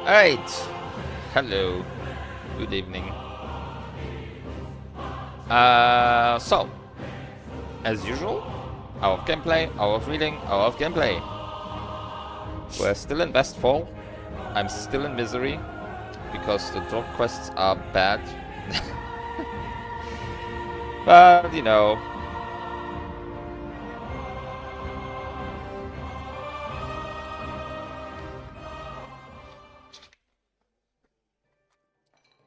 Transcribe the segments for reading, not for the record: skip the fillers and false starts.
Alright. Hello. Good evening. So, as usual, hour of gameplay, hour of reading, hour of gameplay. We're still in Westfall. I'm still in misery because the drop quests are bad. But, you know.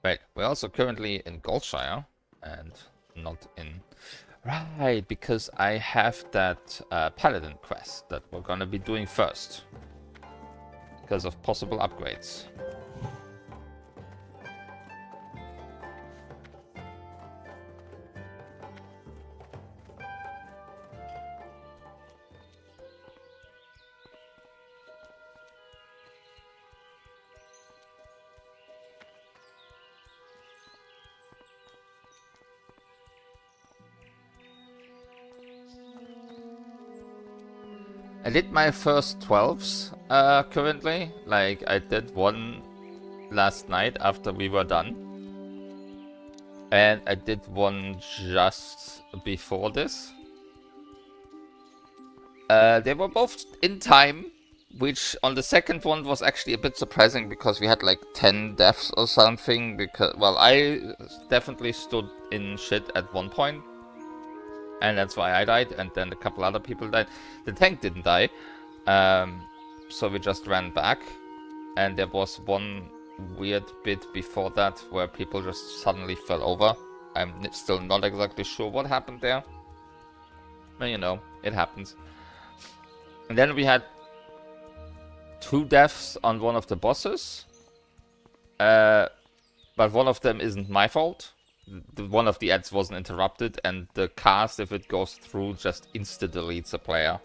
Right, we're also currently in Goldshire and not in... Right, because I have that Paladin quest that we're gonna be doing first. Because of possible upgrades. I did my first 12s currently. Like, I did one last night after we were done. And I did one just before this. They were both in time, which on the second one was actually a bit surprising because we had like 10 deaths or something. Because, well, I definitely stood in shit at one point. And that's why I died, and then a couple other people died. The tank didn't die, so we just ran back. And there was one weird bit before that where people just suddenly fell over. I'm still not exactly sure what happened there. But you know, it happens. And then we had 2 deaths on one of the bosses. But one of them isn't my fault. One of the ads wasn't interrupted, and the cast, if it goes through, just insta-deletes a player.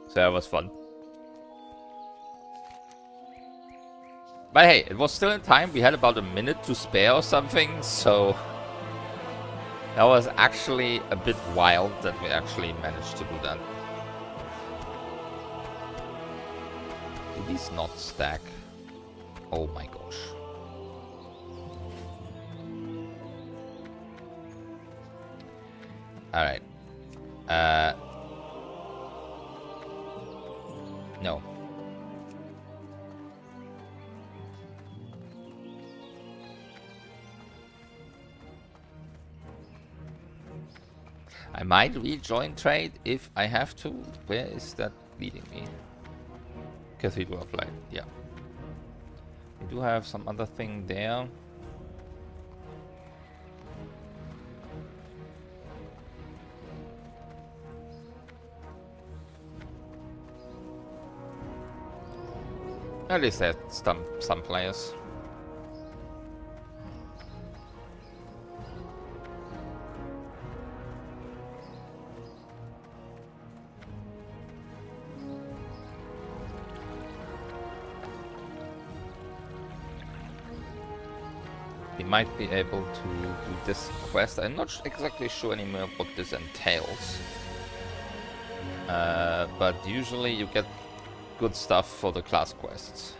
So that was fun. But hey, it was still in time. We had about a minute to spare or something, so... That was actually a bit wild that we actually managed to do that. Do these not stack? Oh my gosh. Alright. No. I might rejoin trade if I have to. Where is that leading me? Cathedral of Light, yeah. We do have some other thing there. At least there's some players. We might be able to do this quest. I'm not exactly sure anymore what this entails. But usually you get good stuff for the class quests.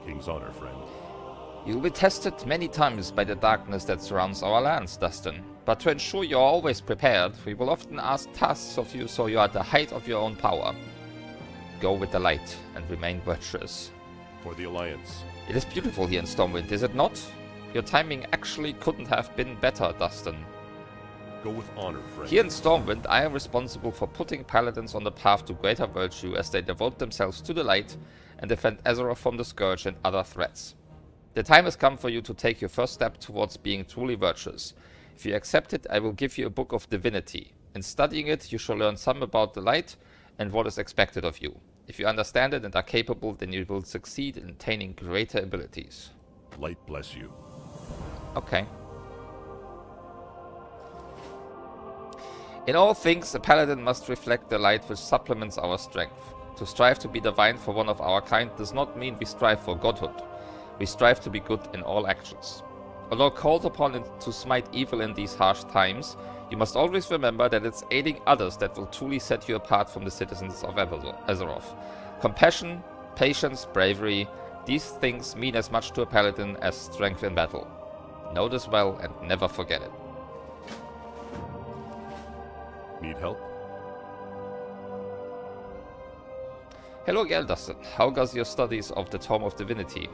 King's honor, friend. You will be tested many times by the darkness that surrounds our lands, Dustin. But to ensure you are always prepared, we will often ask tasks of you so you are at the height of your own power. Go with the light and remain virtuous. For the Alliance. It is beautiful here in Stormwind, is it not? Your timing actually couldn't have been better, Dustin. Go with honor, friend. Here in Stormwind, I am responsible for putting paladins on the path to greater virtue as they devote themselves to the light and defend Azeroth from the Scourge and other threats. The time has come for you to take your first step towards being truly virtuous. If you accept it, I will give you a book of divinity. In studying it, you shall learn some about the light and what is expected of you. If you understand it and are capable, then you will succeed in attaining greater abilities. Light bless you. Okay. In all things, a paladin must reflect the light which supplements our strength. To strive to be divine for one of our kind does not mean we strive for godhood. We strive to be good in all actions. Although called upon to smite evil in these harsh times, you must always remember that it's aiding others that will truly set you apart from the citizens of Azeroth. Compassion, patience, bravery, these things mean as much to a paladin as strength in battle. Know this well and never forget it. Need help? Hello again, Dustin. How goes your studies of the Tome of Divinity?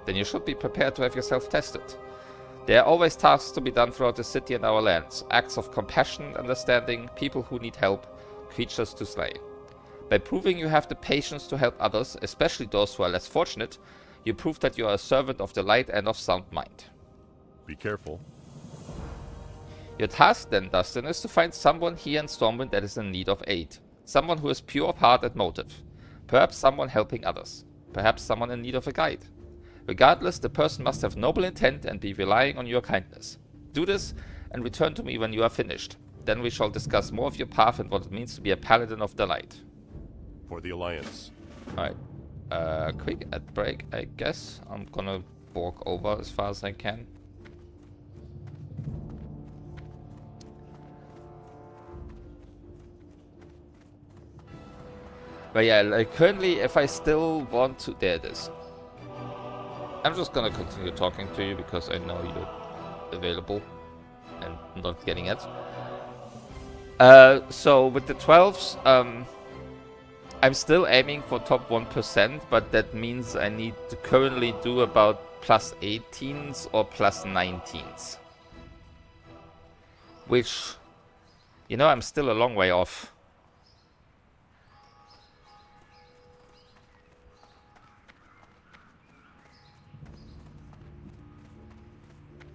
Then you should be prepared to have yourself tested. There are always tasks to be done throughout the city and our lands. Acts of compassion and understanding, people who need help, creatures to slay. By proving you have the patience to help others, especially those who are less fortunate, you prove that you are a servant of the light and of sound mind. Be careful. Your task then, Dustin, is to find someone here in Stormwind that is in need of aid. Someone who is pure of heart and motive. Perhaps someone helping others. Perhaps someone in need of a guide. Regardless, the person must have noble intent and be relying on your kindness. Do this and return to me when you are finished. Then we shall discuss more of your path and what it means to be a paladin of the light. For the Alliance. Alright. Quick ad break, I guess. I'm gonna walk over as far as I can. But yeah, like currently, if I still want to... There it is. I'm just gonna continue talking to you because I know you're available and not getting it. So with the 12s, I'm still aiming for top 1%, but that means I need to currently do about plus 18s or plus 19s. Which, you know, I'm still a long way off.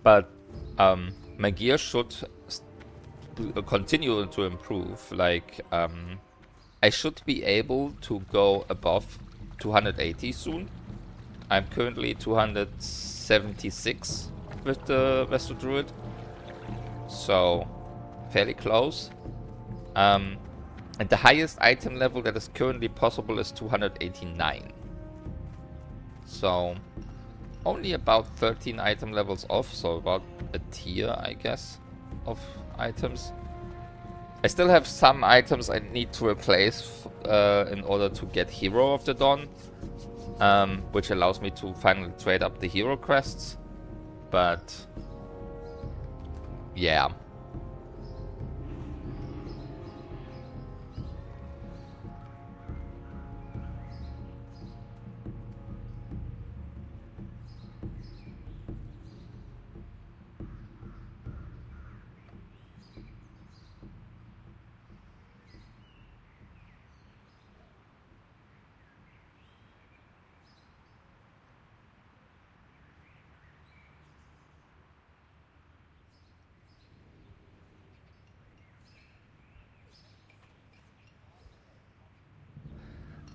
But my gear should continue to improve. Like, I should be able to go above 280 soon. I'm currently 276 with the Vestal Druid. So, fairly close. And the highest item level that is currently possible is 289. So... only about 13 item levels off, so about a tier, I guess, of items. I still have some items I need to replace in order to get Hero of the Dawn, which allows me to finally trade up the hero crests. But yeah.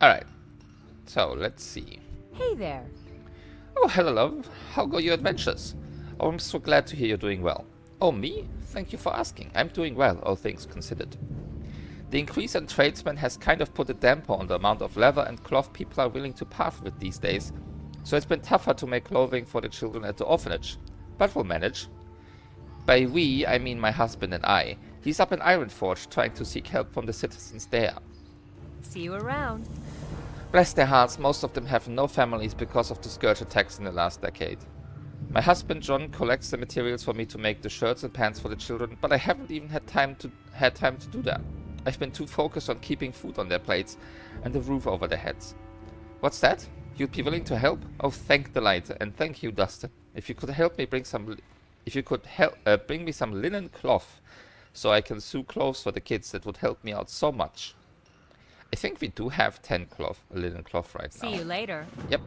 Alright, so let's see. Hey there. Oh, hello, love. How go your adventures? Oh, I'm so glad to hear you're doing well. Oh, me? Thank you for asking. I'm doing well, all things considered. The increase in tradesmen has kind of put a damper on the amount of leather and cloth people are willing to part with these days, so it's been tougher to make clothing for the children at the orphanage. But we'll manage. By we, I mean my husband and I. He's up in Ironforge trying to seek help from the citizens there. See you around. Bless their hearts, most of them have no families because of the scourge attacks in the last decade. My husband John collects the materials for me to make the shirts and pants for the children, but I haven't even had time to do that. I've been too focused on keeping food on their plates and a roof over their heads. What's that? You'd be willing to help? Oh, thank the light, and thank you, Dustin. If you could help me bring some me some linen cloth so I can sew clothes for the kids, that would help me out so much. I think we do have 10 linen cloth right now. See you later. Yep.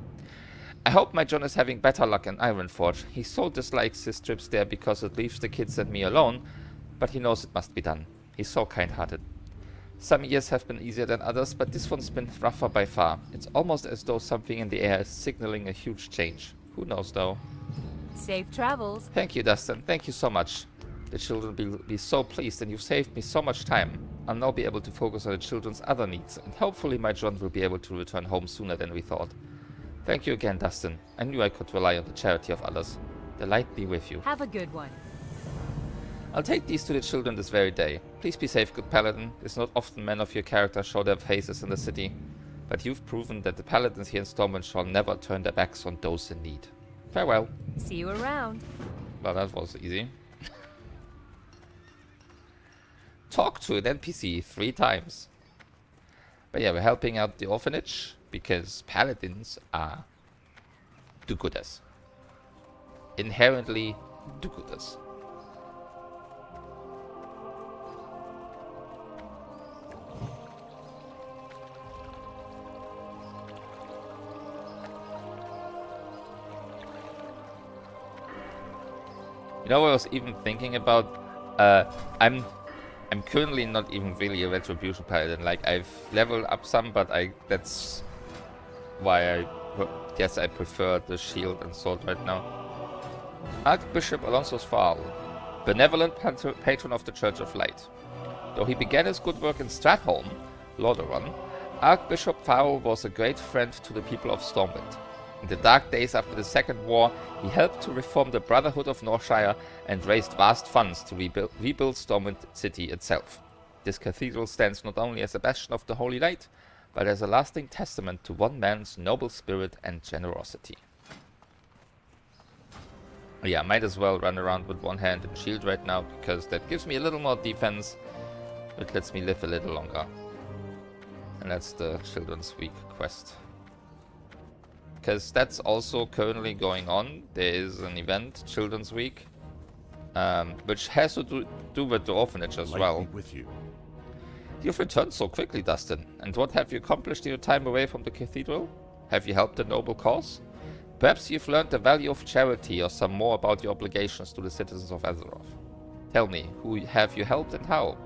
I hope my John is having better luck in Ironforge. He so dislikes his trips there because it leaves the kids and me alone, but he knows it must be done. He's so kind-hearted. Some years have been easier than others, but this one's been rougher by far. It's almost as though something in the air is signaling a huge change. Who knows, though? Safe travels. Thank you, Dustin. Thank you so much. The children will be so pleased, and you've saved me so much time. I'll now be able to focus on the children's other needs, and hopefully my John will be able to return home sooner than we thought. Thank you again, Dustin. I knew I could rely on the charity of others. The light be with you. Have a good one. I'll take these to the children this very day. Please be safe, good paladin. It's not often men of your character show their faces in the city, but you've proven that the paladins here in Stormwind shall never turn their backs on those in need. Farewell. See you around. Well, that was easy. Talk to an NPC 3 times. But yeah, we're helping out the orphanage because paladins are do-gooders. Inherently do-gooders. You know what I was even thinking about? I'm currently not even really a retribution paladin. Like, I've leveled up some, but that's why I guess I prefer the shield and sword right now. Archbishop Alonso Sval, benevolent patron of the Church of Light. Though he began his good work in Stratholm, Lordaeron, Archbishop Farrell was a great friend to the people of Stormwind. In the dark days after the Second War, he helped to reform the Brotherhood of Northshire and raised vast funds to rebuild Stormwind City itself. This cathedral stands not only as a bastion of the Holy Light, but as a lasting testament to one man's noble spirit and generosity. Yeah, might as well run around with one hand and shield right now, because that gives me a little more defense, but lets me live a little longer. And that's the Children's Week quest. Because that's also currently going on. There is an event, Children's Week, which has to do with the orphanage as well. With you. You've returned so quickly, Dustin. And what have you accomplished in your time away from the cathedral? Have you helped a noble cause? Perhaps you've learned the value of charity or some more about your obligations to the citizens of Azeroth. Tell me, who have you helped and how?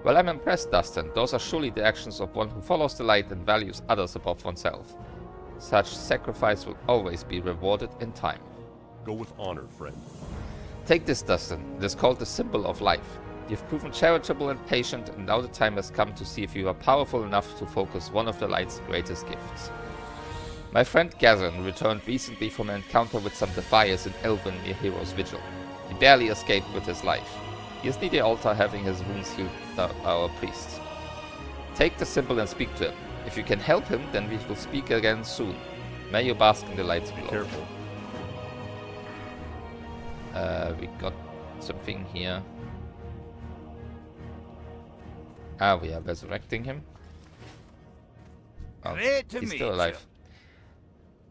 Well, I'm impressed, Dustin. Those are surely the actions of one who follows the light and values others above oneself. Such sacrifice will always be rewarded in time. Go with honor, friend. Take this, Dustin. It is called the Symbol of Life. You've proven charitable and patient, and now the time has come to see if you are powerful enough to focus one of the light's greatest gifts. My friend Gazan returned recently from an encounter with some defiers in Elven near Hero's Vigil. He barely escaped with his life. He is near the altar having his wounds healed by our priests. Take the symbol and speak to him. If you can help him, then we will speak again soon. May you bask in the light's glow. Be careful. We got something here. Ah, we are resurrecting him. Oh, he's still alive.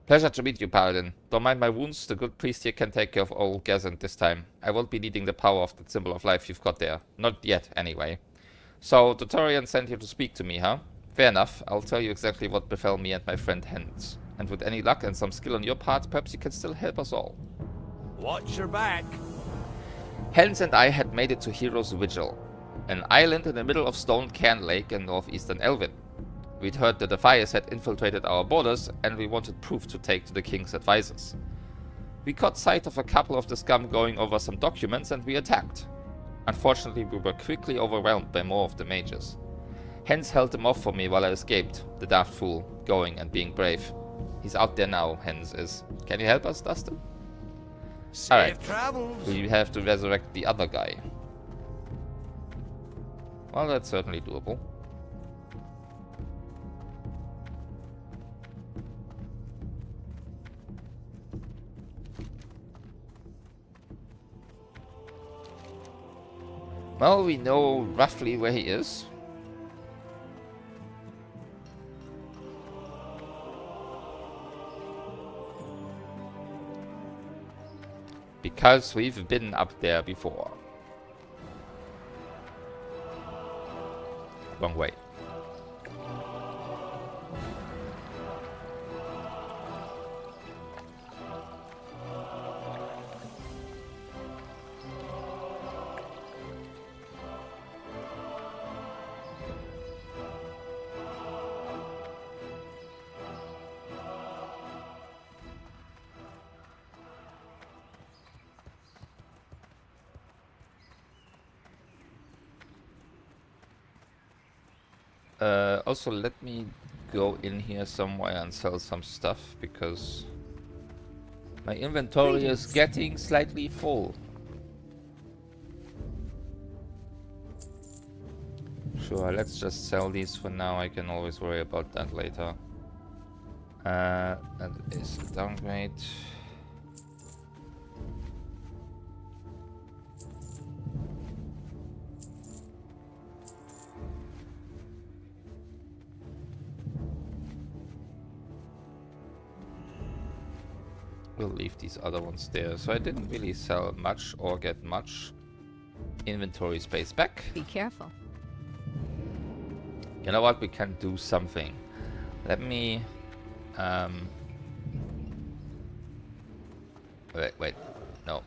Pleasure to meet you, Paladin. Don't mind my wounds, the good priest here can take care of old Gazan this time. I won't be needing the power of that symbol of life you've got there. Not yet, anyway. So, the Turian sent you to speak to me, huh? Fair enough. I'll tell you exactly what befell me and my friend Hens. And with any luck and some skill on your part, perhaps you can still help us all. Watch your back. Hens and I had made it to Hero's Vigil, an island in the middle of Stone Cairn Lake in northeastern Elvin. We'd heard the Defiers had infiltrated our borders, and we wanted proof to take to the king's advisors. We caught sight of a couple of the scum going over some documents, and we attacked. Unfortunately, we were quickly overwhelmed by more of the mages. Hens held them off for me while I escaped, the daft fool, going and being brave. He's out there now, Hens is. Can you help us, Dustin? Safe travels. We have to resurrect the other guy. Well, that's certainly doable. Well, we know roughly where he is. Because we've been up there before. Wrong way. Also, let me go in here somewhere and sell some stuff, because my inventory is getting slightly full. Sure, let's just sell these for now. I can always worry about that later. That is a downgrade. We'll leave these other ones there. So I didn't really sell much or get much inventory space back. Be careful. You know what? We can do something. Let me... Wait. No.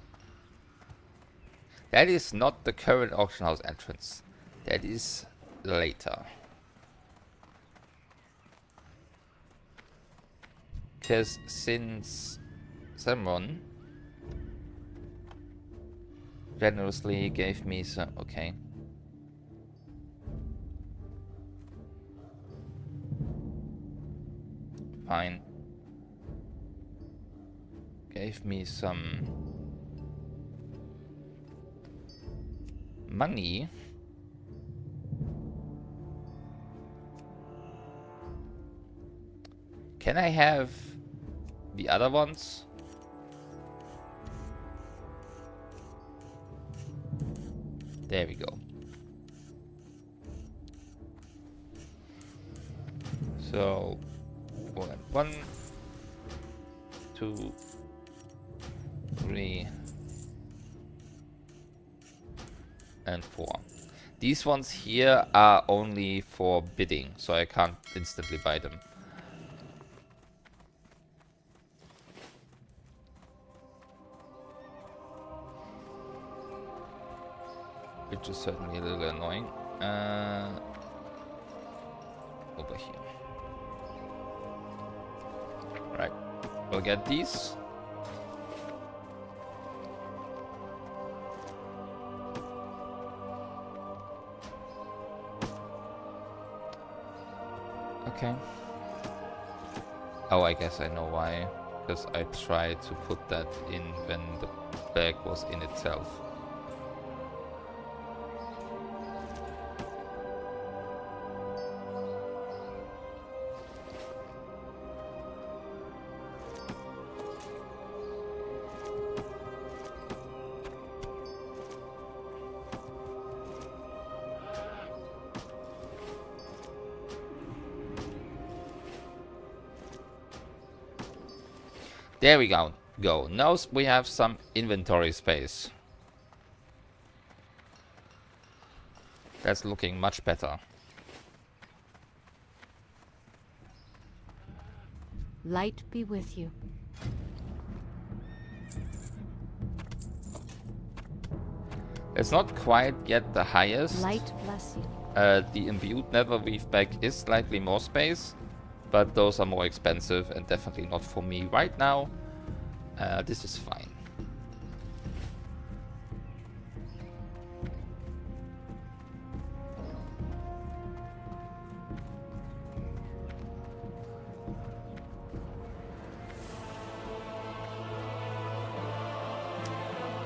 That is not the current auction house entrance. That is later. Because since someone generously gave me some... Okay. Fine. Gave me some money. Can I have the other ones? There we go. So 1, 2, 3, and 4. These ones here are only for bidding, so I can't instantly buy them. Which is certainly a little annoying. Over here. Right, we'll get these. Okay. Oh, I guess I know why. Because I tried to put that in when the bag was in itself. There we go. Now we have some inventory space. That's looking much better. Light be with you. It's not quite yet the highest. Light bless you. The imbued nether weave bag is slightly more space, but those are more expensive and definitely not for me right now. This is fine.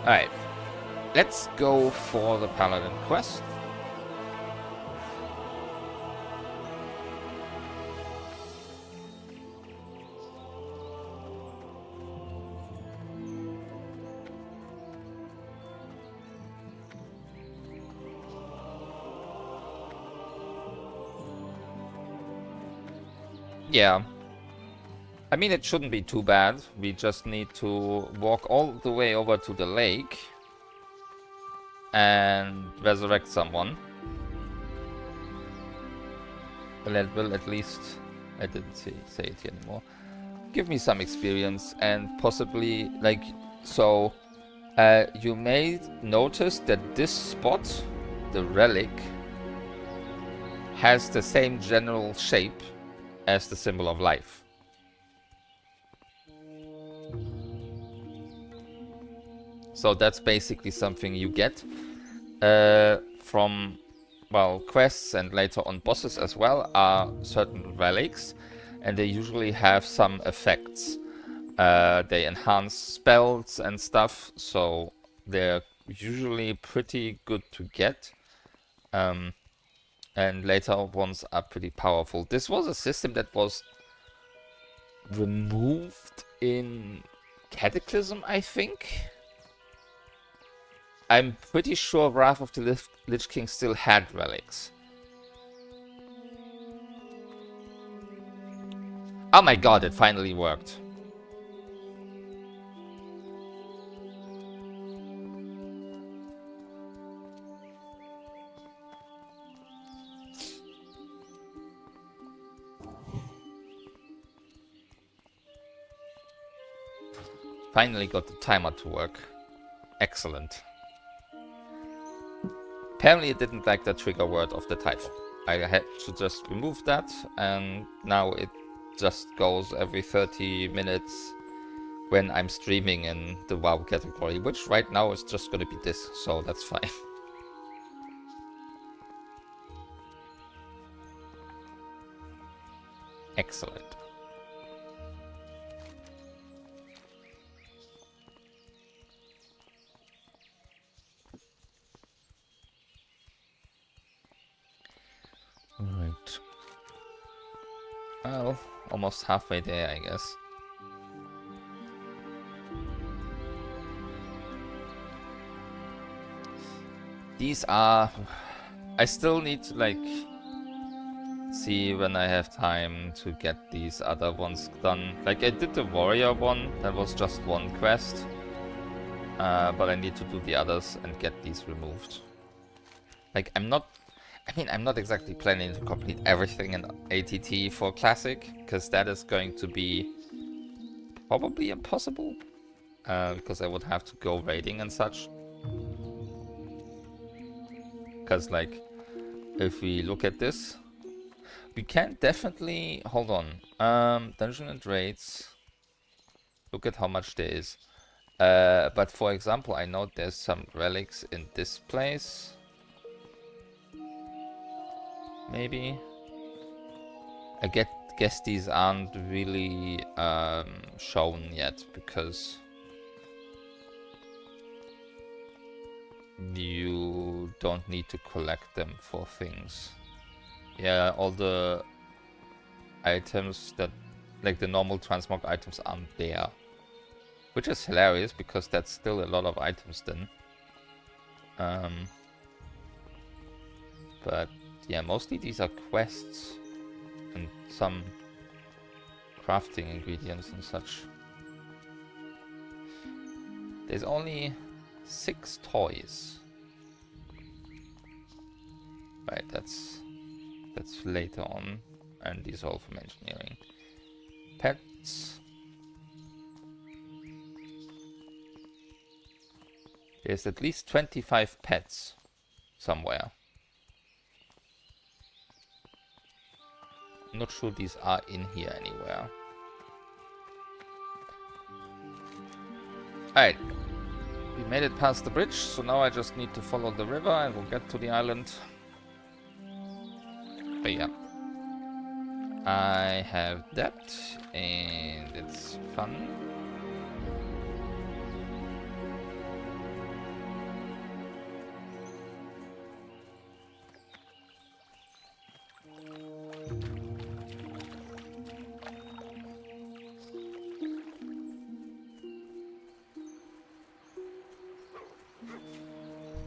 Alright, let's go for the Paladin quest. Yeah. I mean, it shouldn't be too bad. We just need to walk all the way over to the lake and resurrect someone. And that will at least, I didn't say it here anymore, give me some experience and possibly, like, so you may notice that this spot, the relic, has the same general shape as the symbol of life. So that's basically something you get from well, quests and later on bosses as well are certain relics, and they usually have some effects. They enhance spells and stuff, so they're usually pretty good to get. And later ones are pretty powerful. This was a system that was removed in Cataclysm, I think. I'm pretty sure Wrath of the Lich King still had relics. Oh my god, it finally worked. Finally got the timer to work. Excellent. Apparently it didn't like the trigger word of the title. I had to just remove that, and now it just goes every 30 minutes when I'm streaming in the WoW category, which right now is just gonna be this, so that's fine. Excellent. Alright. Well, almost halfway there, I guess. These are... I still need to, like, see when I have time to get these other ones done. Like, I did the warrior one, that was just one quest. But I need to do the others and get these removed. Like, I'm not exactly planning to complete everything in ATT for Classic, because that is going to be probably impossible. Because I would have to go raiding and such. Because, like, if we look at this, we can definitely... Hold on. Dungeon and raids. Look at how much there is. But for example, I know there's some relics in this place. Maybe. I guess these aren't really shown yet, because you don't need to collect them for things. Yeah, all the items that, like the normal transmog items, aren't there. Which is hilarious, because that's still a lot of items then. But yeah, mostly these are quests and some crafting ingredients and such. There's only 6 toys. Right, that's later on, and these are all from engineering. Pets. There's at least 25 pets somewhere. I'm not sure these are in here anywhere. Alright. We made it past the bridge, so now I just need to follow the river and we'll get to the island. But yeah. I have that, and it's fun.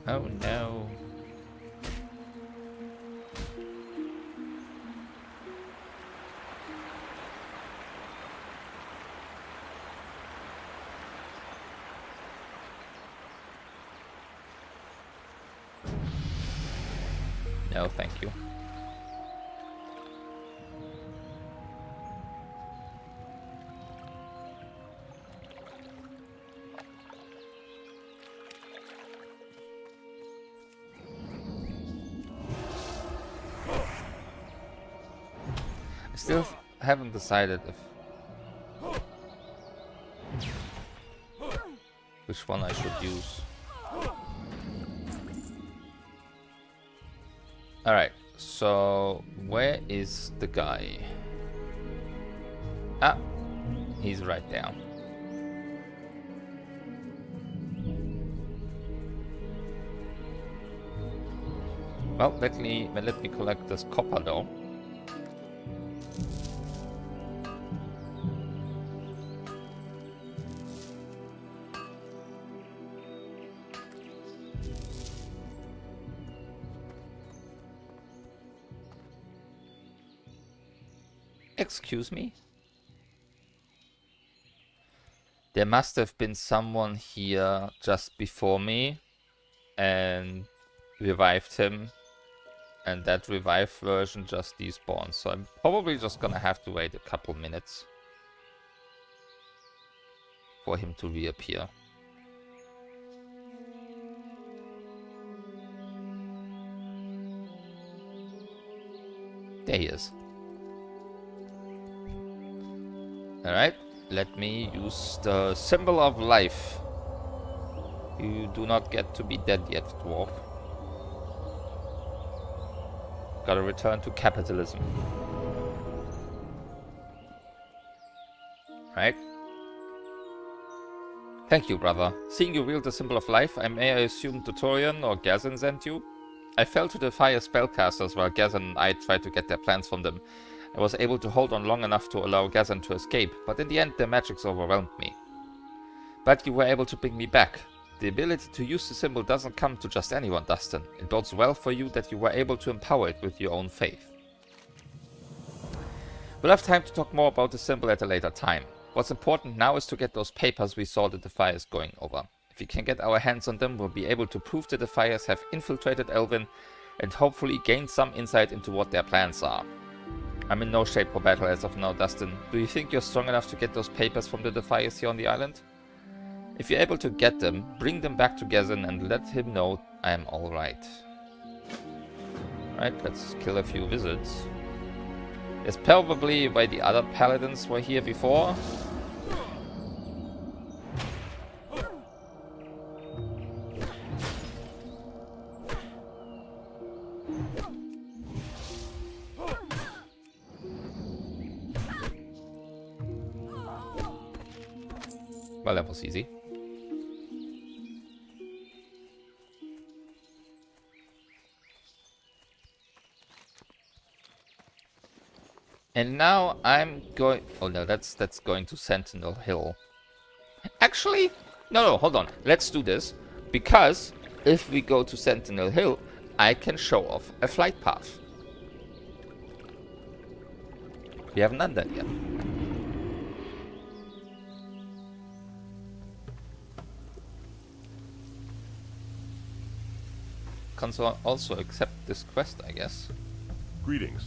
Oh no. No, thank you. I still haven't decided which one I should use. Alright, so where is the guy? Ah, he's right there. Well, let me collect this copper though. Excuse me? There must have been someone here just before me and revived him, and that revived version just despawned, so I'm probably just gonna have to wait a couple minutes for him to reappear. There he is. Alright, let me use the symbol of life. You do not get to be dead yet, dwarf. Gotta return to capitalism. Right? Thank you, brother. Seeing you wield the symbol of life, I may assume Tutorian or Gazin sent you? I fell to the fire spellcasters while Gazin and I tried to get their plans from them. I was able to hold on long enough to allow Gazin to escape, but in the end their magics overwhelmed me. But you were able to bring me back. The ability to use the symbol doesn't come to just anyone, Dustin. It bodes well for you that you were able to empower it with your own faith. We'll have time to talk more about the symbol at a later time. What's important now is to get those papers we saw the Defiers going over. If we can get our hands on them, we'll be able to prove the Defiers have infiltrated Elvin and hopefully gain some insight into what their plans are. I'm in no shape for battle as of now, Dustin. Do you think you're strong enough to get those papers from the Defiers here on the island? If you're able to get them, bring them back to Gazin and let him know I am alright. Alright, let's kill a few wizards. That's probably why the other paladins were here before. Well, that was easy. And now I'm going... Oh no, that's going to Sentinel Hill. Actually, no, hold on. Let's do this. Because if we go to Sentinel Hill, I can show off a flight path. We haven't done that yet. Console also accept this quest, I guess. Greetings.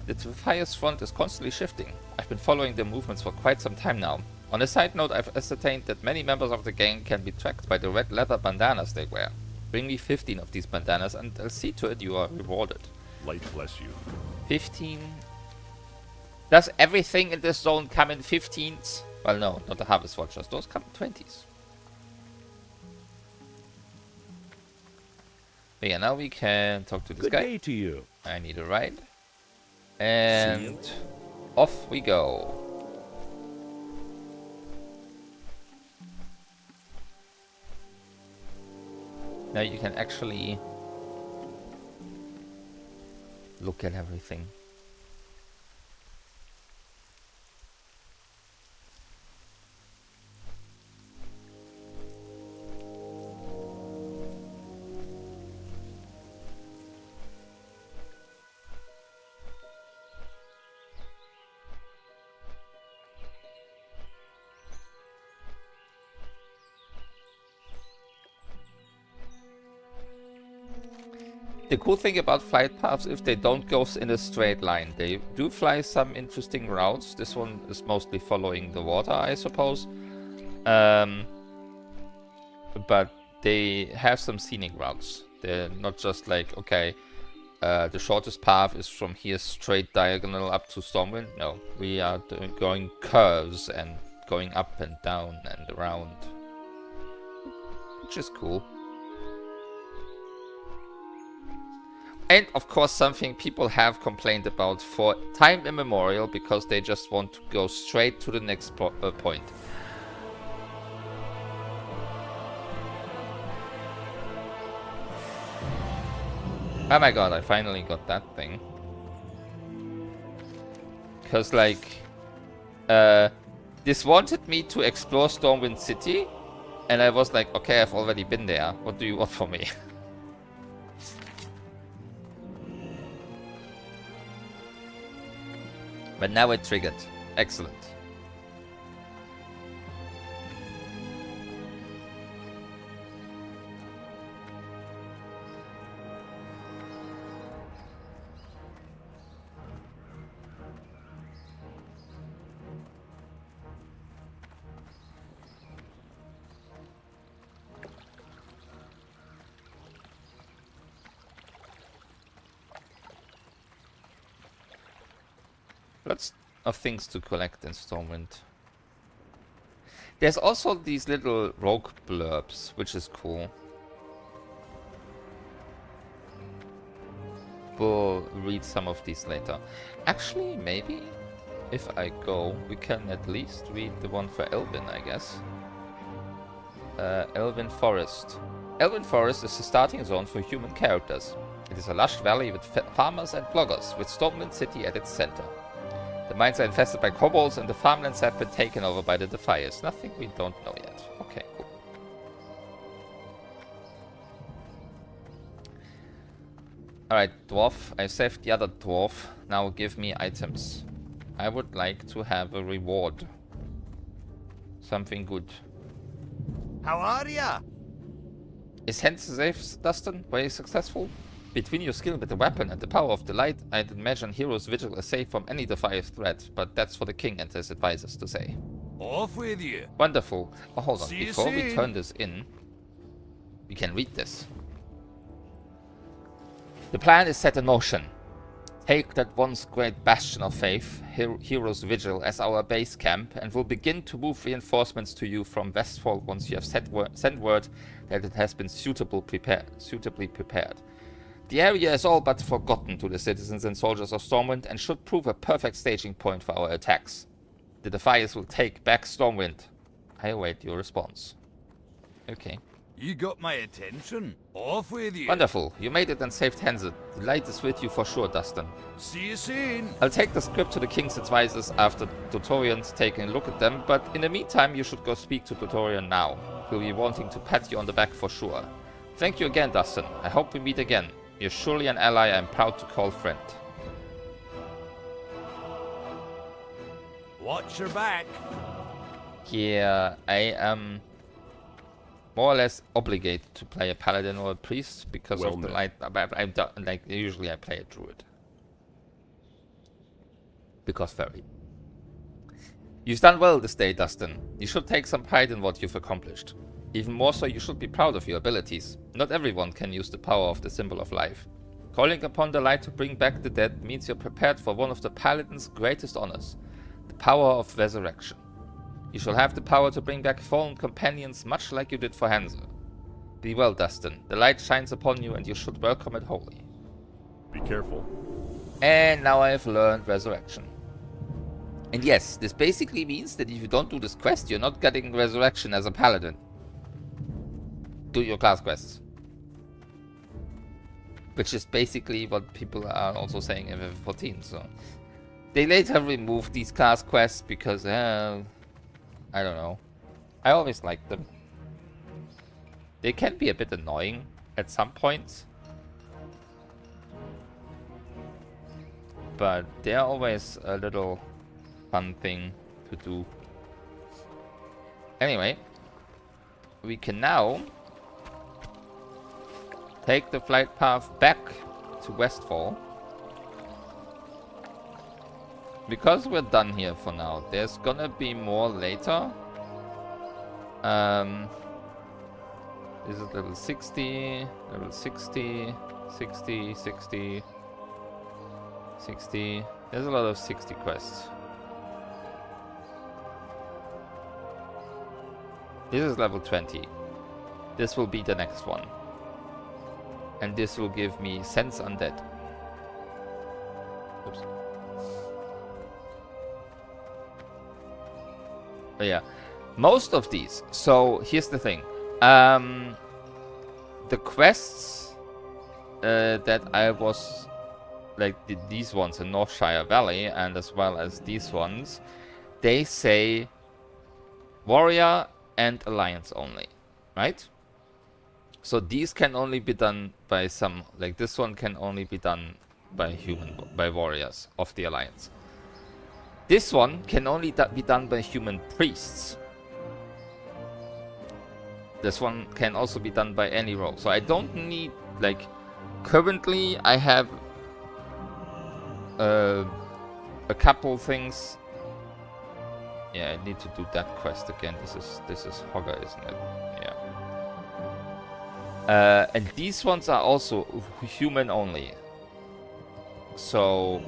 The Defiers front is constantly shifting. I've been following their movements for quite some time now. On a side note, I've ascertained that many members of the gang can be tracked by the red leather bandanas they wear. Bring me 15 of these bandanas and I'll see to it you are rewarded. Light bless you. 15? Does everything in this zone come in 15s? Well, no, not the Harvest Watchers. Those come in 20s. But yeah, now we can talk to this guy. Good day to you. I need a ride. And off we go. Now you can actually look at everything. The cool thing about flight paths, if they don't go in a straight line, they do fly some interesting routes. This one is mostly following the water, I suppose. But they have some scenic routes. They're not just like, okay, the shortest path is from here straight diagonal up to Stormwind. No, we are going curves and going up and down and around, which is cool. And of course something people have complained about for time immemorial because they just want to go straight to the next point. Oh my god, I finally got that thing. Because like, this wanted me to explore Stormwind City, and I was like, okay, I've already been there. What do you want from me? But now it triggered. Excellent. Lots of things to collect in Stormwind. There's also these little rogue blurbs, which is cool. We'll read some of these later. Actually, maybe if I go, we can at least read the one for Elvin, I guess. Elvin Forest. Elvin Forest is the starting zone for human characters. It is a lush valley with farmers and bloggers, with Stormwind City at its center. The mines are infested by kobolds and the farmlands have been taken over by the Defiers. Nothing we don't know yet. Okay, cool. Alright, dwarf. I saved the other dwarf. Now give me items. I would like to have a reward. Something good. How are ya? Is Hans safe, Dustin? Were you successful? Between your skill with the weapon and the power of the light, I'd imagine Hero's Vigil is safe from any Defier's threat, but that's for the king and his advisors to say. Off with you. Wonderful. Oh, hold on. See you Before we soon. turn this in, we can read this. The plan is set in motion. Take that once great bastion of faith, Hero's Vigil, as our base camp, and we'll begin to move reinforcements to you from Westfall once you have sent word that it has been suitably prepared. The area is all but forgotten to the citizens and soldiers of Stormwind and should prove a perfect staging point for our attacks. The Defiers will take back Stormwind. I await your response. Okay. You got my attention. Off with you. Wonderful. You made it and saved Hansa. The light is with you for sure, Dustin. See you soon. I'll take the script to the King's advisors after Tutorian's taking a look at them, but in the meantime you should go speak to Tutorian now. He'll be wanting to pat you on the back for sure. Thank you again, Dustin. I hope we meet again. You're surely an ally I'm proud to call friend. Watch your back. Yeah, I am more or less obligated to play a paladin or a priest because Well of the light. Like usually I play a druid. Because fairy. You've done well this day, Dustin. You should take some pride in what you've accomplished. Even more so, you should be proud of your abilities. Not everyone can use the power of the symbol of life. Calling upon the light to bring back the dead means you're prepared for one of the paladin's greatest honors, the power of resurrection. You shall have the power to bring back fallen companions much like you did for Hansa. Be well, Dustin. The light shines upon you and you should welcome it wholly. Be careful. And now I have learned resurrection. And yes, this basically means that if you don't do this quest, you're not getting resurrection as a paladin. Do your class quests. Which is basically what people are also saying in FF14, so... They later removed these class quests because, I don't know. I always liked them. They can be a bit annoying at some points. But they're always a little fun thing to do. Anyway. We can now take the flight path back to Westfall. Because we're done here for now. There's gonna be more later. This is level 60, level 60, 60, 60, 60. There's a lot of 60 quests. This is level 20. This will be the next one. And this will give me Sense Undead. Oops. But yeah, most of these. So here's the thing. The quests that I was like these ones in Northshire Valley, and as well as these ones, they say warrior and alliance only, right? So these can only be done by some, like this one can only be done by by warriors of the alliance. This one can only be done by human priests. This one can also be done by any rogue. So I don't need, like, currently I have a couple things. Yeah, I need to do that quest again. This is Hogger, isn't it? Yeah. And these ones are also human only. So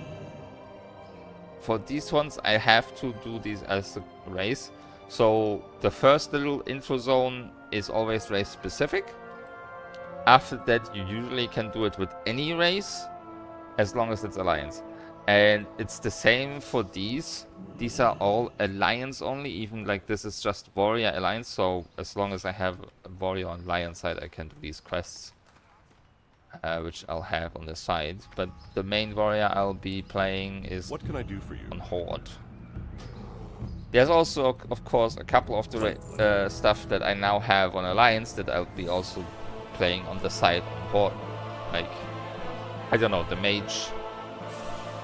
for these ones, I have to do these as a race. So the first little intro zone is always race specific. After that, you usually can do it with any race, as long as it's alliance. And it's the same for these. These are all alliance only, even like this is just warrior alliance. So as long as I have a warrior on alliance side, I can do these quests, which I'll have on the side. But the main warrior I'll be playing is What can I do for you? on Horde. There's also, of course, a couple of the stuff that I now have on alliance that I'll be also playing on the side on Horde. Like, I don't know, the mage,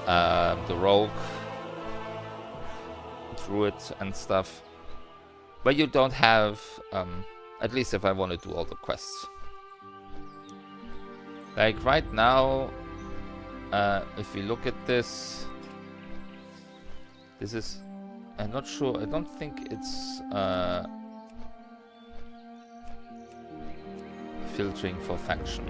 the rogue, druid and stuff. But you don't have, at least if I want to do all the quests. Like right now, if we look at this, this is, I'm not sure, I don't think it's filtering for faction.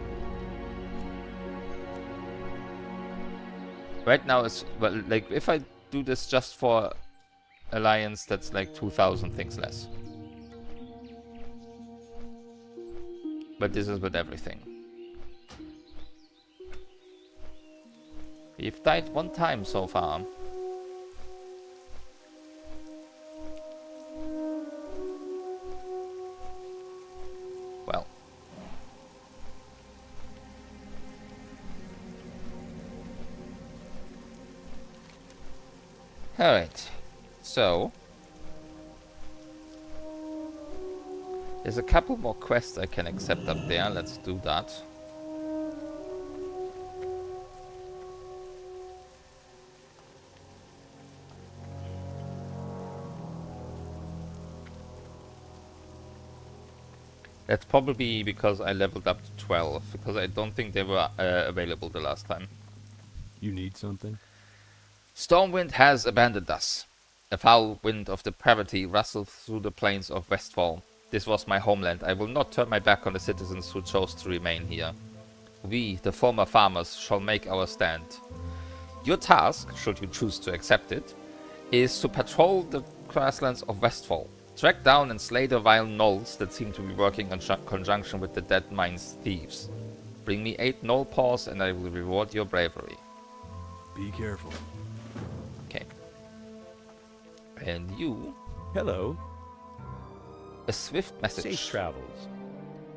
Right now it's, well, like if I do this just for alliance, that's like 2,000 things less. But this is with everything. We've died one time so far. Well. Alright. So. There's a couple more quests I can accept up there. Let's do that. That's probably because I leveled up to 12, because I don't think they were available the last time. You need something? Stormwind has abandoned us. A foul wind of depravity rustled through the plains of Westfall. This was my homeland. I will not turn my back on the citizens who chose to remain here. We, the former farmers, shall make our stand. Your task, should you choose to accept it, is to patrol the grasslands of Westfall. Track down and slay the vile gnolls that seem to be working in conjunction with the Dead Mines thieves. Bring me 8 gnoll paws and I will reward your bravery. Be careful. Okay. And you... Hello. A swift message. Safe travels.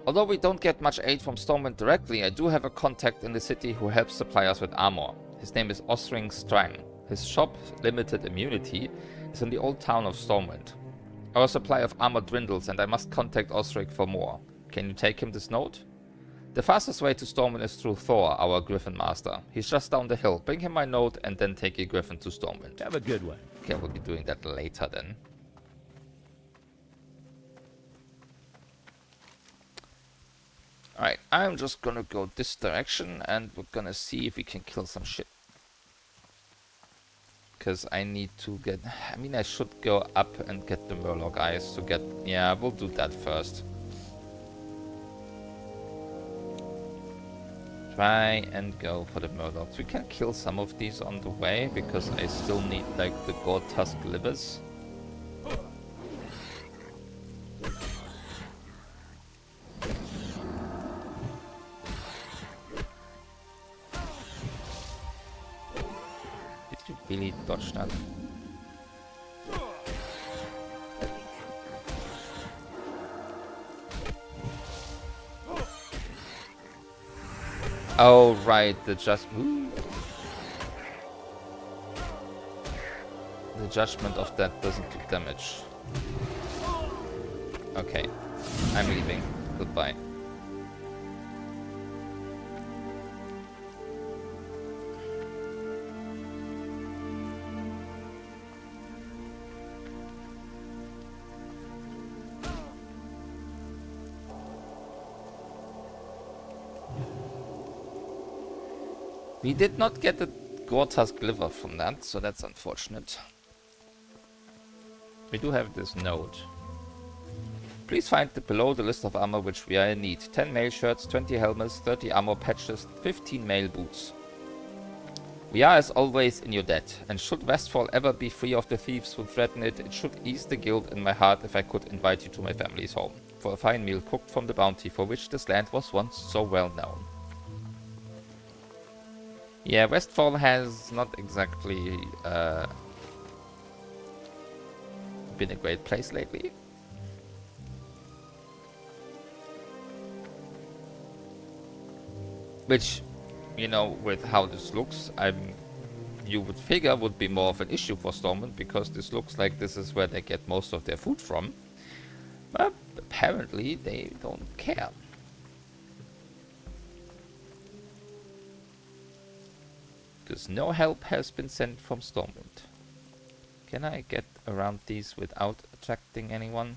Although we don't get much aid from Stormwind directly, I do have a contact in the city who helps supply us with armor. His name is Osring Strang. His shop, Limited Immunity, is in the old town of Stormwind. Our supply of armor dwindles and I must contact Osric for more. Can you take him this note? The fastest way to Stormwind is through Thor, our Griffin Master. He's just down the hill. Bring him my note and then take your Griffin to Stormwind. Have a good one. Okay, we'll be doing that later then. Alright, I'm just gonna go this direction and we're gonna see if we can kill some shit. Because I need to get... I mean, I should go up and get the Murloc eyes to get... Yeah, we'll do that first. Try and go for the Murlocs. We can kill some of these on the way, because I still need, like, the Gore Tusk livers. Really dodge that. Oh, right, the judgment of that doesn't do damage. Okay, I'm leaving. Goodbye. We did not get the Gorta's liver from that, so that's unfortunate. We do have this note. Please find below the list of armor which we are in need. 10 mail shirts, 20 helmets, 30 armor patches, 15 mail boots. We are as always in your debt, and should Westfall ever be free of the thieves who threaten it, it should ease the guilt in my heart if I could invite you to my family's home, for a fine meal cooked from the bounty for which this land was once so well known. Yeah, Westfall has not exactly been a great place lately. Which, you know, with how this looks, you would figure would be more of an issue for Stormwind, because this looks like this is where they get most of their food from. But apparently they don't care. Because no help has been sent from Stormwind. Can I get around these without attracting anyone?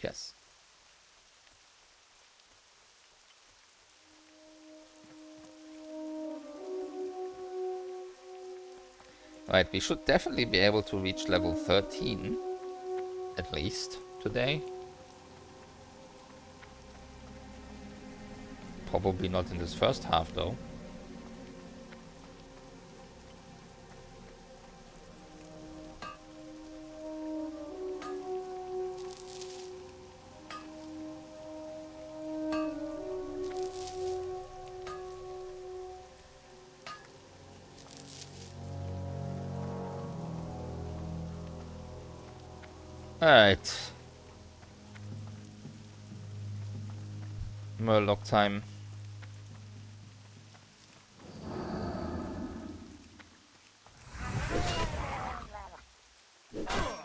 Yes. Right, we should definitely be able to reach level 13, at least, today. Probably not in this first half, though. Alright. Murloc time.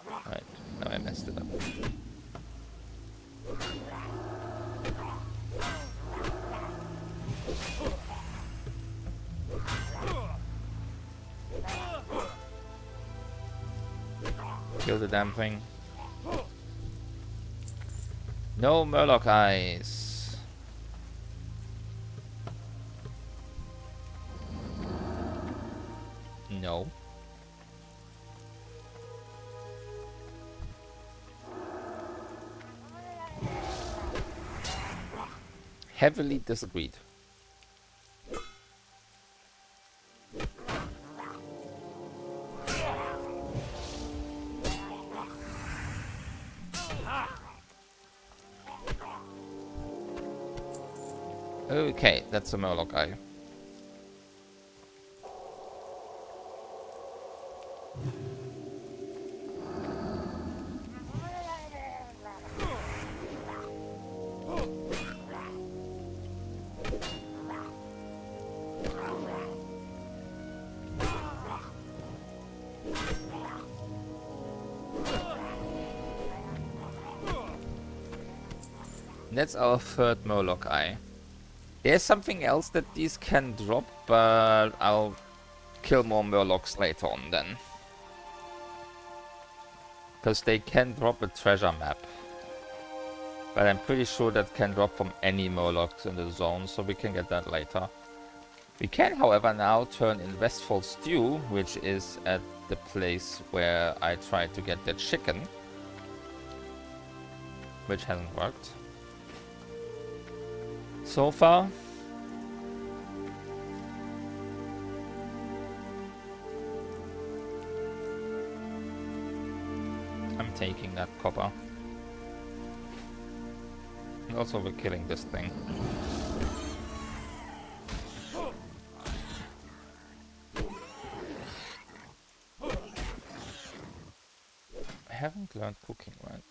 Alright, now I messed it up. Kill the damn thing. No Murloc eyes. No. Heavily disagreed. Okay, that's a Murloc eye. That's our third Murloc eye. There's something else that these can drop, but I'll kill more Murlocs later on then. Because they can drop a treasure map. But I'm pretty sure that can drop from any Murlocs in the zone, so we can get that later. We can, however, now turn in Westfall Stew, which is at the place where I tried to get that chicken. Which hasn't worked so far. I'm taking that copper. And also we're killing this thing. haven't learned cooking, right?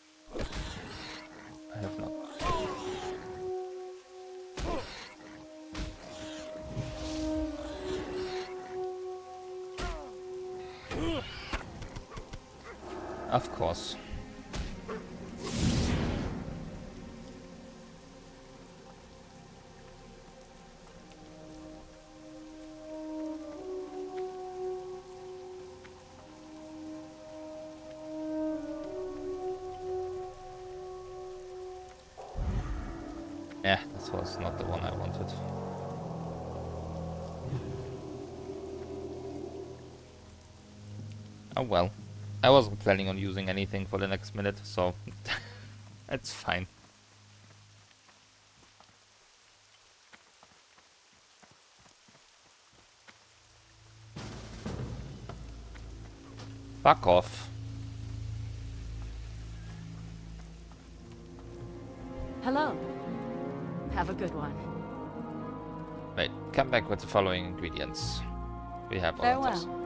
I have not. Of course. Yeah, this was not the one I wanted. Oh well. I wasn't planning on using anything for the next minute, so it's fine. Fuck off. Hello. Have a good one. Wait, come back with the following ingredients. We have all of this. Farewell.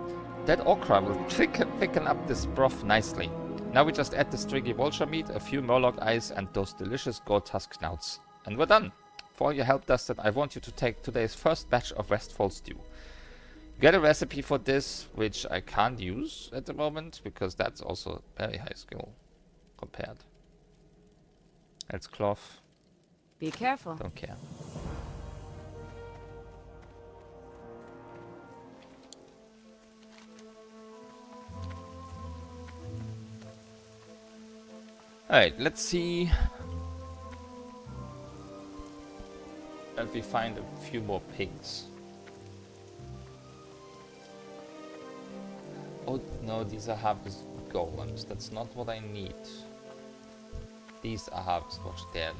That okra will thicken up this broth nicely. Now we just add the stringy vulture meat, a few murloc eyes, and those delicious goat tusk snouts. And we're done. For all your help, Dustin, I want you to take today's first batch of Westfall stew. Get a recipe for this, which I can't use at the moment, because that's also very high skill compared. That's cloth. Be careful. Don't care. Alright, let's see if we find a few more pigs. Oh no, these are harvest golems. That's not what I need. These are harvest watch. They're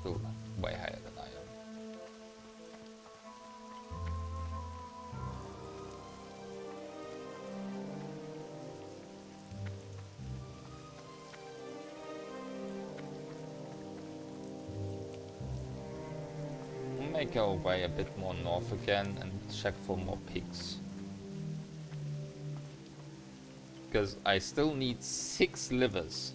still way higher than I am. I may go away a bit more north again and check for more pigs. Because I still need 6 livers.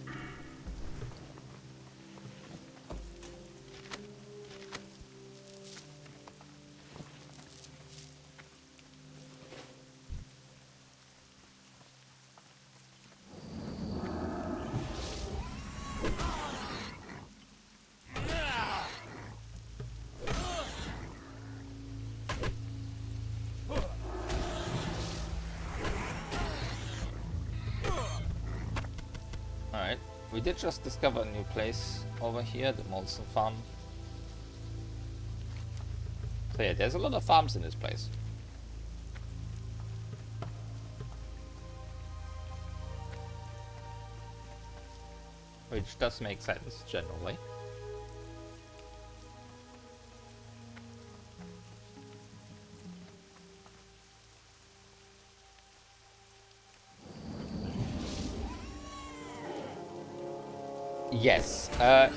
We did just discover a new place over here, the Molson Farm. So yeah, there's a lot of farms in this place. Which does make sense, generally. Yes,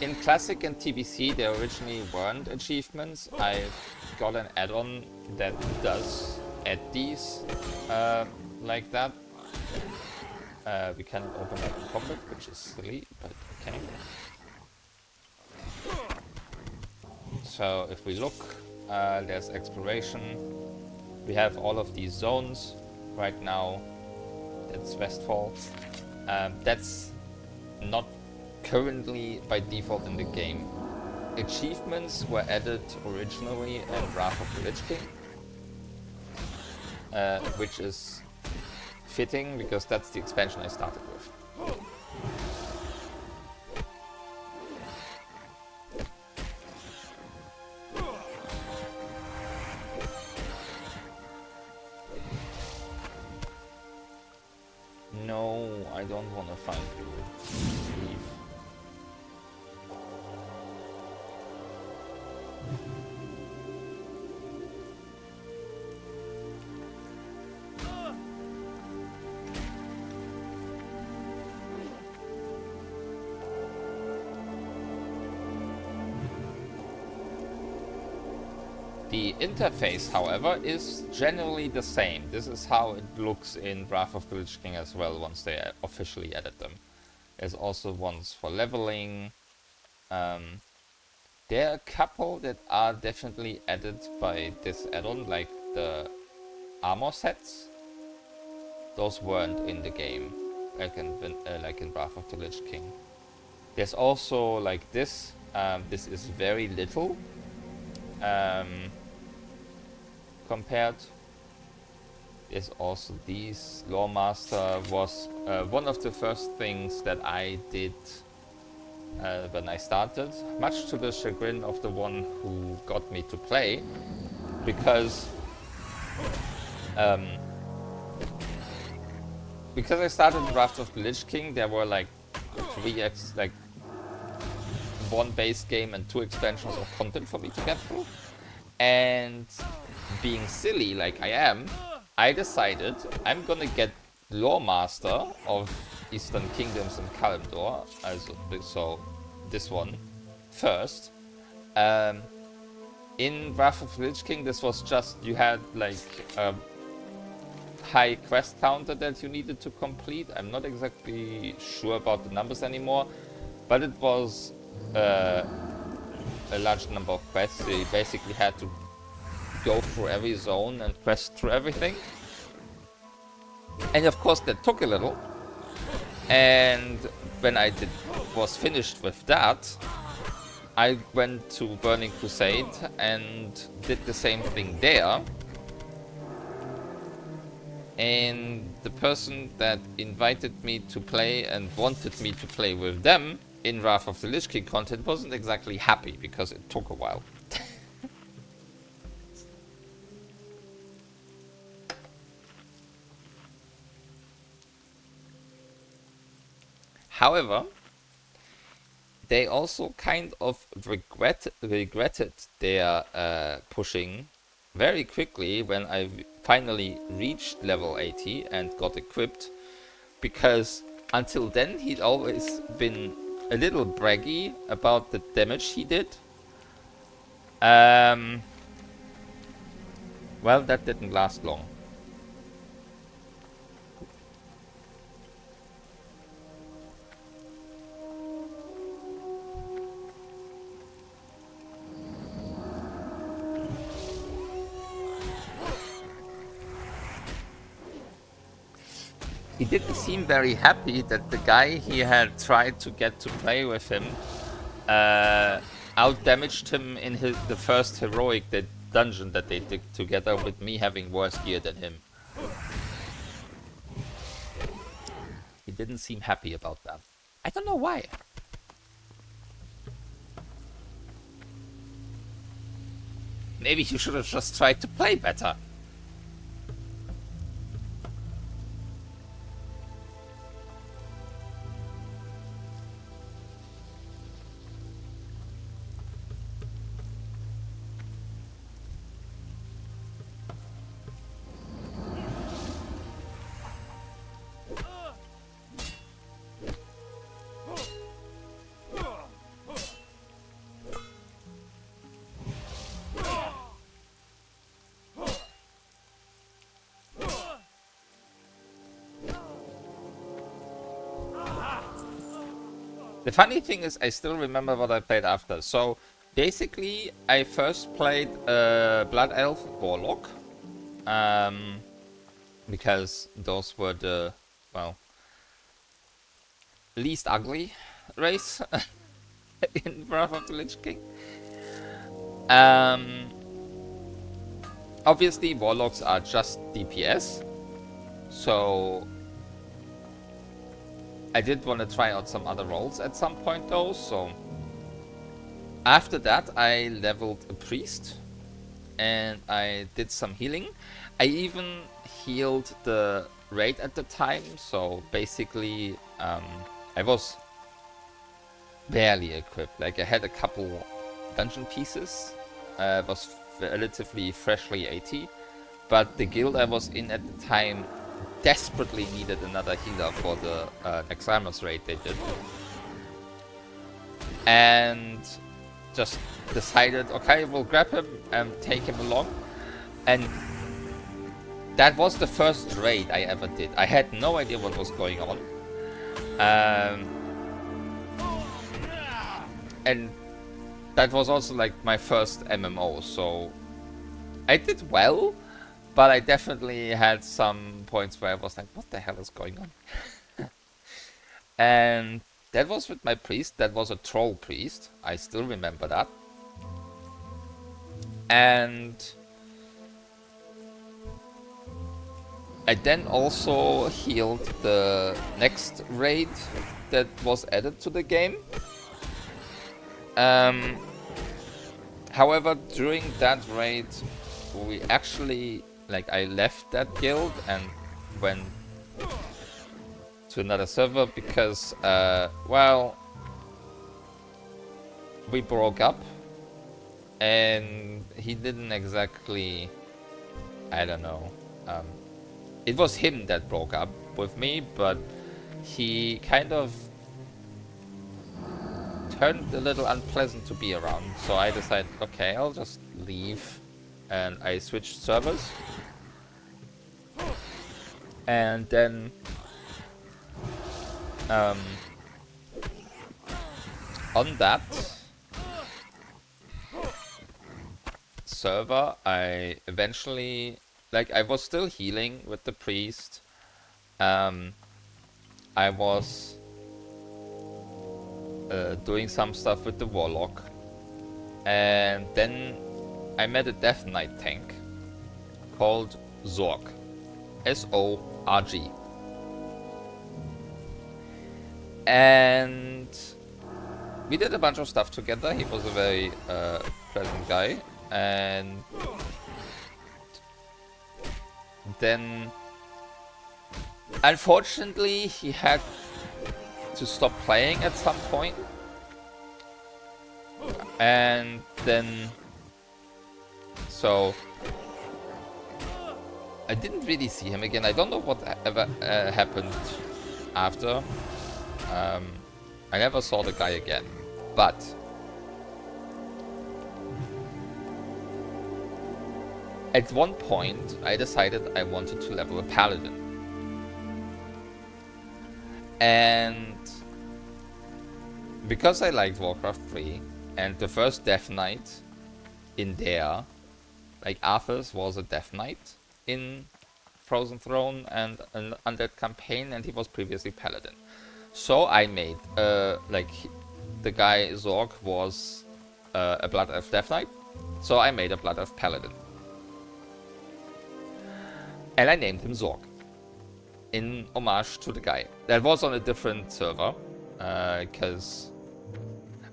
in Classic and TBC there originally weren't achievements. I've got an add-on that does add these like that. We cannot open that in combat, which is silly, but okay. So if we look, there's exploration. We have all of these zones right now. That's Westfall. That's not currently by default in the game. Achievements were added originally in Wrath of the Lich King, which is fitting because that's the expansion I started with. No, I don't want to find you. Leave. The interface, however, is generally the same. This is how it looks in Wrath of the Lich King as well, once they officially added them. There's also ones for leveling. There are a couple that are definitely added by this add-on, like the armor sets. Those weren't in the game, like in Wrath of the Lich King. There's also like this. This is very little compared. There's also these. Loremaster was one of the first things that I did when I started, much to the chagrin of the one who got me to play, because I started Wrath of the Lich King. There were like one base game and 2 expansions of content for me to get through, and being silly like I am, I decided I'm gonna get Loremaster of Eastern Kingdoms and Kalimdor, so this one first. In Wrath of the Lich King, this was just, you had like a high quest counter that you needed to complete. I'm not exactly sure about the numbers anymore, but it was a large number of quests. So you basically had to go through every zone and quest through everything. And of course that took a little. And when I was finished with that, I went to Burning Crusade and did the same thing there. And the person that invited me to play and wanted me to play with them in Wrath of the Lich King content wasn't exactly happy because it took a while. However, they also kind of regretted their pushing very quickly when I finally reached level 80 and got equipped, because until then he'd always been a little braggy about the damage he did. Well, that didn't last long. He didn't seem very happy that the guy he had tried to get to play with him out-damaged him in the first heroic dungeon that they did together, with me having worse gear than him. He didn't seem happy about that. I don't know why. Maybe you should have just tried to play better. The funny thing is, I still remember what I played after. So, basically, I first played Blood Elf Warlock. Because those were the, well, least ugly race in Wrath of the Lich King. Obviously, Warlocks are just DPS. So I did want to try out some other roles at some point though, so after that I leveled a priest and I did some healing. I even healed the raid at the time, so basically I was barely equipped. Like, I had a couple dungeon pieces, was relatively freshly 80, but the guild I was in at the time desperately needed another healer for the Neximus raid they did. And just decided, okay, we'll grab him and take him along. And that was the first raid I ever did. I had no idea what was going on. And that was also like my first MMO, so I did well, but I definitely had some points where I was like, what the hell is going on? And that was with my priest. That was a troll priest. I still remember that. And I then also healed the next raid that was added to the game. However, during that raid, we actually, like, I left that guild and went to another server because, well, we broke up and he didn't exactly, I don't know, it was him that broke up with me, but he kind of turned a little unpleasant to be around, so I decided, okay, I'll just leave, and I switched servers. And then on that server, I eventually, like, I was still healing with the priest. I was doing some stuff with the warlock, and then I met a Death Knight tank called Zorg, S-O-R-G, and we did a bunch of stuff together. He was a very pleasant guy, and then unfortunately he had to stop playing at some point, and then so I didn't really see him again. I don't know what ever happened after. I never saw the guy again, but at one point I decided I wanted to level a paladin. And because I liked Warcraft 3, and the first Death Knight in there, like Arthas was a Death Knight in Frozen Throne and an Undead campaign, and he was previously Paladin. So I made, like, the guy Zorg was a Blood Elf Death Knight, so I made a Blood Elf Paladin. And I named him Zorg, in homage to the guy. That was on a different server, because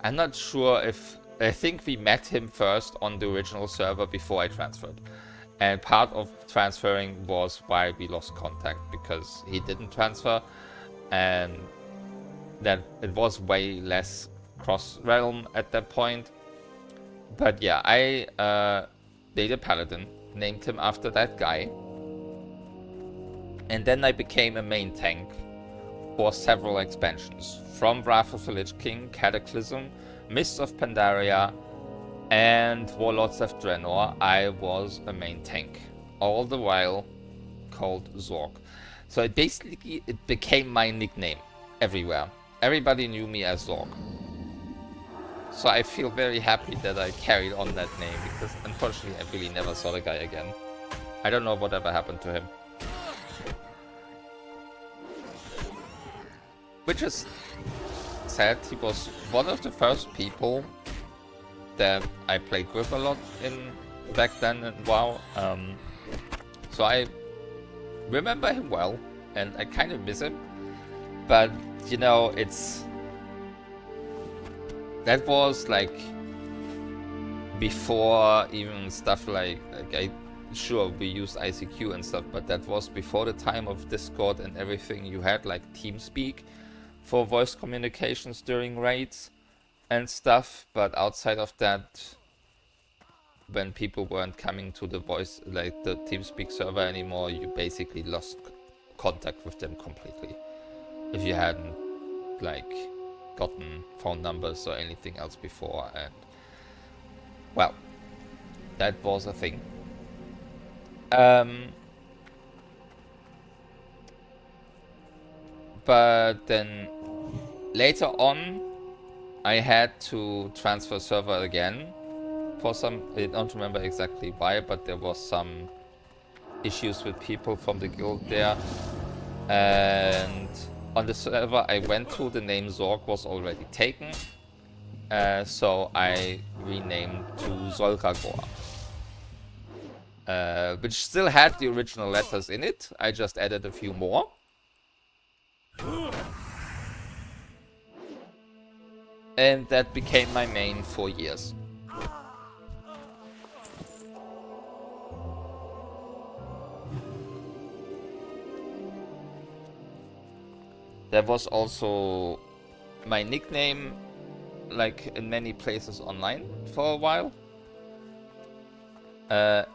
I'm not sure if, I think we met him first on the original server before I transferred. And part of transferring was why we lost contact, because he didn't transfer, and that it was way less cross-realm at that point. But yeah, I made a paladin, named him after that guy. And then I became a main tank for several expansions. From Wrath of the Lich King, Cataclysm, Mists of Pandaria, and Warlords of Draenor, I was a main tank. All the while called Zorg. So it basically, it became my nickname everywhere. Everybody knew me as Zorg. So I feel very happy that I carried on that name, because unfortunately I really never saw the guy again. I don't know whatever happened to him. Which is sad. He was one of the first people that I played with a lot in back then in WoW. So I remember him well, and I kind of miss him. But you know, that was like before even stuff like sure, we used ICQ and stuff, but that was before the time of Discord and everything. You had like TeamSpeak for voice communications during raids and stuff, but outside of that, when people weren't coming to the voice, like the TeamSpeak server anymore, you basically lost contact with them completely. If you hadn't like gotten phone numbers or anything else before, and well, that was a thing. But then later on, I had to transfer server again for some, I don't remember exactly why, but there was some issues with people from the guild there. And on the server I went to, the name Zorg was already taken. So I renamed to Lorewalker. Which still had the original letters in it. I just added a few more. And that became my main for years. That was also my nickname, like in many places online for a while.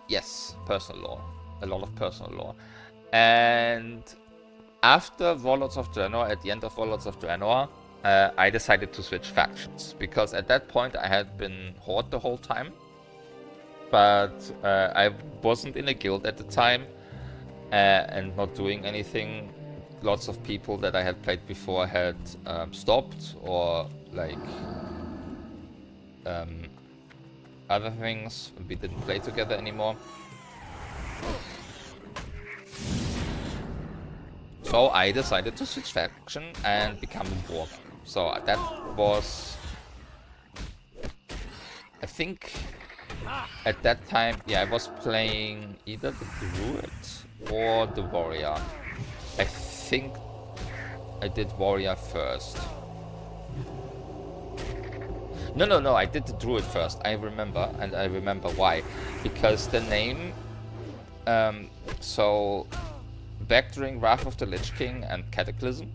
Yes, personal lore. A lot of personal lore. And after Warlords of Draenor, at the end of Warlords of Draenor, I decided to switch factions. Because at that point I had been Horde the whole time. But I wasn't in a guild at the time. And not doing anything. Lots of people that I had played before had stopped or like other things. We didn't play together anymore. So I decided to switch faction and become a Borg. So that was, I think, at that time, yeah, I was playing either the Druid or the Warrior. I think I did Warrior first. No, I did the Druid first. I remember, and I remember why. Because the name, so back during Wrath of the Lich King and Cataclysm,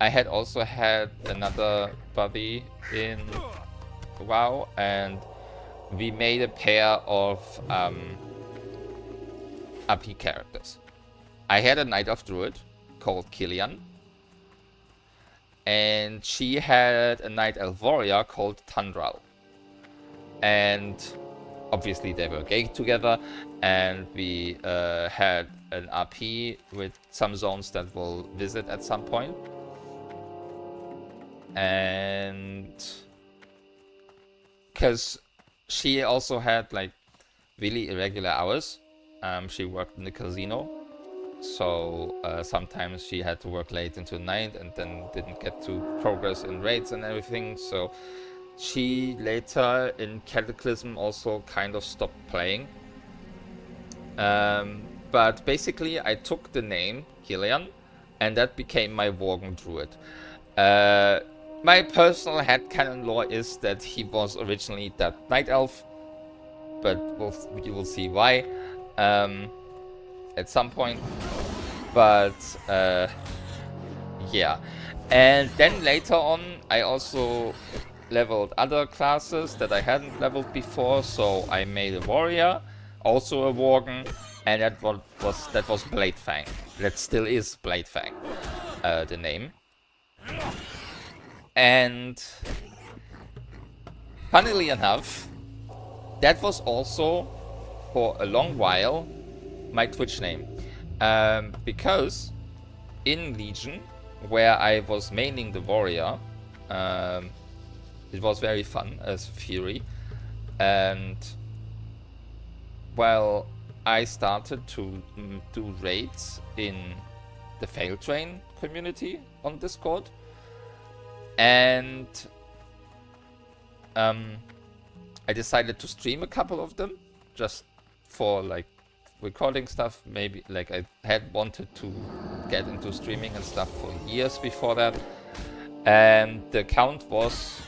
I had also had another buddy in WoW, and we made a pair of AP characters. I had a Night Elf Druid called Killian, and she had a Night Elf Warrior called Tundral. And obviously they were gay together, and we had an RP with some zones that we'll visit at some point. And because she also had like really irregular hours. She worked in the casino, so sometimes she had to work late into the night and then didn't get to progress in raids and everything. So she later in Cataclysm also kind of stopped playing. But basically I took the name Killian, and that became my Worgen Druid. My personal headcanon lore is that he was originally that Night Elf, but you will see why at some point. But yeah, and then later on I also leveled other classes that I hadn't leveled before. So I made a Warrior, also a Worgen, and that was Bladefang. That still is Bladefang, the name. And funnily enough, that was also for a long while my Twitch name. Because in Legion, where I was maining the Warrior, it was very fun as Fury. And well, I started to do raids in the Fail Train community on Discord. And I decided to stream a couple of them just for like recording stuff. Maybe like I had wanted to get into streaming and stuff for years before that. And the account was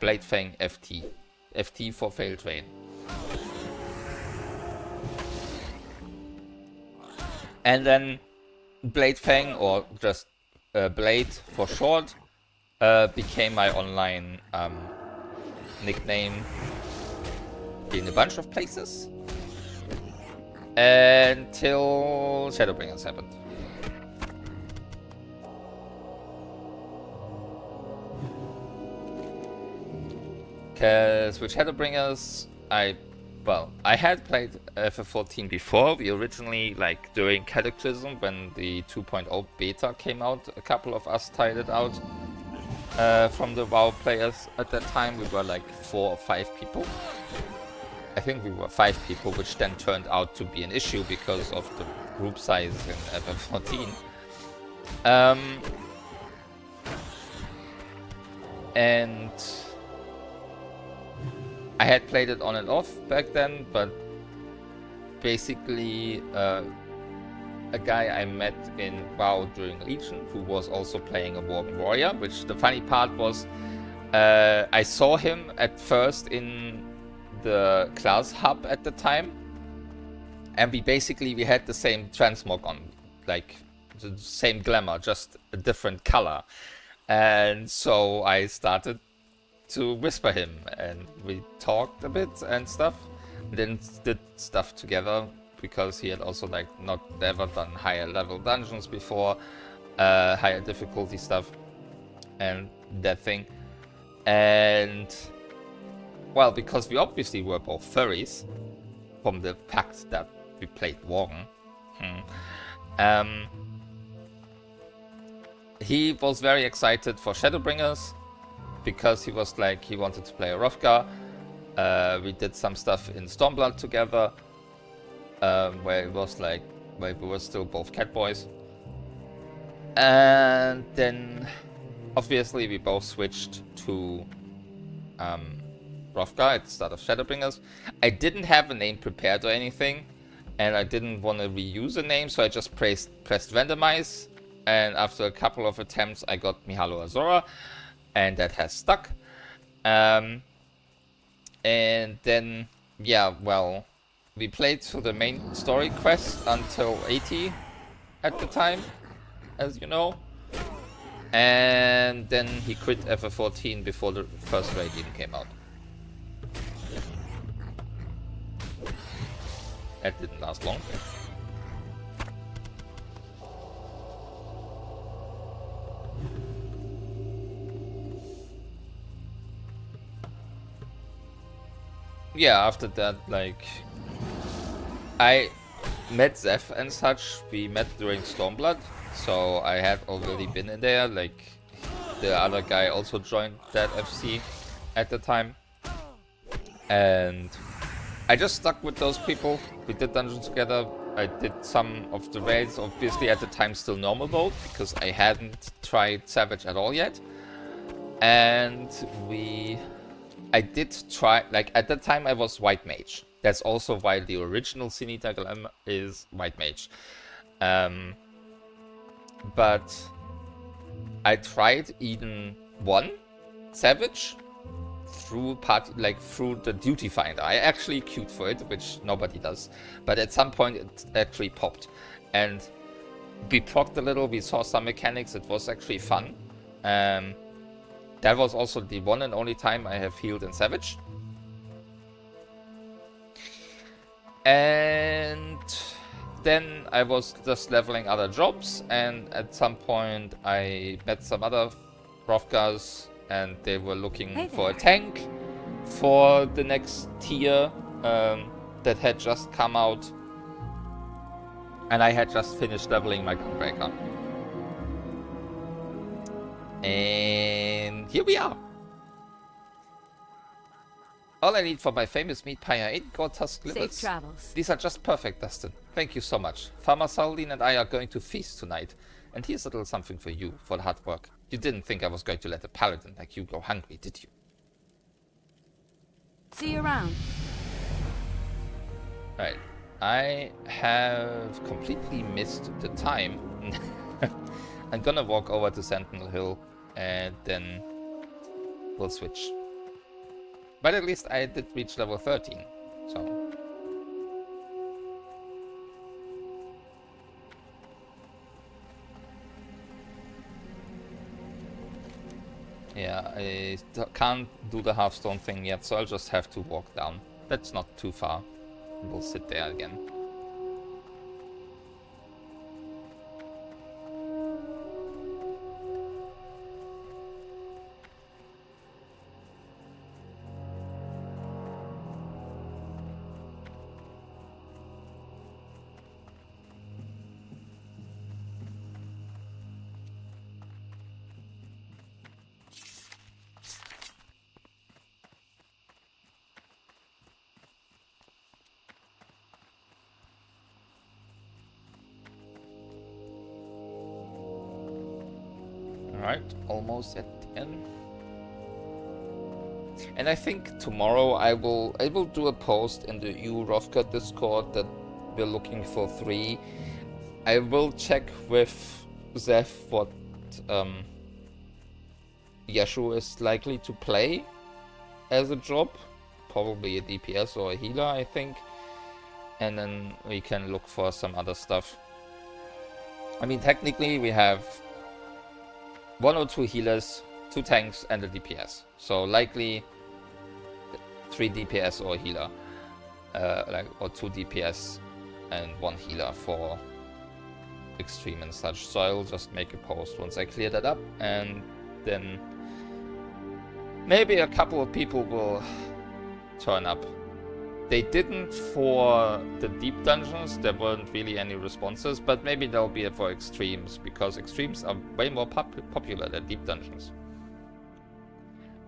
Bladefang FT for Fail Train. And then Bladefang, or just Blade for short, became my online nickname in a bunch of places until Shadowbringers happened. Because with Shadowbringers, I had played FF14 before. We originally, like during Cataclysm, when the 2.0 beta came out, a couple of us tried it out. from the WoW players at that time. We were like 4 or 5 people. I think we were 5 people, which then turned out to be an issue because of the group size in FF14. And I had played it on and off back then, but basically a guy I met in WoW during Legion who was also playing a warrior, which the funny part was I saw him at first in the class hub at the time, and we had the same transmog on, like the same glamour, just a different color. And so I started to whisper him, and we talked a bit and stuff, then did stuff together, because he had also like not ever done higher level dungeons before, higher difficulty stuff and that thing. And well, because we obviously were both furries from the fact that we played Worgen, he was very excited for Shadowbringers because he was like, he wanted to play a Hrothgar. We did some stuff in Stormblood together, where it was like, where we were still both cat boys. And then obviously we both switched to Hrothgar at the start of Shadowbringers. I didn't have a name prepared or anything, and I didn't want to reuse a name, so I just pressed randomize, and after a couple of attempts I got Mihalo Azora, and that has stuck. And then, yeah, well, we played through the main story quest until 80 at the time, as you know. And then he quit FF14 before the first raid even came out. That didn't last long. Yeah, after that, like, I met Zeph and such. We met during Stormblood, so I had already been in there. Like, the other guy also joined that FC at the time, and I just stuck with those people. We did dungeons together. I did some of the raids, obviously at the time still normal mode, because I hadn't tried Savage at all yet. And I did try, like, at that time I was White Mage. That's also why the original Sinita Glam is White Mage. But I tried Eden 1 Savage through the duty finder. I actually queued for it, which nobody does. But at some point it actually popped. And we procced a little, we saw some mechanics, it was actually fun. That was also the one and only time I have healed in Savage. And then I was just leveling other jobs, and at some point I met some other Hrothgars, and they were looking for a tank for the next tier that had just come out. And I had just finished leveling my Gunbreaker. And here we are. All I need for my famous meat pie are 8 gold tusk livers. Safe travels. These are just perfect, Dustin. Thank you so much. Farmer Saladin and I are going to feast tonight. And here's a little something for you, for the hard work. You didn't think I was going to let a paladin like you go hungry, did you? See you around. Right. I have completely missed the time. I'm gonna walk over to Sentinel Hill and then we'll switch. But at least I did reach level 13, so... Yeah, I can't do the half-stone thing yet, so I'll just have to walk down. That's not too far. We'll sit there again. Alright, almost at the end. And I think tomorrow I will do a post in the Warcraft Discord that we're looking for 3. I will check with Zeph what Yeshu is likely to play as a job. Probably a DPS or a healer, I think. And then we can look for some other stuff. I mean, technically we have 1 or 2 healers, 2 tanks, and a DPS. So likely 3 DPS or a healer, or 2 DPS and 1 healer for extreme and such. So I'll just make a post once I clear that up, and then maybe a couple of people will turn up. They didn't for the deep dungeons, there weren't really any responses, but maybe there'll be it for extremes, because extremes are way more popular than deep dungeons.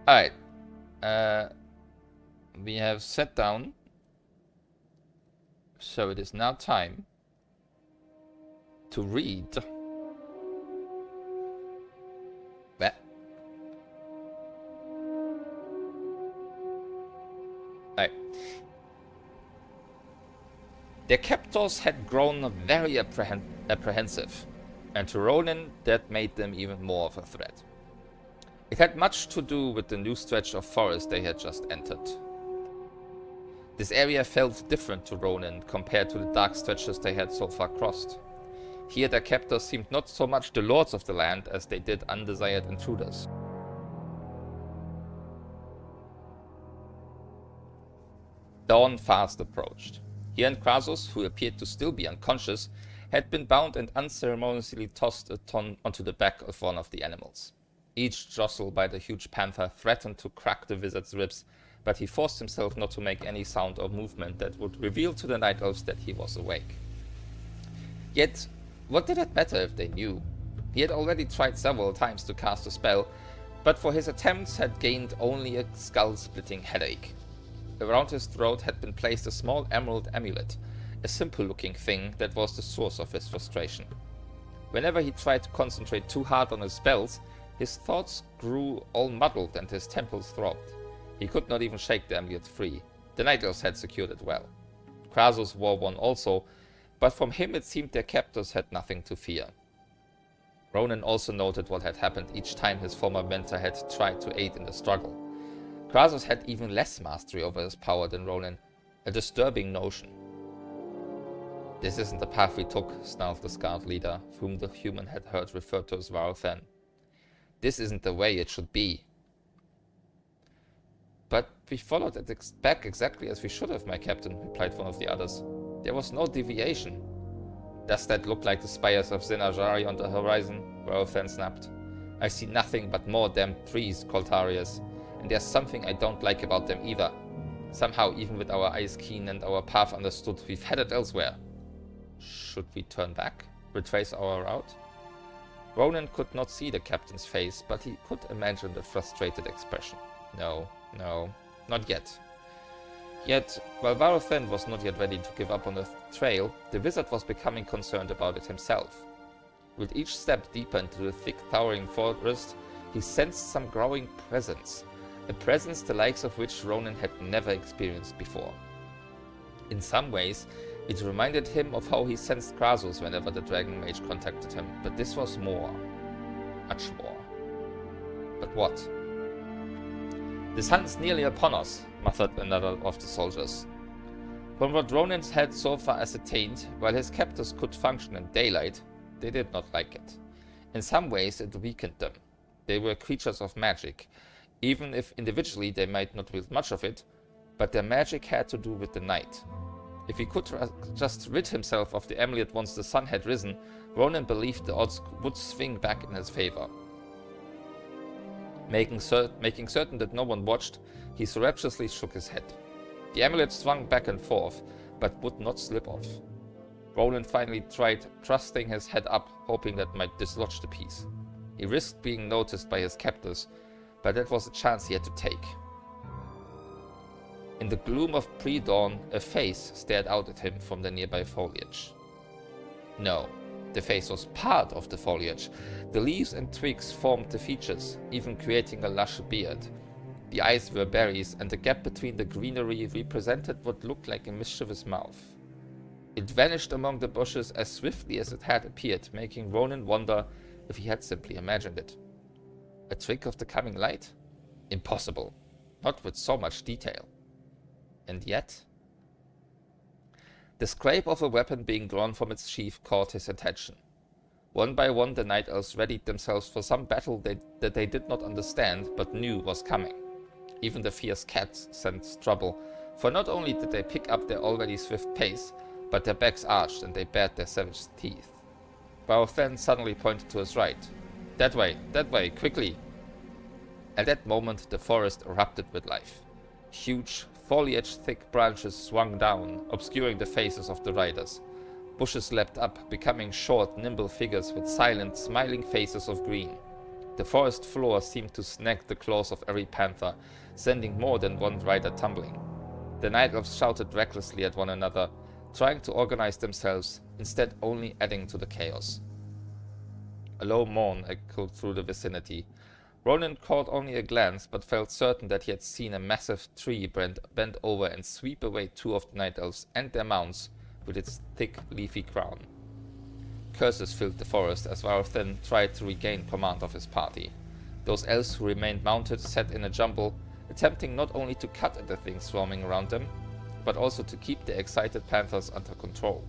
Alright, we have sat down, so it is now time to read. Alright. Their captors had grown very apprehensive, and to Ronin that made them even more of a threat. It had much to do with the new stretch of forest they had just entered. This area felt different to Ronin compared to the dark stretches they had so far crossed. Here their captors seemed not so much the lords of the land as they did undesired intruders. Dawn fast approached. He and Krasus, who appeared to still be unconscious, had been bound and unceremoniously tossed onto the back of one of the animals. Each jostle by the huge panther threatened to crack the wizard's ribs, but he forced himself not to make any sound or movement that would reveal to the night elves that he was awake. Yet, what did it matter if they knew? He had already tried several times to cast a spell, but for his attempts had gained only a skull-splitting headache. Around his throat had been placed a small emerald amulet, a simple-looking thing that was the source of his frustration. Whenever he tried to concentrate too hard on his spells, his thoughts grew all muddled and his temples throbbed. He could not even shake the amulet free. The night elves had secured it well. Krasus wore one also, but from him it seemed their captors had nothing to fear. Ronan also noted what had happened each time his former mentor had tried to aid in the struggle. Krasus had even less mastery over his power than Ronan, a disturbing notion. This isn't the path we took, snarled the scarred leader, whom the human had heard referred to as Varothan. This isn't the way it should be. But we followed it back exactly as we should have, my captain, replied one of the others. There was no deviation. Does that look like the spires of Zinajari on the horizon? Varothan snapped. I see nothing but more damned trees, Coltarius. And there's something I don't like about them either. Somehow, even with our eyes keen and our path understood, we've headed elsewhere. Should we turn back? Retrace our route? Ronan could not see the captain's face, but he could imagine the frustrated expression. No, not yet. Yet, while Varothan was not yet ready to give up on the trail, the wizard was becoming concerned about it himself. With each step deeper into the thick, towering forest, he sensed some growing presence. A presence the likes of which Ronan had never experienced before. In some ways, it reminded him of how he sensed Krasus whenever the Dragon Mage contacted him, but this was more. Much more. But what? The sun's nearly upon us, muttered another of the soldiers. From what Ronan had so far ascertained, while his captors could function in daylight, they did not like it. In some ways it weakened them. They were creatures of magic, even if individually they might not wield much of it, but their magic had to do with the night. If he could just rid himself of the amulet once the sun had risen, Ronan believed the odds would swing back in his favor. Making certain that no one watched, he surreptitiously shook his head. The amulet swung back and forth, but would not slip off. Ronan finally tried thrusting his head up, hoping that might dislodge the piece. He risked being noticed by his captors, but that was a chance he had to take. In the gloom of pre-dawn, a face stared out at him from the nearby foliage. No, The face was part of the foliage. The leaves and twigs formed the features, even creating a lush beard. The eyes were berries, and the gap between the greenery represented what looked like a mischievous mouth. It vanished among the bushes as swiftly as it had appeared, making Ronan wonder if he had simply imagined it. A trick of the coming light? Impossible. Not with so much detail. And yet... The scrape of a weapon being drawn from its sheath caught his attention. One by one the Night Elves readied themselves for some battle that they did not understand, but knew was coming. Even the fierce cats sensed trouble, for not only did they pick up their already swift pace, but their backs arched and they bared their savage teeth. Varothan suddenly pointed to his right. That way, quickly! At that moment the forest erupted with life. Huge, foliage-thick branches swung down, obscuring the faces of the riders. Bushes leapt up, becoming short, nimble figures with silent, smiling faces of green. The forest floor seemed to snag the claws of every panther, sending more than one rider tumbling. The Night Elves shouted recklessly at one another, trying to organize themselves, instead only adding to the chaos. A low moan echoed through the vicinity. Ronan caught only a glance, but felt certain that he had seen a massive tree bend over and sweep away two of the Night Elves and their mounts with its thick, leafy crown. Curses filled the forest as Varothan tried to regain command of his party. Those elves who remained mounted sat in a jumble, attempting not only to cut at the things swarming around them, but also to keep the excited panthers under control.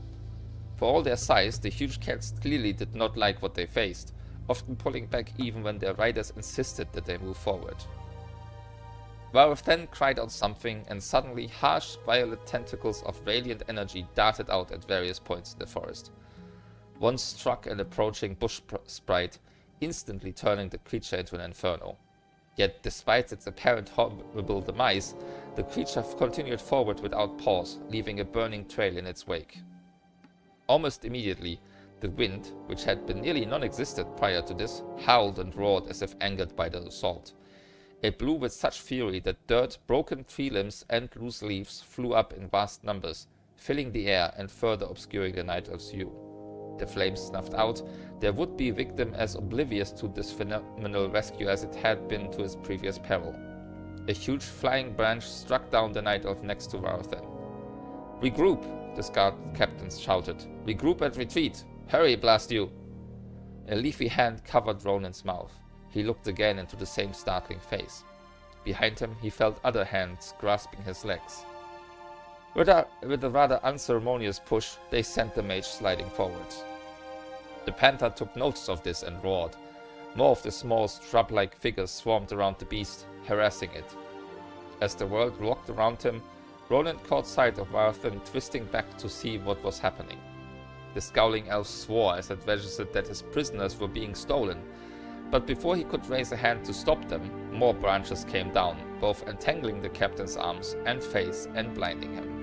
For all their size, the huge cats clearly did not like what they faced, often pulling back even when their riders insisted that they move forward. Varothan cried out something, and suddenly harsh, violet tentacles of radiant energy darted out at various points in the forest. One struck an approaching bush sprite, instantly turning the creature into an inferno. Yet, despite its apparent horrible demise, the creature continued forward without pause, leaving a burning trail in its wake. Almost immediately, the wind, which had been nearly non-existent prior to this, howled and roared as if angered by the assault. It blew with such fury that dirt, broken tree limbs, and loose leaves flew up in vast numbers, filling the air and further obscuring the Night Elf's view. The flames snuffed out, their would-be victim as oblivious to this phenomenal rescue as it had been to his previous peril. A huge flying branch struck down the Night Elf next to Varothan. "Regroup!" the Scout captains shouted. "Regroup and retreat! Hurry, blast you!" A leafy hand covered Ronan's mouth. He looked again into the same startling face. Behind him he felt other hands grasping his legs. With a rather unceremonious push, they sent the mage sliding forwards. The panther took notice of this and roared. More of the small shrub-like figures swarmed around the beast, harassing it. As the world rocked around him, Ronan caught sight of Varothan twisting back to see what was happening. The scowling elf swore as it registered that his prisoners were being stolen, but before he could raise a hand to stop them, more branches came down, both entangling the captain's arms and face and blinding him.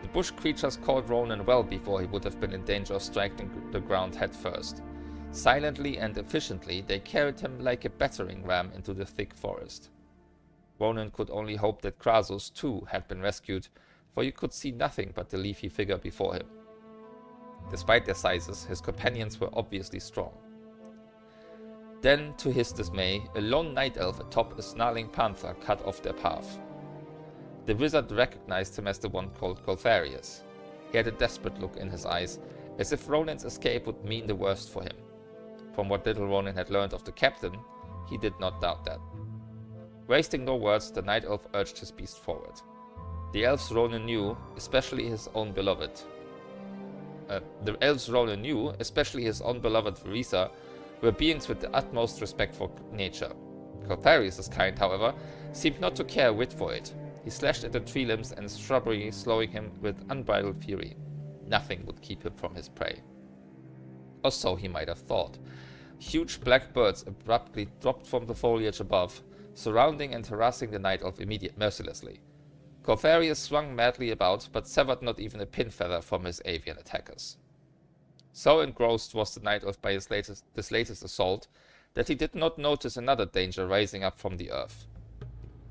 The bush creatures caught Ronan well before he would have been in danger of striking the ground head first. Silently and efficiently, they carried him like a battering ram into the thick forest. Ronan could only hope that Krasus, too, had been rescued, for you could see nothing but the leafy figure before him. Despite their sizes, his companions were obviously strong. Then, to his dismay, a lone night elf atop a snarling panther cut off their path. The wizard recognized him as the one called Goltharius. He had a desperate look in his eyes, as if Ronan's escape would mean the worst for him. From what little Ronan had learned of the captain, he did not doubt that. Wasting no words, the night elf urged his beast forward. The elves Ronan knew, especially his own beloved Verisa, were beings with the utmost respect for nature. Goltharius' kind, however, seemed not to care a whit for it. He slashed at the tree limbs and shrubbery, slowing him with unbridled fury. Nothing would keep him from his prey. Or so he might have thought. Huge black birds abruptly dropped from the foliage above, surrounding and harassing the night elf mercilessly. Goltharius swung madly about, but severed not even a pin feather from his avian attackers. So engrossed was the night elf by this latest assault, that he did not notice another danger rising up from the earth.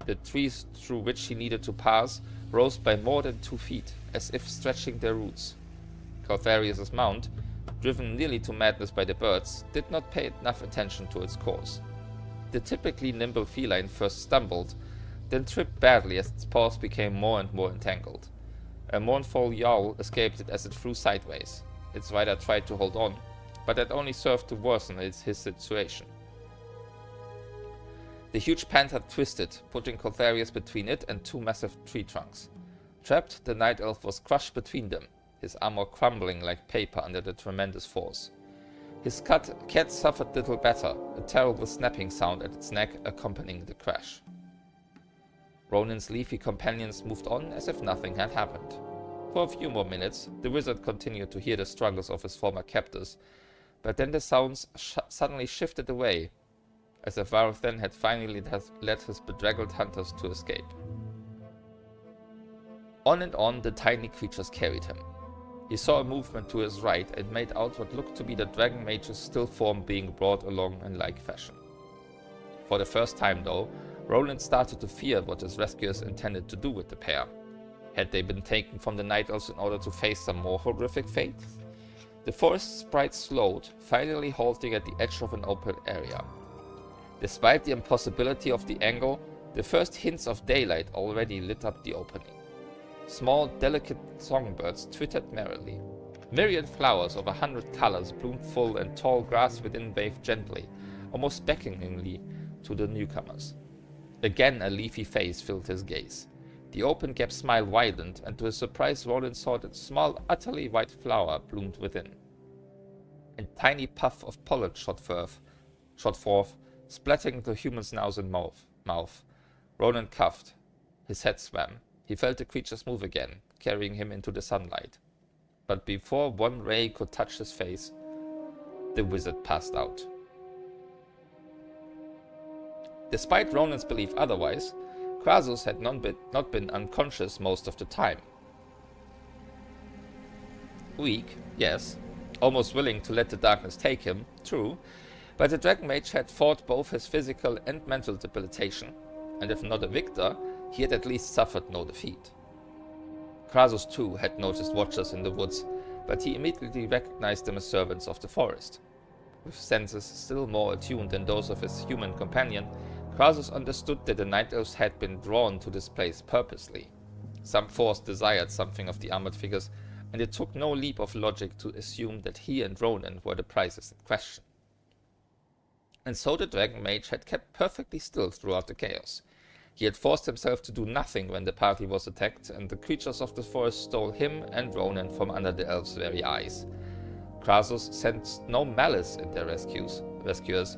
The trees through which he needed to pass rose by more than 2 feet, as if stretching their roots. Goltharius' mount, driven nearly to madness by the birds, did not pay enough attention to its course. The typically nimble feline first stumbled, then tripped badly as its paws became more and more entangled. A mournful yowl escaped it as it flew sideways. Its rider tried to hold on, but that only served to worsen his situation. The huge panther twisted, putting Cotharius between it and two massive tree trunks. Trapped, the night elf was crushed between them, his armor crumbling like paper under the tremendous force. His cat suffered little better, a terrible snapping sound at its neck accompanying the crash. Ronin's leafy companions moved on as if nothing had happened. For a few more minutes, the wizard continued to hear the struggles of his former captors, but then the sounds suddenly shifted away, as if Varathan had finally led his bedraggled hunters to escape. On and on the tiny creatures carried him. He saw a movement to his right and made out what looked to be the dragon mage's still form being brought along in like fashion. For the first time though, Roland started to fear what his rescuers intended to do with the pair. Had they been taken from the Night Elves in order to face some more horrific fate? The forest sprite slowed, finally halting at the edge of an open area. Despite the impossibility of the angle, the first hints of daylight already lit up the opening. Small, delicate songbirds twittered merrily. Myriad flowers of 100 colors bloomed full, and tall grass within waved gently, almost beckoningly to the newcomers. Again a leafy face filled his gaze. The open gap smile widened, and to his surprise Roland saw that a small, utterly white flower bloomed within. A tiny puff of pollen shot forth, splattering the human's nose and mouth. Roland coughed. His head swam. He felt the creatures move again, carrying him into the sunlight. But before one ray could touch his face, the wizard passed out. Despite Ronan's belief otherwise, Krasus had not been unconscious most of the time. Weak, yes, almost willing to let the darkness take him, true, but the Dragon Mage had fought both his physical and mental debilitation, and if not a victor, he had at least suffered no defeat. Krasus too had noticed watchers in the woods, but he immediately recognized them as servants of the forest. With senses still more attuned than those of his human companion, Krasus understood that the Night Elves had been drawn to this place purposely. Some force desired something of the armored figures, and it took no leap of logic to assume that he and Ronan were the prizes in question. And so the Dragon Mage had kept perfectly still throughout the chaos. He had forced himself to do nothing when the party was attacked, and the creatures of the forest stole him and Ronan from under the elves' very eyes. Krasus sensed no malice in their rescuers,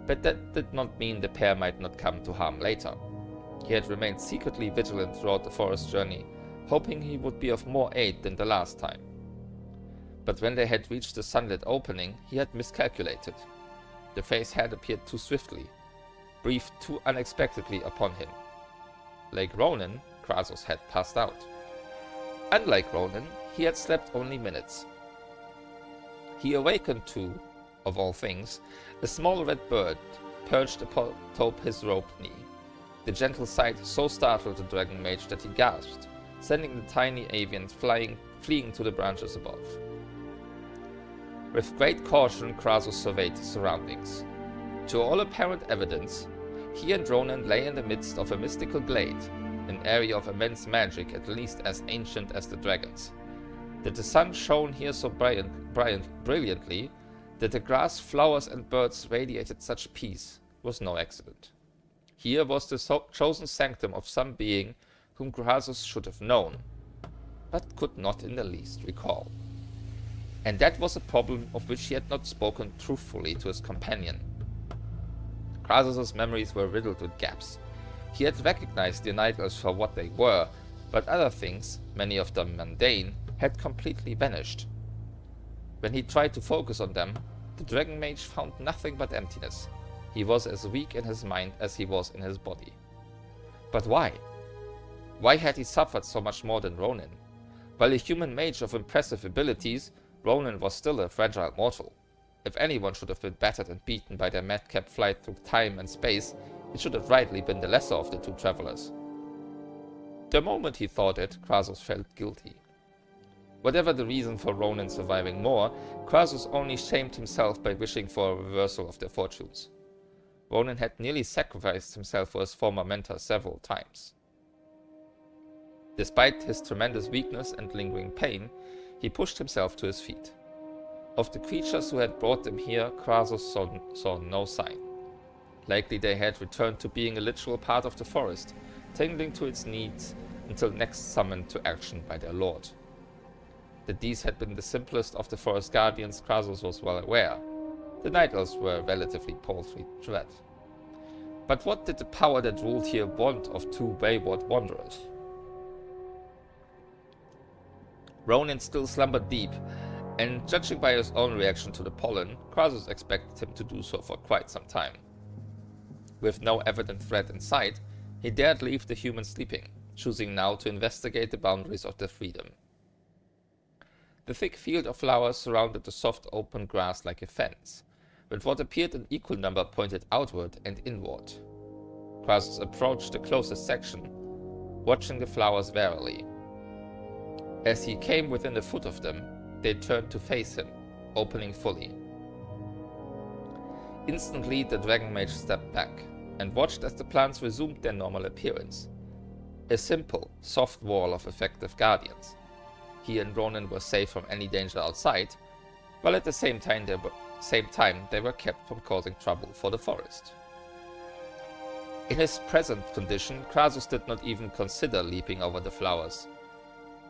but that did not mean the pair might not come to harm later. He had remained secretly vigilant throughout the forest journey, hoping he would be of more aid than the last time. But when they had reached the sunlit opening, he had miscalculated. The face had appeared too swiftly, breathed too unexpectedly upon him. Like Ronan, Krasus had passed out. Unlike Ronan, he had slept only minutes. He awakened to, of all things, a small red bird perched atop his roped knee. The gentle sight so startled the Dragon Mage that he gasped, sending the tiny avian fleeing to the branches above. With great caution, Krasus surveyed his surroundings. To all apparent evidence, he and Ronan lay in the midst of a mystical glade, an area of immense magic at least as ancient as the dragons. That the sun shone here so brilliantly, that the grass, flowers and birds radiated such peace, was no accident. Here was the chosen sanctum of some being whom Krasus should have known, but could not in the least recall. And that was a problem of which he had not spoken truthfully to his companion. Krasus' memories were riddled with gaps. He had recognized the Night Elves for what they were, but other things, many of them mundane, had completely vanished. When he tried to focus on them, the Dragon Mage found nothing but emptiness. He was as weak in his mind as he was in his body. But why? Why had he suffered so much more than Ronan? While a human mage of impressive abilities, Ronan was still a fragile mortal. If anyone should have been battered and beaten by their madcap flight through time and space, it should have rightly been the lesser of the two travelers. The moment he thought it, Krasus felt guilty. Whatever the reason for Ronan surviving more, Krasus only shamed himself by wishing for a reversal of their fortunes. Ronan had nearly sacrificed himself for his former mentor several times. Despite his tremendous weakness and lingering pain, he pushed himself to his feet. Of the creatures who had brought them here, Krasus saw no sign. Likely they had returned to being a literal part of the forest, tending to its needs until next summoned to action by their lord. That these had been the simplest of the forest guardians, Krasus was well aware. The Night Elves were relatively paltry dread. But what did the power that ruled here want of two wayward wanderers? Ronan still slumbered deep, and judging by his own reaction to the pollen, Krasus expected him to do so for quite some time. With no evident threat in sight, he dared leave the humans sleeping, choosing now to investigate the boundaries of their freedom. The thick field of flowers surrounded the soft open grass like a fence, with what appeared an equal number pointed outward and inward. Krasus approached the closest section, watching the flowers warily. As he came within a foot of them, they turned to face him, opening fully. Instantly, the dragon mage stepped back and watched as the plants resumed their normal appearance. A simple, soft wall of effective guardians. He and Ronan were safe from any danger outside, while at the same time they were kept from causing trouble for the forest. In his present condition, Krasus did not even consider leaping over the flowers.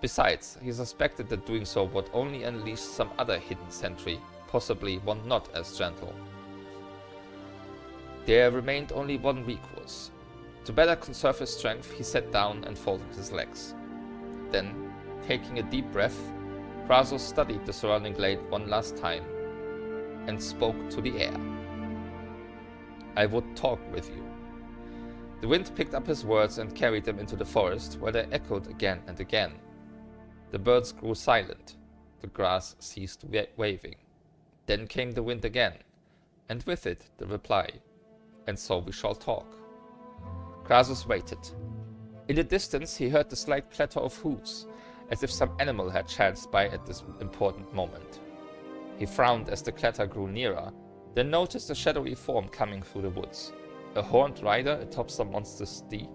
Besides, he suspected that doing so would only unleash some other hidden sentry, possibly one not as gentle. There remained only one recourse. To better conserve his strength, he sat down and folded his legs. Then, taking a deep breath, Krasus studied the surrounding glade one last time and spoke to the air. I would talk with you. The wind picked up his words and carried them into the forest, where they echoed again and again. The birds grew silent. The grass ceased waving. Then came the wind again, and with it the reply. And so we shall talk. Krasus waited. In the distance he heard the slight clatter of hooves, as if some animal had chanced by at this important moment. He frowned as the clatter grew nearer, then noticed a shadowy form coming through the woods. A horned rider atop some monster's steed.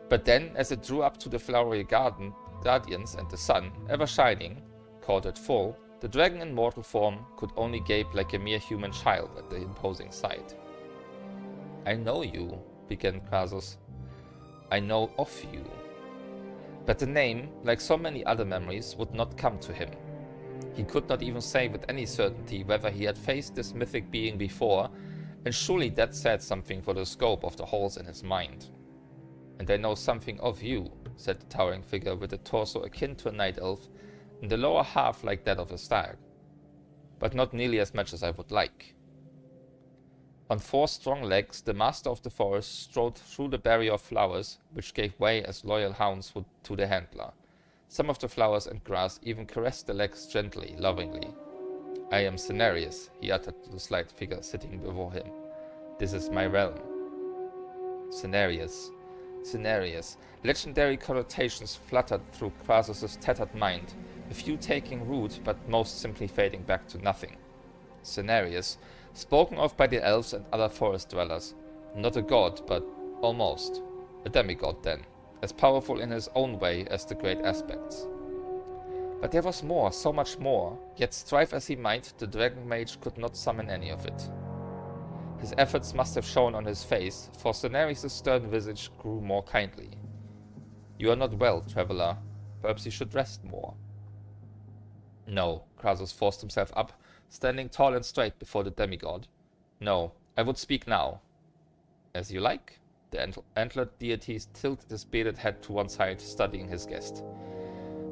But then, as it drew up to the flowery guardians and the sun, ever shining, caught at full, the dragon in mortal form could only gape like a mere human child at the imposing sight. I know you, began Krasus. I know of you. But the name, like so many other memories, would not come to him. He could not even say with any certainty whether he had faced this mythic being before, and surely that said something for the scope of the holes in his mind. And I know something of you, said the towering figure with a torso akin to a night elf, and the lower half like that of a stag. But not nearly as much as I would like. On 4 strong legs, the master of the forest strode through the barrier of flowers, which gave way as loyal hounds would to the handler. Some of the flowers and grass even caressed the legs gently, lovingly. I am Cenarius, he uttered to the slight figure sitting before him. This is my realm. Cenarius. Cenarius. Legendary connotations fluttered through Krasus' tattered mind, a few taking root, but most simply fading back to nothing. Cenarius, spoken of by the elves and other forest dwellers. Not a god, but almost. A demigod then, as powerful in his own way as the great aspects. But there was more, so much more, yet strive as he might, the dragon mage could not summon any of it. His efforts must have shown on his face, for Cenarius' stern visage grew more kindly. You are not well, traveler. Perhaps you should rest more. No, Krasus forced himself up, standing tall and straight before the demigod. No, I would speak now. As you like. The antlered deity tilted his bearded head to one side, studying his guest.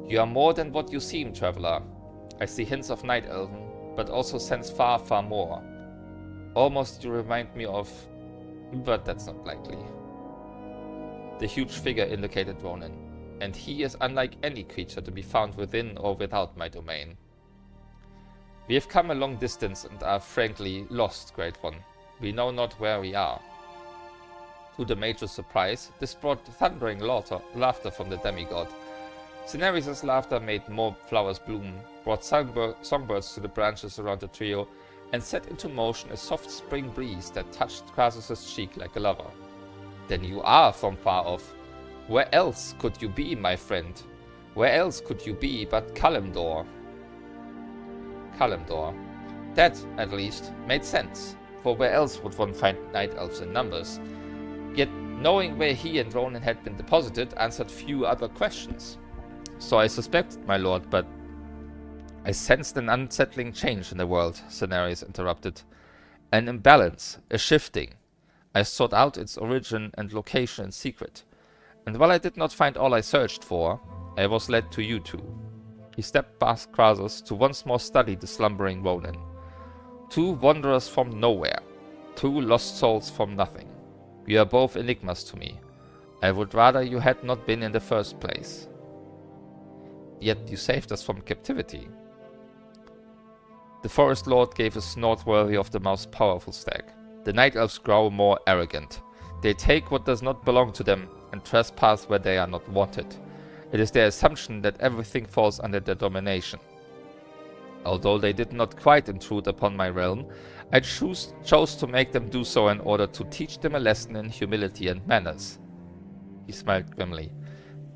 You are more than what you seem, traveler. I see hints of Night Elven, but also sense far, far more. Almost you remind me of... but that's not likely. The huge figure indicated Ronan, and he is unlike any creature to be found within or without my domain. We have come a long distance and are frankly lost, Great One. We know not where we are. To the mage's surprise, this brought thundering laughter from the demigod. Cenarius' laughter made more flowers bloom, brought songbirds to the branches around the trio, and set into motion a soft spring breeze that touched Krasus' cheek like a lover. Then you are from far off. Where else could you be, my friend? Where else could you be but Kalimdor? Kalimdor. That, at least, made sense, for where else would one find night elves in numbers? Yet, knowing where he and Ronan had been deposited answered few other questions. So I suspected, my lord, but I sensed an unsettling change in the world, Cenarius interrupted. An imbalance, a shifting. I sought out its origin and location in secret. And while I did not find all I searched for, I was led to you two. He stepped past Krasus to once more study the slumbering Ronan. Two wanderers from nowhere. Two lost souls from nothing. You are both enigmas to me. I would rather you had not been in the first place. Yet you saved us from captivity. The Forest Lord gave a snort worthy of the most powerful stag. The Night Elves grow more arrogant. They take what does not belong to them and trespass where they are not wanted. It is their assumption that everything falls under their domination. Although they did not quite intrude upon my realm, I chose to make them do so in order to teach them a lesson in humility and manners. He smiled grimly.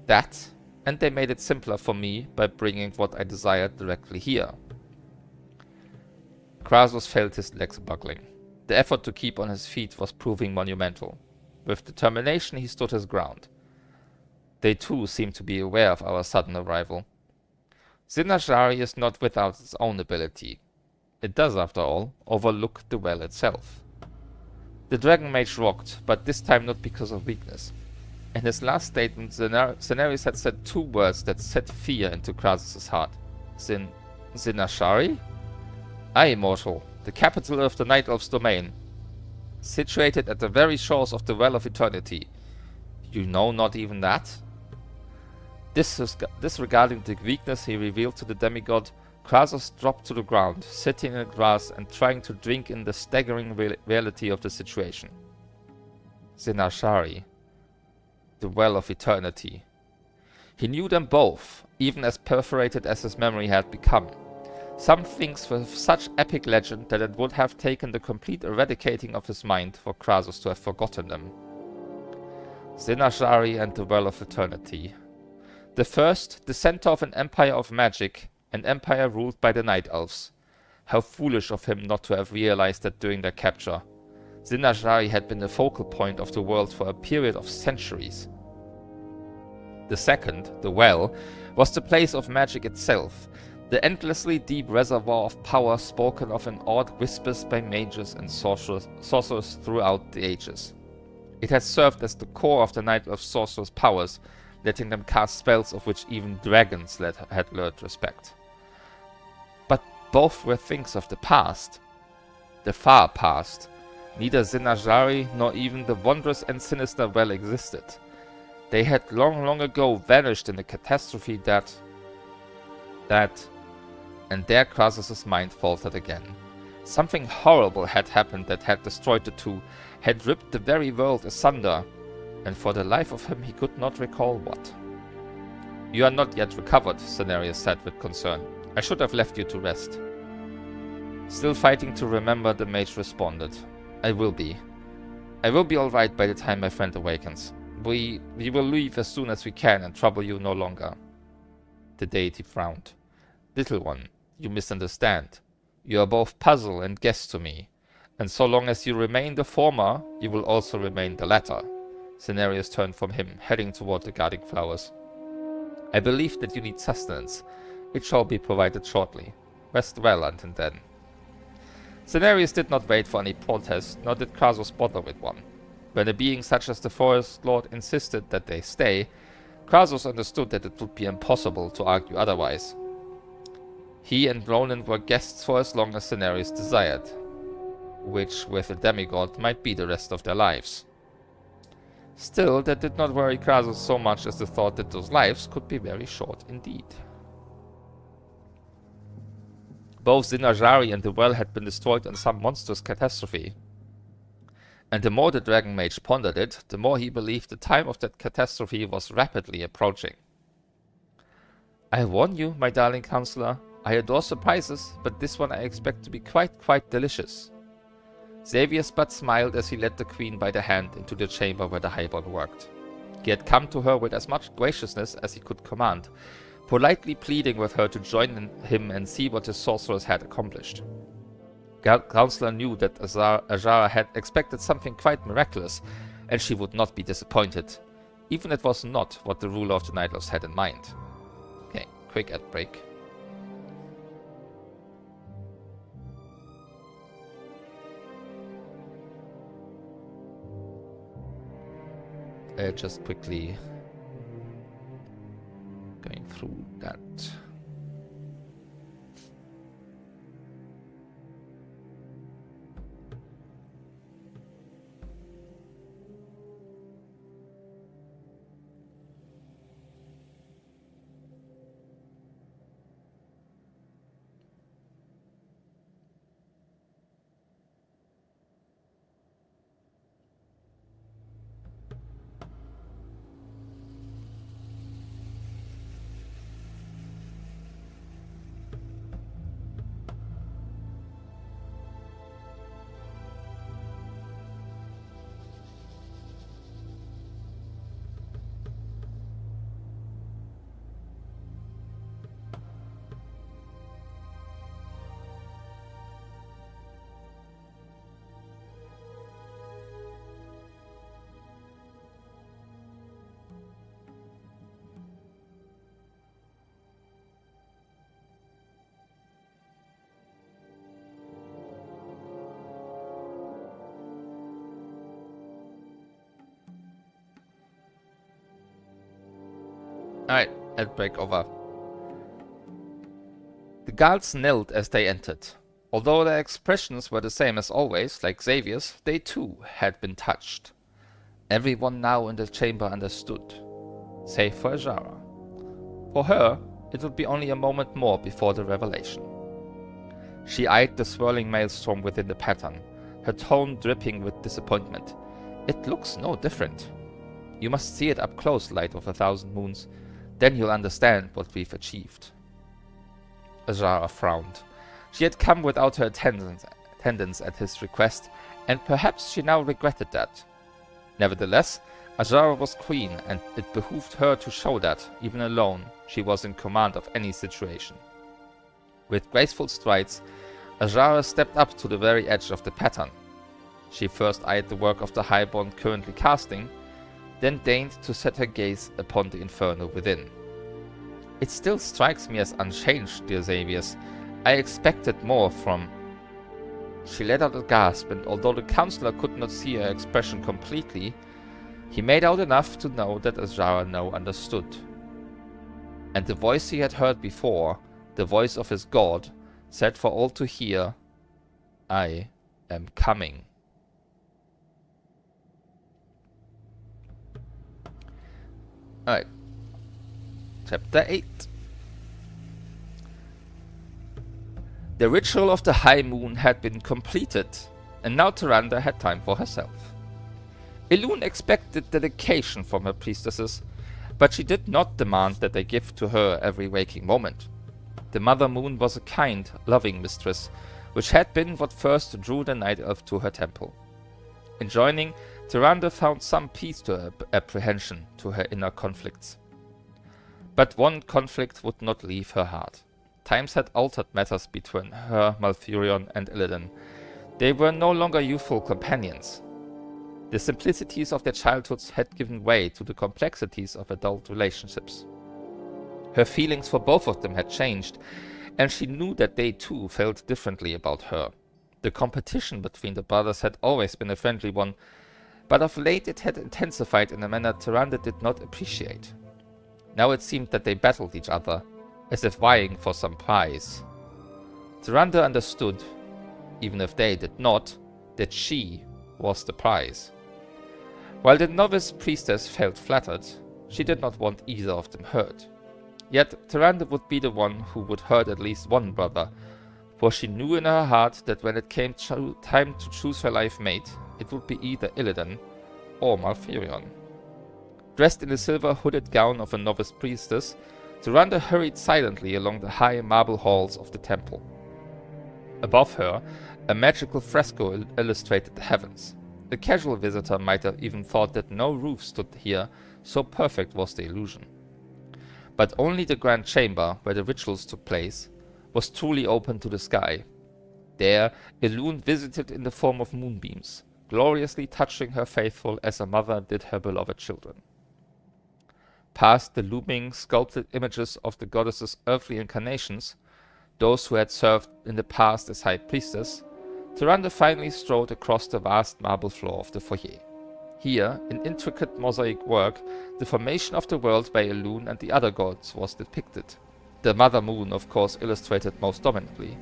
That, and they made it simpler for me by bringing what I desired directly here. Krasus felt his legs buckling. The effort to keep on his feet was proving monumental. With determination he stood his ground. They too seemed to be aware of our sudden arrival. Zinashari is not without its own ability. It does, after all, overlook the well itself. The Dragon Mage rocked, but this time not because of weakness. In his last statement, Cenarius had said two words that set fear into Krasus' heart. Zinashari? Aye, mortal, the capital of the Night Elf's domain. Situated at the very shores of the Well of Eternity. You know not even that? Disregarding the weakness he revealed to the demigod, Krasus dropped to the ground, sitting in the grass and trying to drink in the staggering reality of the situation. Zinashari. The Well of Eternity. He knew them both, even as perforated as his memory had become. Some things were of such epic legend that it would have taken the complete eradicating of his mind for Krasus to have forgotten them. Zinashari and the Well of Eternity. The first, the center of an empire of magic, an empire ruled by the Night Elves. How foolish of him not to have realized that during their capture. Zinashari had been the focal point of the world for a period of centuries. The second, the Well, was the place of magic itself, the endlessly deep reservoir of power spoken of in odd whispers by mages and sorcerers throughout the ages. It had served as the core of the Night Elf sorcerers' powers, letting them cast spells of which even dragons had learned respect. But both were things of the past. The far past. Neither Zinashari nor even the wondrous and sinister Well existed. They had long ago vanished in the catastrophe that... And there Krasus' mind faltered again. Something horrible had happened that had destroyed the two, had ripped the very world asunder, and for the life of him he could not recall what. You are not yet recovered, Cenarius said with concern. I should have left you to rest. Still fighting to remember, the mage responded. I will be. I will be alright by the time my friend awakens. We will leave as soon as we can and trouble you no longer. The deity frowned. Little one, you misunderstand. You are both puzzle and guest to me, and so long as you remain the former, you will also remain the latter. Cenarius turned from him, heading toward the guarding flowers. I believe that you need sustenance. It shall be provided shortly. Rest well until then. Cenarius did not wait for any protest, nor did Krasus bother with one. When a being such as the Forest Lord insisted that they stay, Krasus understood that it would be impossible to argue otherwise. He and Ronan were guests for as long as Cenarius desired, which, with a demigod, might be the rest of their lives. Still, that did not worry Krasus so much as the thought that those lives could be very short indeed. Both Zinashari and the Well had been destroyed in some monstrous catastrophe. And the more the Dragon Mage pondered it, the more he believed the time of that catastrophe was rapidly approaching. I warn you, my darling counselor, I adore surprises, but this one I expect to be quite delicious. Xavier's but smiled as he led the queen by the hand into the chamber where the highborn worked. He had come to her with as much graciousness as he could command, politely pleading with her to join him and see what his sorcerers had accomplished. Counselor knew that Azara had expected something quite miraculous, and she would not be disappointed, even if it was not what the ruler of the Night Elves had in mind. Okay, quick ad break. Just quickly going through that. Alright, ad break over. The guards knelt as they entered. Although their expressions were the same as always, like Xavier's, they too had been touched. Everyone now in the chamber understood, save for Azara. For her, it would be only a moment more before the revelation. She eyed the swirling maelstrom within the pattern, her tone dripping with disappointment. It looks no different. You must see it up close, Light of 1,000 Moons. Then you'll understand what we've achieved. Azara frowned. She had come without her attendants at his request, and perhaps she now regretted that. Nevertheless, Azara was queen, and it behooved her to show that, even alone, she was in command of any situation. With graceful strides, Azara stepped up to the very edge of the pattern. She first eyed the work of the highborn currently casting, then deigned to set her gaze upon the inferno within. It still strikes me as unchanged, dear Xaviers. I expected more from... She let out a gasp, and although the counselor could not see her expression completely, he made out enough to know that Azara now understood. And the voice he had heard before, the voice of his god, said for all to hear, I am coming. Alright. Chapter 8. The ritual of the high moon had been completed, and now Tyrande had time for herself. Elune expected dedication from her priestesses, but she did not demand that they give to her every waking moment. The Mother Moon was a kind, loving mistress, which had been what first drew the Night Elf to her temple. In joining, Tyrande found some peace to her apprehension to her inner conflicts. But one conflict would not leave her heart. Times had altered matters between her, Malfurion, and Illidan. They were no longer youthful companions. The simplicities of their childhoods had given way to the complexities of adult relationships. Her feelings for both of them had changed, and she knew that they too felt differently about her. The competition between the brothers had always been a friendly one, but of late it had intensified in a manner Tyrande did not appreciate. Now it seemed that they battled each other, as if vying for some prize. Tyrande understood, even if they did not, that she was the prize. While the novice priestess felt flattered, she did not want either of them hurt. Yet Tyrande would be the one who would hurt at least one brother, for she knew in her heart that when it came time to choose her life mate, it would be either Illidan or Malfurion. Dressed in the silver hooded gown of a novice priestess, Tyrande hurried silently along the high marble halls of the temple. Above her, a magical fresco illustrated the heavens. A casual visitor might have even thought that no roof stood here, so perfect was the illusion. But only the grand chamber, where the rituals took place, was truly open to the sky. There, Elune visited in the form of moonbeams, gloriously touching her faithful as a mother did her beloved children. Past the looming, sculpted images of the goddess's earthly incarnations, those who had served in the past as high priestess, Tyrande finally strode across the vast marble floor of the foyer. Here, in intricate mosaic work, the formation of the world by Elune and the other gods was depicted. The Mother Moon, of course, illustrated most dominantly.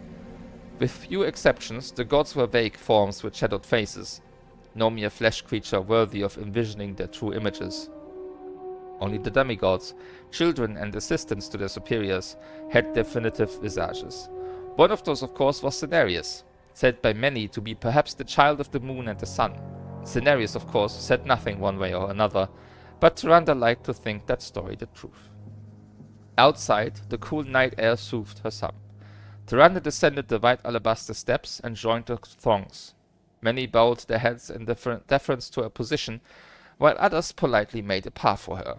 With few exceptions, the gods were vague forms with shadowed faces, no mere flesh creature worthy of envisioning their true images. Only the demigods, children and assistants to their superiors, had definitive visages. One of those, of course, was Cenarius, said by many to be perhaps the child of the moon and the sun. Cenarius, of course, said nothing one way or another, but Tyrande liked to think that story the truth. Outside, the cool night air soothed her some. Tyrande descended the white alabaster steps and joined the throngs. Many bowed their heads in deference to her position, while others politely made a path for her.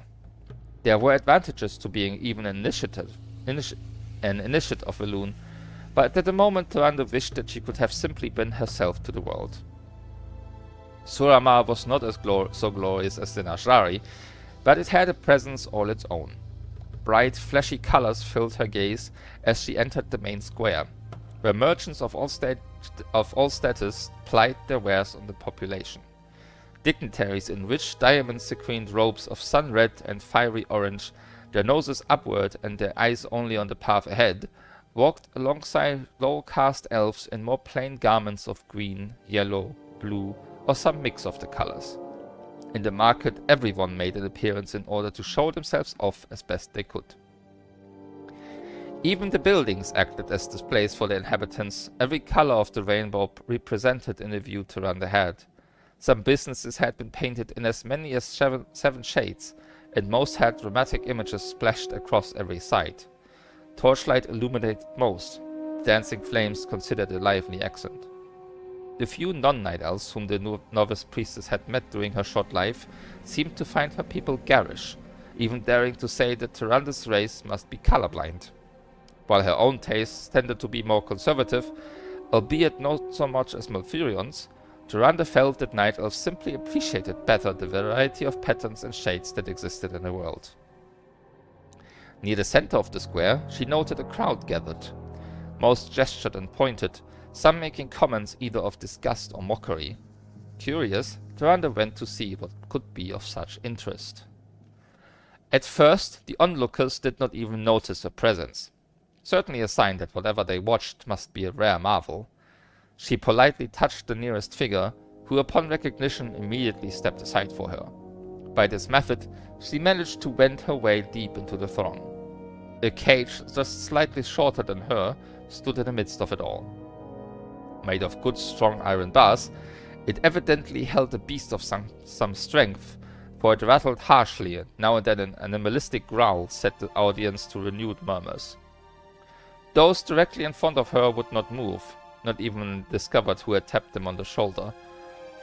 There were advantages to being even an initiate of Elune, but at the moment Tyrande wished that she could have simply been herself to the world. Suramar was not as so glorious as the Najari, but it had a presence all its own. Bright, flashy colors filled her gaze as she entered the main square, where merchants of all status plied their wares on the population. Dignitaries in rich diamond-sequined robes of sun-red and fiery orange, their noses upward and their eyes only on the path ahead, walked alongside low-caste elves in more plain garments of green, yellow, blue, or some mix of the colors. In the market, everyone made an appearance in order to show themselves off as best they could. Even the buildings acted as displays for the inhabitants, every color of the rainbow represented in the view Tyrande had. Some businesses had been painted in as many as seven shades, and most had dramatic images splashed across every side. Torchlight illuminated most, dancing flames considered a lively accent. The few non-night elves whom the novice priestess had met during her short life seemed to find her people garish, even daring to say that Tyrande's race must be colorblind. While her own tastes tended to be more conservative, albeit not so much as Malfurion's, Tyrande felt that night elves simply appreciated better the variety of patterns and shades that existed in the world. Near the center of the square, she noted a crowd gathered. Most gestured and pointed, some making comments either of disgust or mockery. Curious, Tyrande went to see what could be of such interest. At first, the onlookers did not even notice her presence. Certainly a sign that whatever they watched must be a rare marvel. She politely touched the nearest figure, who upon recognition immediately stepped aside for her. By this method, she managed to wend her way deep into the throng. A cage just slightly shorter than her stood in the midst of it all. Made of good strong iron bars, it evidently held a beast of some strength, for it rattled harshly, and now and then an animalistic growl set the audience to renewed murmurs. Those directly in front of her would not move, not even discovered who had tapped them on the shoulder.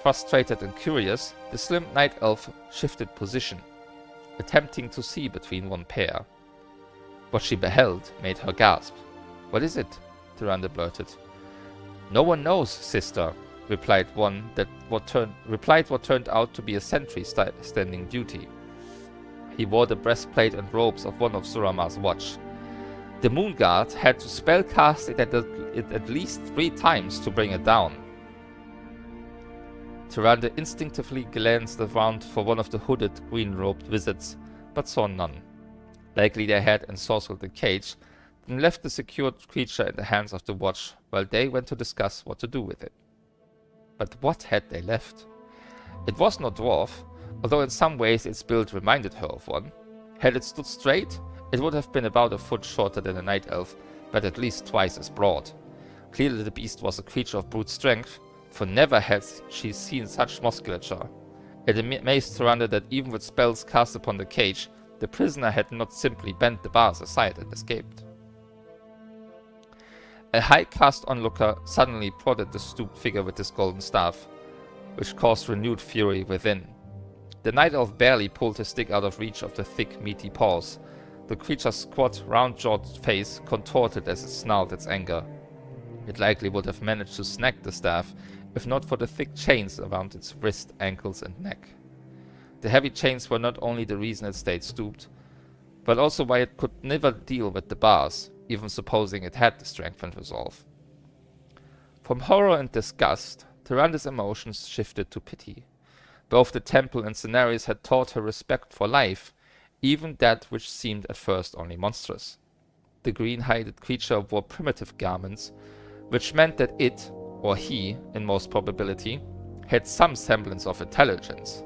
Frustrated and curious, the slim night elf shifted position, attempting to see between one pair. What she beheld made her gasp. "What is it?" Tyrande blurted. "No one knows, sister," replied what turned out to be a sentry standing duty. He wore the breastplate and robes of one of Suramar's watch. The moon guard had to spellcast it at least 3 times to bring it down. Tyrande instinctively glanced around for one of the hooded, green-robed wizards, but saw none. Likely they had ensorcelled the cage, then left the secured creature in the hands of the watch, while they went to discuss what to do with it. But what had they left? It was no dwarf, although in some ways its build reminded her of one. Had it stood straight, it would have been about a foot shorter than a night elf, but at least twice as broad. Clearly the beast was a creature of brute strength, for never had she seen such musculature. It amazed Tyrande that even with spells cast upon the cage, The prisoner had not simply bent the bars aside and escaped. A high-caste onlooker suddenly prodded the stooped figure with his golden staff, which caused renewed fury within. The night elf barely pulled his stick out of reach of the thick, meaty paws. The creature's squat, round-jawed face contorted as it snarled its anger. It likely would have managed to snag the staff, if not for the thick chains around its wrist, ankles, and neck. The heavy chains were not only the reason it stayed stooped, but also why it could never deal with the bars, even supposing it had the strength and resolve. From horror and disgust, Tyranda's emotions shifted to pity. Both the temple and Cenarius had taught her respect for life, even that which seemed at first only monstrous. The green-hided creature wore primitive garments, which meant that it, or he, in most probability, had some semblance of intelligence.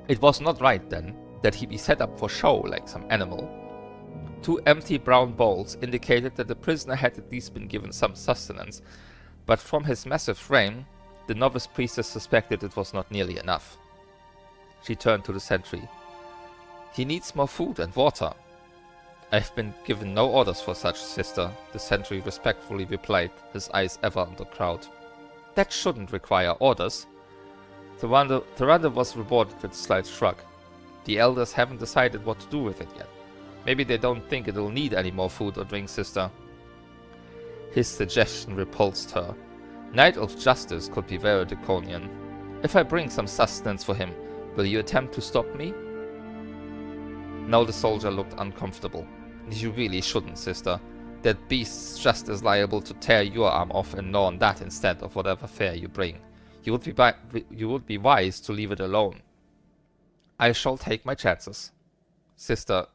It was not right, then, that he be set up for show like some animal. 2 empty brown bowls indicated that the prisoner had at least been given some sustenance, but from his massive frame, the novice priestess suspected it was not nearly enough. She turned to the sentry. "He needs more food and water." "I've been given no orders for such, sister," the sentry respectfully replied, his eyes ever on the crowd. "That shouldn't require orders." Tyranda was rewarded with a slight shrug. "The elders haven't decided what to do with it yet. Maybe they don't think it'll need any more food or drink, sister." His suggestion repulsed her. Night Elf justice could be very draconian. "If I bring some sustenance for him, will you attempt to stop me?" Now the soldier looked uncomfortable. "You really shouldn't, sister. That beast's just as liable to tear your arm off and gnaw on that instead of whatever fare you bring. You would be wise to leave it alone." "I shall take my chances, sister."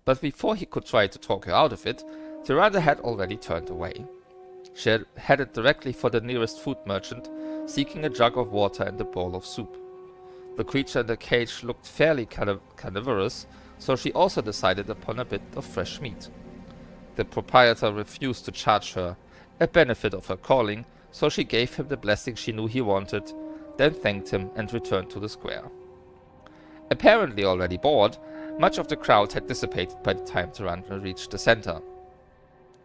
But before he could try to talk her out of it, Tyranda had already turned away. She had headed directly for the nearest food merchant, seeking a jug of water and a bowl of soup. The creature in the cage looked fairly carnivorous, so she also decided upon a bit of fresh meat. The proprietor refused to charge her, a benefit of her calling, so she gave him the blessing she knew he wanted, then thanked him and returned to the square. Apparently already bored, much of the crowd had dissipated by the time Tyranda reached the center.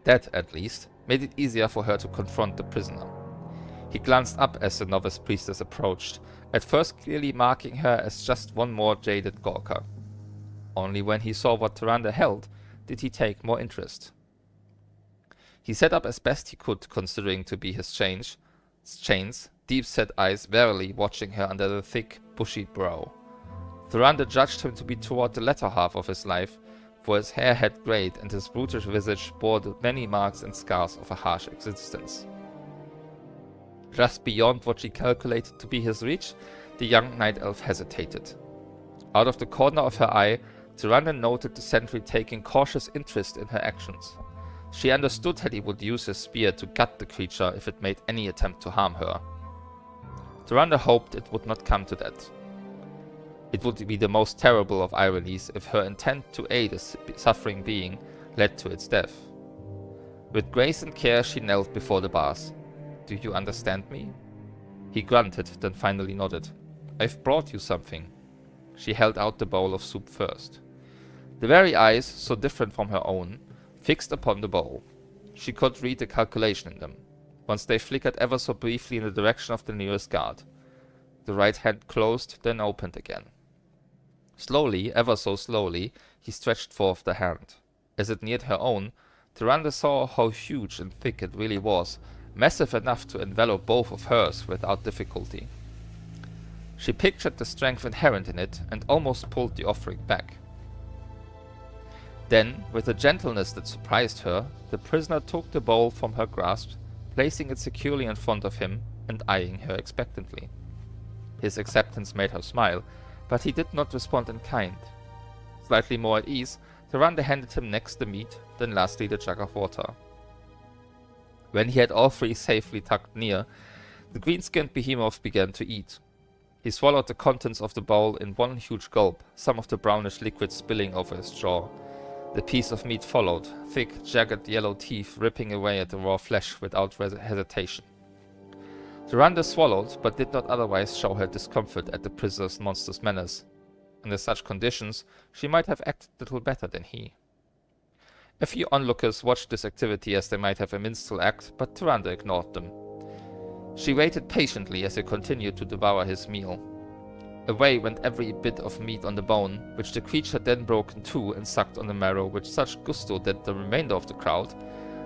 That, at least, made it easier for her to confront the prisoner. He glanced up as the novice priestess approached, at first clearly marking her as just one more jaded gawker. Only when he saw what Tyranda held did he take more interest. He sat up as best he could, considering to be his chains, deep-set eyes warily watching her under the thick, bushy brow. Tyranda judged him to be toward the latter half of his life, for his hair had grayed and his brutish visage bore the many marks and scars of a harsh existence. Just beyond what she calculated to be his reach, the young night elf hesitated. Out of the corner of her eye, Tyranda noted the sentry taking cautious interest in her actions. She understood that he would use his spear to gut the creature if it made any attempt to harm her. Tyranda hoped it would not come to that. It would be the most terrible of ironies if her intent to aid a suffering being led to its death. With grace and care she knelt before the bars. "Do you understand me?" He grunted, then finally nodded. "I've brought you something." She held out the bowl of soup first. The very eyes, so different from her own, fixed upon the bowl. She could read the calculation in them. Once they flickered ever so briefly in the direction of the nearest guard. The right hand closed, then opened again. Slowly, ever so slowly, he stretched forth the hand. As it neared her own, Tyranda saw how huge and thick it really was, massive enough to envelop both of hers without difficulty. She pictured the strength inherent in it and almost pulled the offering back. Then, with a gentleness that surprised her, the prisoner took the bowl from her grasp, placing it securely in front of him and eyeing her expectantly. His acceptance made her smile, but he did not respond in kind. Slightly more at ease, Tyranda handed him next the meat, then lastly the jug of water. When he had all three safely tucked near, the green-skinned behemoth began to eat. He swallowed the contents of the bowl in one huge gulp, some of the brownish liquid spilling over his jaw. The piece of meat followed, thick, jagged yellow teeth ripping away at the raw flesh without hesitation. Tyrande swallowed, but did not otherwise show her discomfort at the prisoner's monstrous manners. Under such conditions, she might have acted little better than he. A few onlookers watched this activity as they might have a minstrel act, but Tyrande ignored them. She waited patiently as he continued to devour his meal. Away went every bit of meat on the bone, which the creature then broke in two and sucked on the marrow with such gusto that the remainder of the crowd,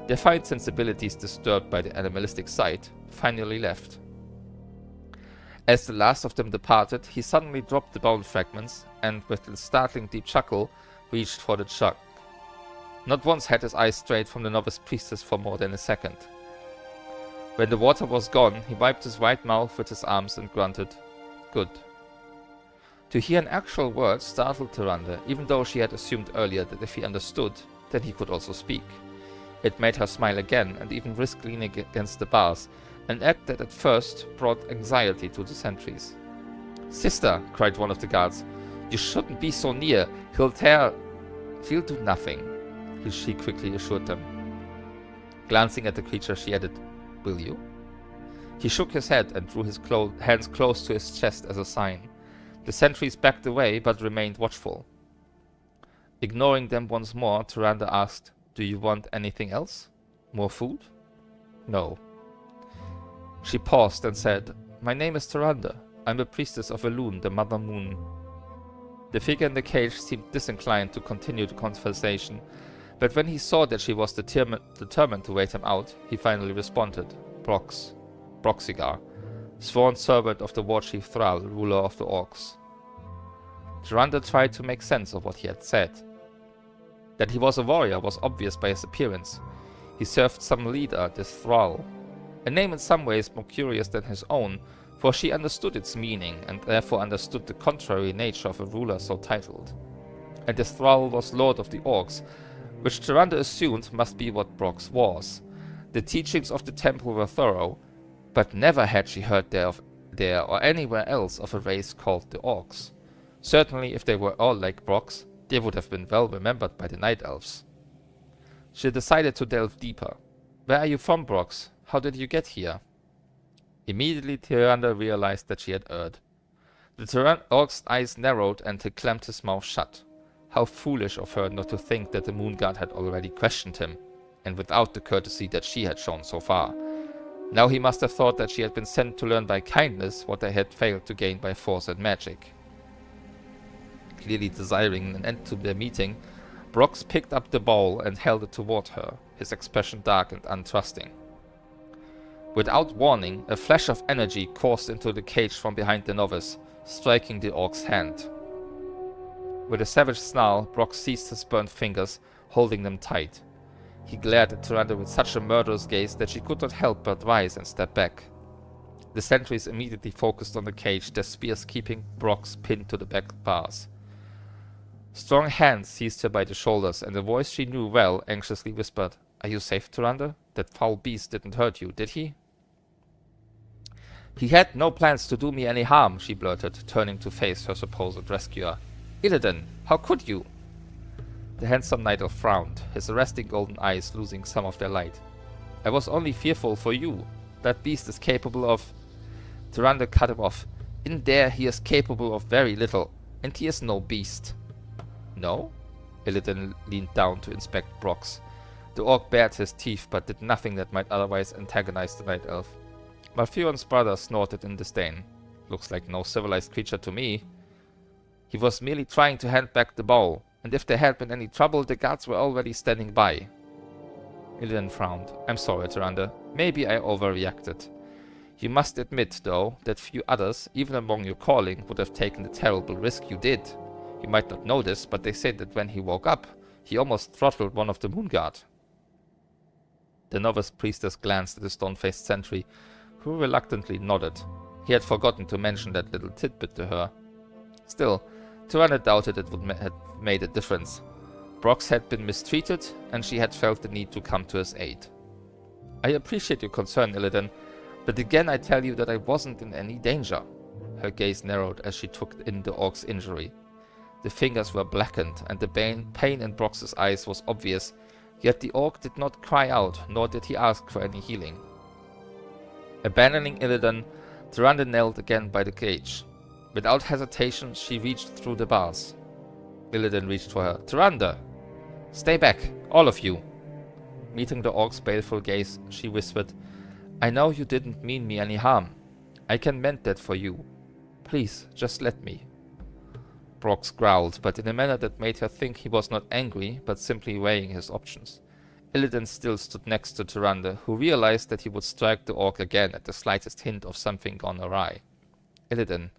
their fine sensibilities disturbed by the animalistic sight, finally left. As the last of them departed, he suddenly dropped the bone fragments and, with a startling deep chuckle, reached for the jug. Not once had his eyes strayed from the novice priestess for more than a second. When the water was gone, he wiped his white mouth with his arms and grunted, "Good." To hear an actual word startled Tyrande, even though she had assumed earlier that if he understood, then he could also speak. It made her smile again and even risk leaning against the bars, an act that at first brought anxiety to the sentries. "Sister," cried one of the guards, "you shouldn't be so near. He'll do nothing," she quickly assured them. Glancing at the creature, she added, "Will you?" He shook his head and drew his hands close to his chest as a sign. The sentries backed away but remained watchful. Ignoring them once more, Tyrande asked, "Do you want anything else? More food?" "No." She paused and said, "My name is Tyrande. I'm a priestess of Elune, the Mother Moon." The figure in the cage seemed disinclined to continue the conversation, but when he saw that she was determined to wait him out, he finally responded, Broxigar, sworn servant of the war chief Thrall, ruler of the Orcs. Tyrande tried to make sense of what he had said. That he was a warrior was obvious by his appearance. He served some leader, this Thrall, a name in some ways more curious than his own, for she understood its meaning and therefore understood the contrary nature of a ruler so titled. And this Thrall was lord of the Orcs, which Tyrande assumed must be what Brox was. The teachings of the temple were thorough, but never had she heard there or anywhere else of a race called the Orcs. Certainly, if they were all like Brox, they would have been well remembered by the Night Elves. She decided to delve deeper. "Where are you from, Brox? How did you get here?" Immediately, Tyrande realized that she had erred. The Orc's eyes narrowed and he clamped his mouth shut. How foolish of her not to think that the Moon God had already questioned him, and without the courtesy that she had shown so far. Now he must have thought that she had been sent to learn by kindness what they had failed to gain by force and magic. Clearly desiring an end to their meeting, Brox picked up the bowl and held it toward her, his expression dark and untrusting. Without warning, a flash of energy coursed into the cage from behind the novice, striking the Orc's hand. With a savage snarl, Brox seized his burnt fingers, holding them tight. He glared at Tyrande with such a murderous gaze that she could not help but rise and step back. The sentries immediately focused on the cage, their spears keeping Brox pinned to the back bars. Strong hands seized her by the shoulders, and a voice she knew well anxiously whispered, "Are you safe, Tyrande? That foul beast didn't hurt you, did he?" "He had no plans to do me any harm," she blurted, turning to face her supposed rescuer. "Illidan, how could you?" The handsome Night Elf frowned, his arresting golden eyes losing some of their light. "I was only fearful for you. That beast is capable of—" Tyrande cut him off. "In there he is capable of very little, and he is no beast." "No?" Illidan leaned down to inspect Brox. The Orc bared his teeth but did nothing that might otherwise antagonize the Night Elf. Malfeon's brother snorted in disdain. "Looks like no civilized creature to me." "He was merely trying to hand back the bowl, and if there had been any trouble, the guards were already standing by." Illidan frowned. "I'm sorry, Tyrande. Maybe I overreacted. You must admit, though, that few others, even among your calling, would have taken the terrible risk you did. You might not know this, but they said that when he woke up, he almost throttled one of the Moon Guard." The novice priestess glanced at the stone-faced sentry, who reluctantly nodded. He had forgotten to mention that little tidbit to her. Still, Tyrande doubted it would have made a difference. Brox had been mistreated, and she had felt the need to come to his aid. "I appreciate your concern, Illidan, but again I tell you that I wasn't in any danger." Her gaze narrowed as she took in the Orc's injury. The fingers were blackened, and the pain in Brox's eyes was obvious, yet the Orc did not cry out, nor did he ask for any healing. Abandoning Illidan, Tyrande knelt again by the cage. Without hesitation, she reached through the bars. Illidan reached for her. Tyrande! Stay back, all of you! Meeting the orc's baleful gaze, she whispered, I know you didn't mean me any harm. I can mend that for you. Please, just let me. Brox growled, but in a manner that made her think he was not angry, but simply weighing his options. Illidan still stood next to Tyrande, who realized that he would strike the orc again at the slightest hint of something gone awry. Illidan,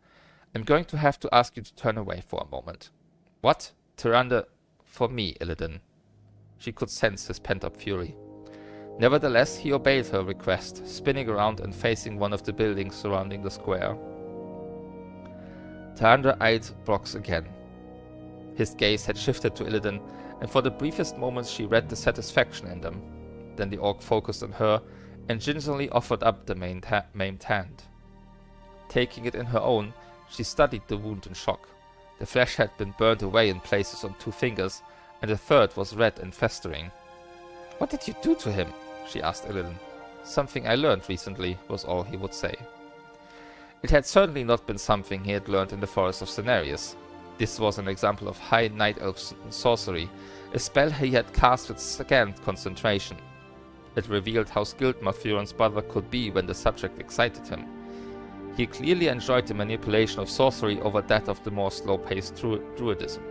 I'm going to have to ask you to turn away for a moment. What? Tyrande, for me, Illidan. She could sense his pent-up fury. Nevertheless, he obeyed her request, spinning around and facing one of the buildings surrounding the square. Tyrande eyed Brox again. His gaze had shifted to Illidan, and for the briefest moments she read the satisfaction in them. Then the orc focused on her and gingerly offered up the maimed hand. Taking it in her own, she studied the wound in shock. The flesh had been burned away in places on 2 fingers, and a third was red and festering. What did you do to him? She asked Illidan. Something I learned recently, was all he would say. It had certainly not been something he had learned in the forest of Cenarius. This was an example of high night elf sorcery, a spell he had cast with scant concentration. It revealed how skilled Mathuron's brother could be when the subject excited him. He clearly enjoyed the manipulation of sorcery over that of the more slow-paced druidism.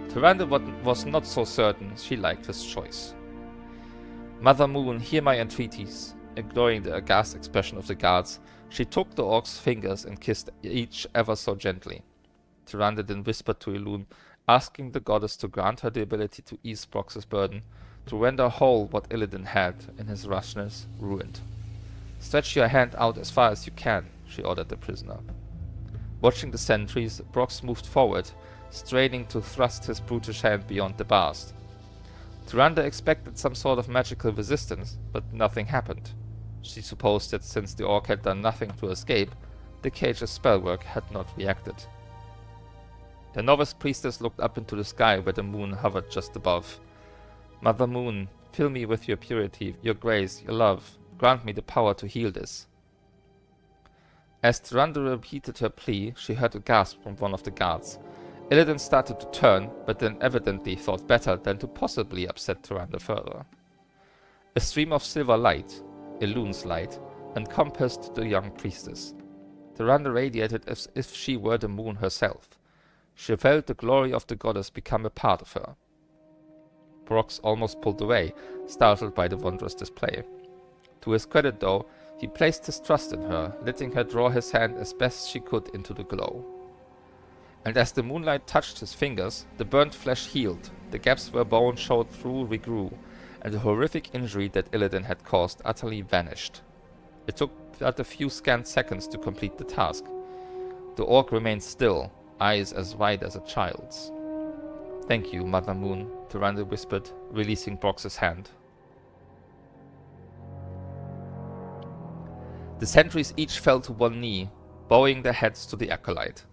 Tyrande was not so certain she liked his choice. Mother Moon, hear my entreaties. Ignoring the aghast expression of the guards, she took the orc's fingers and kissed each ever so gently. Tyrande then whispered to Elune, asking the goddess to grant her the ability to ease Brox's burden, to render whole what Illidan had, in his rashness, ruined. Stretch your hand out as far as you can, she ordered the prisoner. Watching the sentries, Brox moved forward, straining to thrust his brutish hand beyond the bars. Tyrande expected some sort of magical resistance, but nothing happened. She supposed that since the orc had done nothing to escape, the cage's spellwork had not reacted. The novice priestess looked up into the sky where the moon hovered just above. Mother Moon, fill me with your purity, your grace, your love. Grant me the power to heal this. As Tyrande repeated her plea, she heard a gasp from one of the guards. Illidan started to turn, but then evidently thought better than to possibly upset Tyrande further. A stream of silver light, Elune's light, encompassed the young priestess. Tyrande radiated as if she were the moon herself. She felt the glory of the goddess become a part of her. Brox almost pulled away, startled by the wondrous display. To his credit, though, he placed his trust in her, letting her draw his hand as best she could into the glow. And as the moonlight touched his fingers, the burnt flesh healed, the gaps where bone showed through regrew, and the horrific injury that Illidan had caused utterly vanished. It took but a few scant seconds to complete the task. The orc remained still, eyes as wide as a child's. Thank you, Mother Moon, Tyrande whispered, releasing Brox's hand. The sentries each fell to one knee, bowing their heads to the acolyte.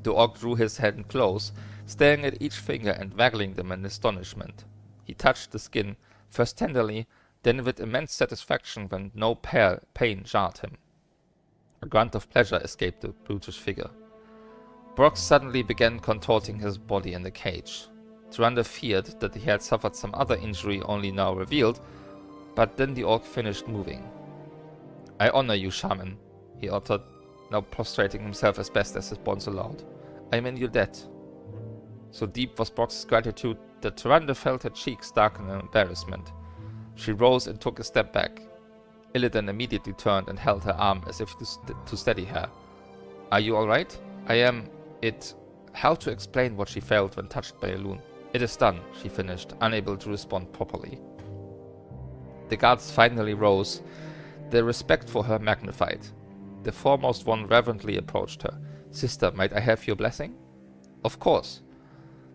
The orc drew his hand close, staring at each finger and waggling them in astonishment. He touched the skin, first tenderly, then with immense satisfaction when no pain jarred him. A grunt of pleasure escaped the brutish figure. Brox suddenly began contorting his body in the cage. Tyrande feared that he had suffered some other injury only now revealed, but then the orc finished moving. I honor you, shaman, he uttered, now prostrating himself as best as his bonds allowed. I am in your debt. So deep was Brox's gratitude that Tyrande felt her cheeks darken in embarrassment. She rose and took a step back. Illidan immediately turned and held her arm as if to steady her. Are you alright? I am... How to explain what she felt when touched by Elune? It is done, she finished, unable to respond properly. The guards finally rose, their respect for her magnified. The foremost one reverently approached her. Sister, might I have your blessing? Of course.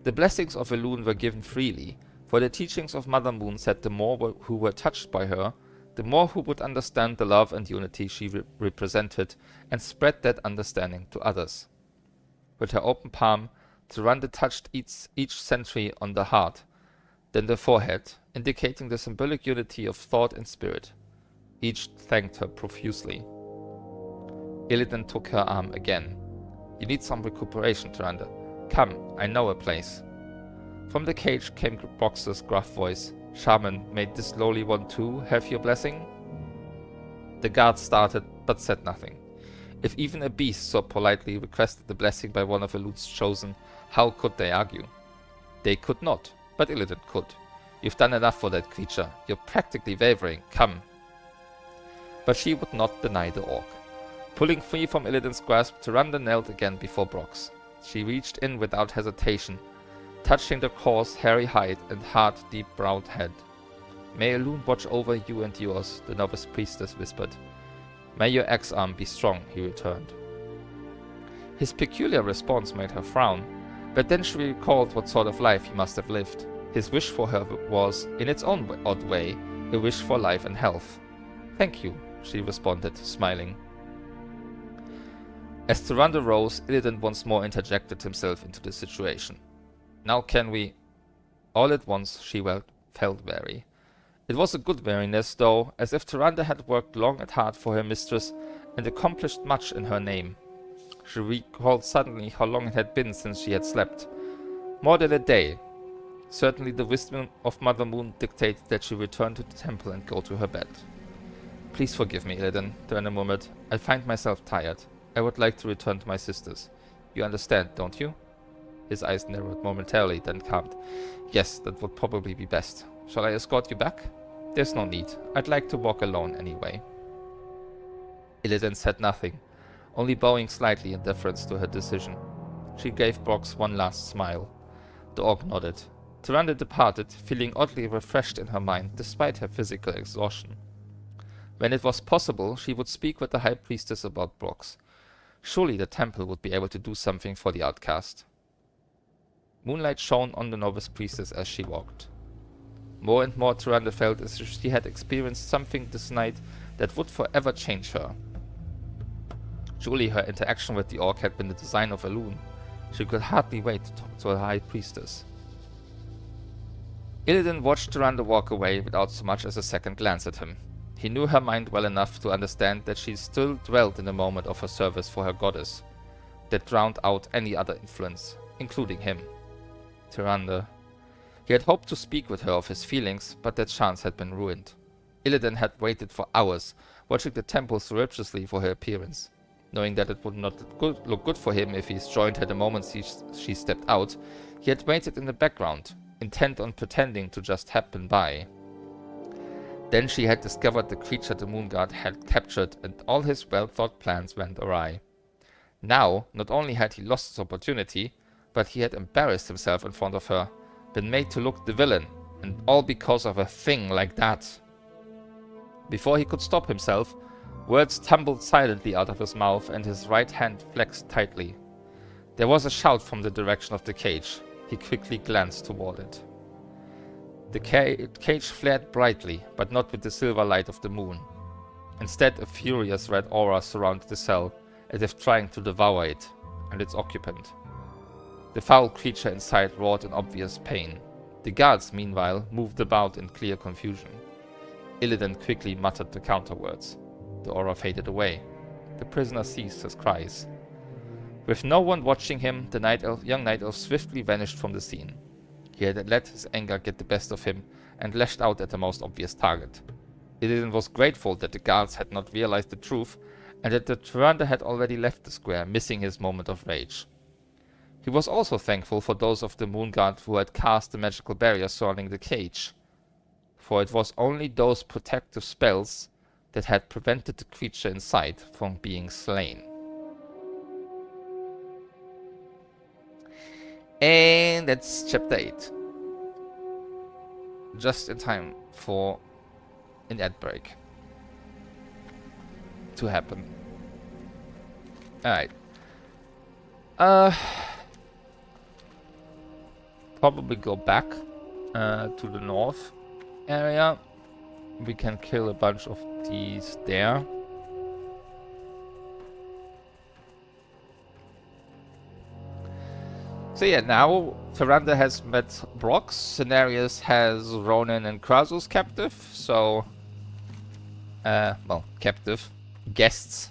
The blessings of Elune were given freely, for the teachings of Mother Moon said the more who were touched by her, the more who would understand the love and unity she represented and spread that understanding to others. With her open palm, Tyrande touched each sentry on the heart, then the forehead, indicating the symbolic unity of thought and spirit. Each thanked her profusely. Illidan took her arm again. You need some recuperation, Tyrande. Come, I know a place. From the cage came Brox's gruff voice. Shaman, may this lowly one too have your blessing? The guard started, but said nothing. If even a beast so politely requested the blessing by one of Elud's chosen, how could they argue? They could not, but Illidan could. You've done enough for that creature. You're practically wavering. Come. But she would not deny the orc. Pulling free from Illidan's grasp, Tyrande knelt again before Brox. She reached in without hesitation, touching the coarse, hairy hide and hard, deep-browed head. May Elune watch over you and yours, the novice priestess whispered. May your axe-arm be strong, he returned. His peculiar response made her frown, but then she recalled what sort of life he must have lived. His wish for her was, in its own odd way, a wish for life and health. Thank you, she responded, smiling. As Tyrande rose, Illidan once more interjected himself into the situation. Now can we... All at once she felt wary. It was a good wariness, though, as if Tyrande had worked long and hard for her mistress and accomplished much in her name. She recalled suddenly how long it had been since she had slept. More than a day. Certainly the wisdom of Mother Moon dictated that she return to the temple and go to her bed. Please forgive me, Illidan, Tyrande murmured. I find myself tired. I would like to return to my sisters. You understand, don't you? His eyes narrowed momentarily, then calmed. Yes, that would probably be best. Shall I escort you back? There's no need. I'd like to walk alone anyway. Illidan said nothing, only bowing slightly in deference to her decision. She gave Brox one last smile. The orc nodded. Tyrande departed, feeling oddly refreshed in her mind, despite her physical exhaustion. When it was possible, she would speak with the High Priestess about Brox. Surely the temple would be able to do something for the outcast. Moonlight shone on the novice priestess as she walked. More and more Tyrande felt as if she had experienced something this night that would forever change her. Surely her interaction with the orc had been the design of Elune. She could hardly wait to talk to her High Priestess. Illidan watched Tyrande walk away without so much as a second glance at him. He knew her mind well enough to understand that she still dwelt in the moment of her service for her goddess, that drowned out any other influence, including him. Tyrande. He had hoped to speak with her of his feelings, but that chance had been ruined. Illidan had waited for hours, watching the temple surreptitiously for her appearance. Knowing that it would not look good for him if he joined her the moment she stepped out, he had waited in the background, intent on pretending to just happen by. Then she had discovered the creature the Moon God had captured, and all his well-thought plans went awry. Now, not only had he lost his opportunity, but he had embarrassed himself in front of her, been made to look the villain, and all because of a thing like that. Before he could stop himself, words tumbled silently out of his mouth, and his right hand flexed tightly. There was a shout from the direction of the cage. He quickly glanced toward it. The cage flared brightly, but not with the silver light of the moon. Instead, a furious red aura surrounded the cell, as if trying to devour it, and its occupant. The foul creature inside roared in obvious pain. The guards, meanwhile, moved about in clear confusion. Illidan quickly muttered the counterwords. The aura faded away. The prisoner ceased his cries. With no one watching him, the young night elf swiftly vanished from the scene. He had let his anger get the best of him and lashed out at the most obvious target. Illidan was grateful that the guards had not realized the truth and that the Tyrande had already left the square, missing his moment of rage. He was also thankful for those of the Moon Guard who had cast the magical barrier surrounding the cage, for it was only those protective spells that had prevented the creature inside from being slain. And that's chapter 8. Just in time for an ad break to happen. Alright. Probably go back to the north area. We can kill a bunch of these there. So yeah, now Tyrande has met Brox, Cenarius has Ronan and Krasus captive, so well, captive guests,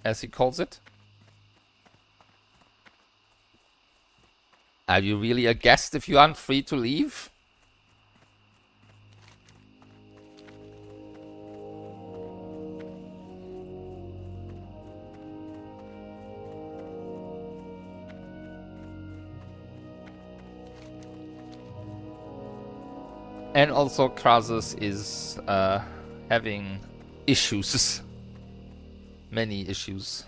as he calls it. Are you really a guest if you aren't free to leave? And also Krasus is having issues. Many issues.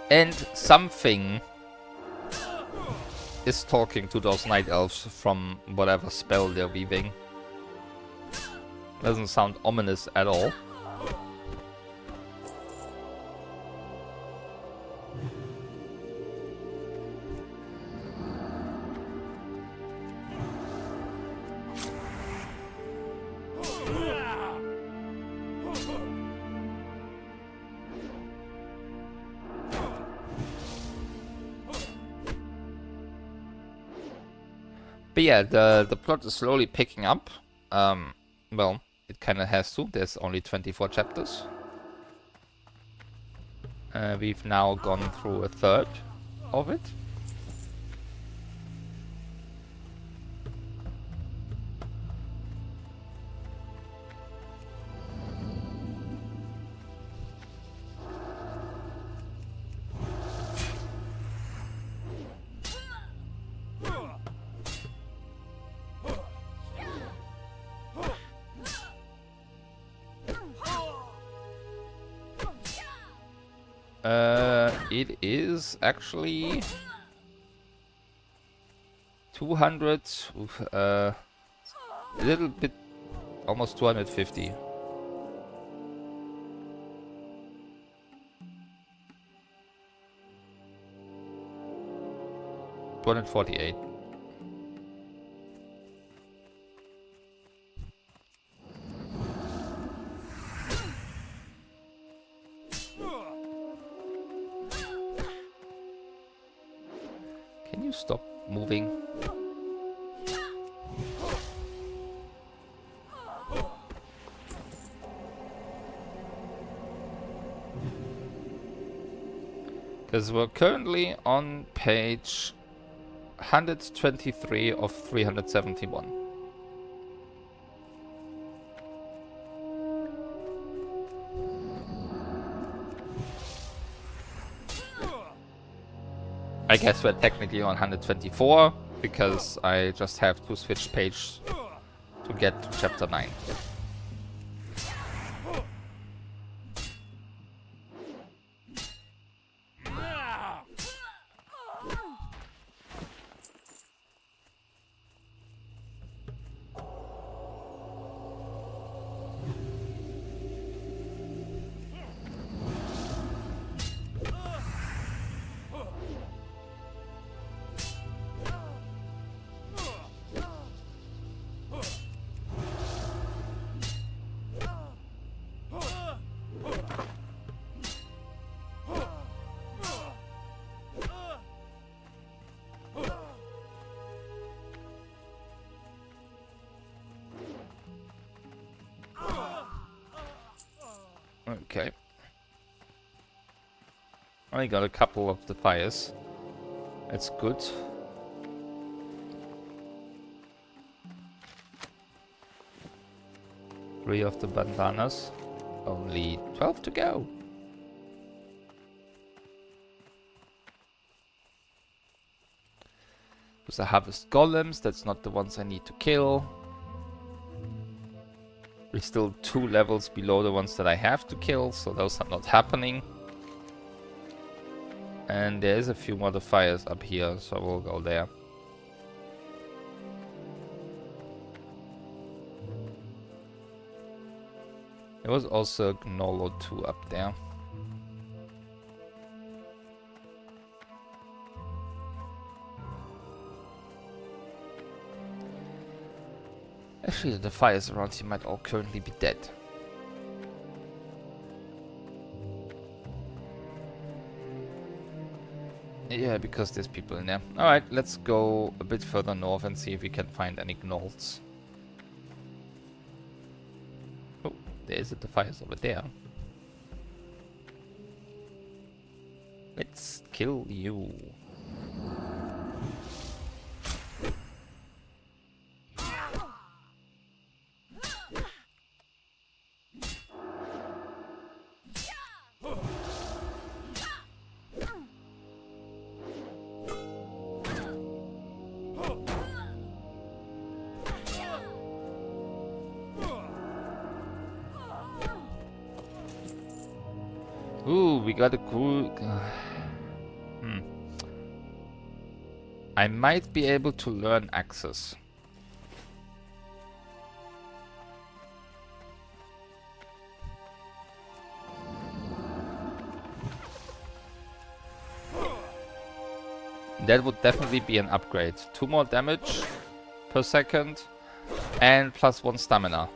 And something is talking to those night elves from whatever spell they're weaving. Doesn't sound ominous at all. But yeah, the plot is slowly picking up. Well, it kind of has to. There's only 24 chapters. We've now gone through a third of it. It is actually 200, a little bit, almost 250. $248. Can you stop moving? Because we're currently on page 123 of 371. I guess we're technically on 124 because I just have to switch page to get to chapter 9. Okay. I got a couple of the fires. That's good. Three of the bandanas. Only 12 to go. Because I harvest golems, that's not the ones I need to kill. We're still 2 levels below the ones that I have to kill, so those are not happening. And there's a few more fires up here, so we'll go there. There was also a Gnolo 2 up there. Actually, the fires around here might all currently be dead. Yeah, because there's people in there. Alright, let's go a bit further north and see if we can find any gnolls. Oh, there's the fire's over there. Let's kill you. Ooh, we got a cool... I might be able to learn axes. That would definitely be an upgrade. 2 more damage per second and +1 stamina.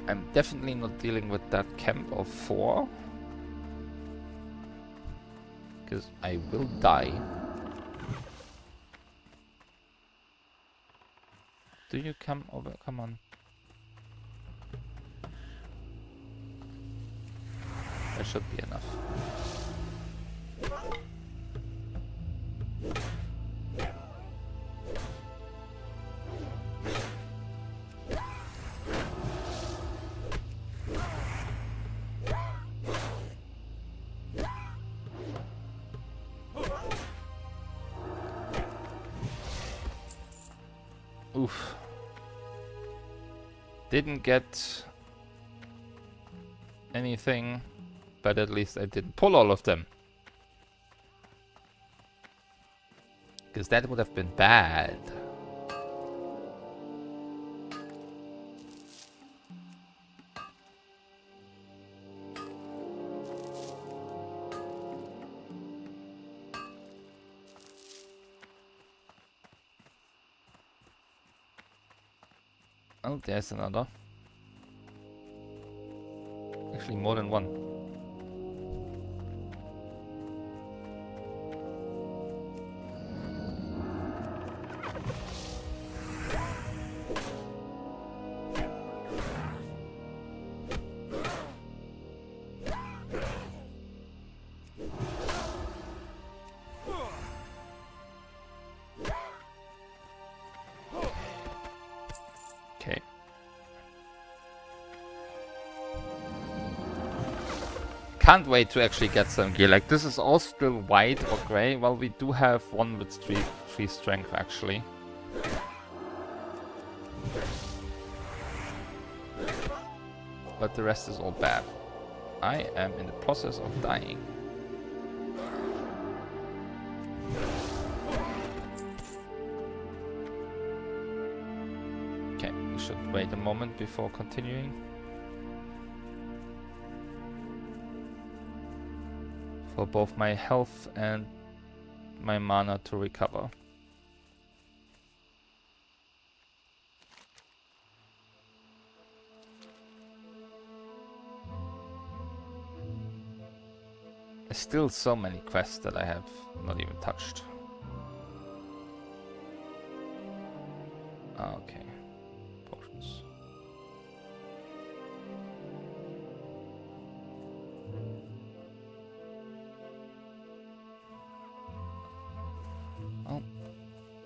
I'm definitely not dealing with that camp of 4. Because I will die. Do you come over? Come on. That should be enough. Oof. Didn't get anything, but at least I didn't pull all of them. Because that would have been bad. Oh, there's another. Actually, more than one. Okay. Can't wait to actually get some gear. Like, this is all still white or grey. Well, we do have one with three strength, actually. But the rest is all bad. I am in the process of dying. Okay, we should wait a moment before continuing. For both my health and my mana to recover. There's still so many quests that I have not even touched. Ah, okay. Potions. Oh,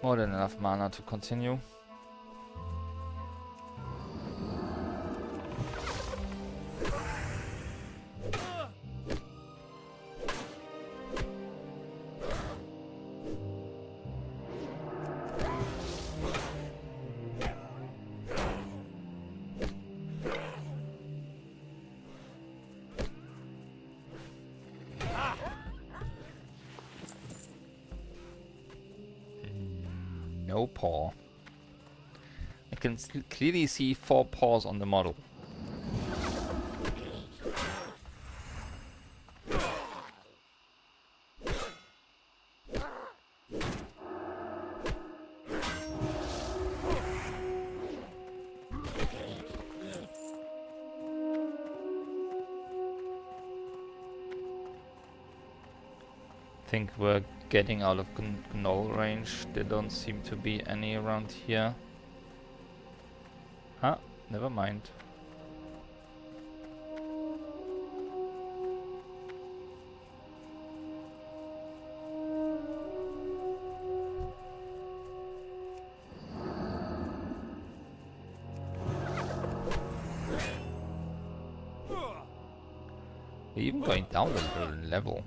more than enough mana to continue. No paw. I can clearly see 4 paws on the model. think we're getting out of gnoll range. There don't seem to be any around here. Huh? Never mind. We're even going down a little level.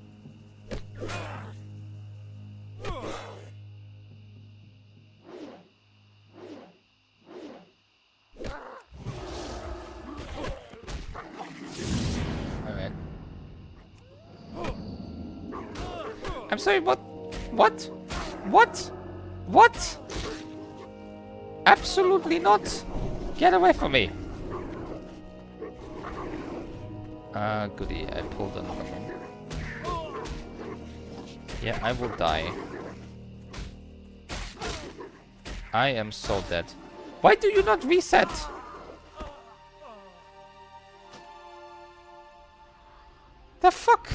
Alright. I'm sorry, what? What? What? What? Absolutely not! Get away from me! Goody, I pulled another one. Yeah, I will die. I am so dead. Why do you not reset? The fuck?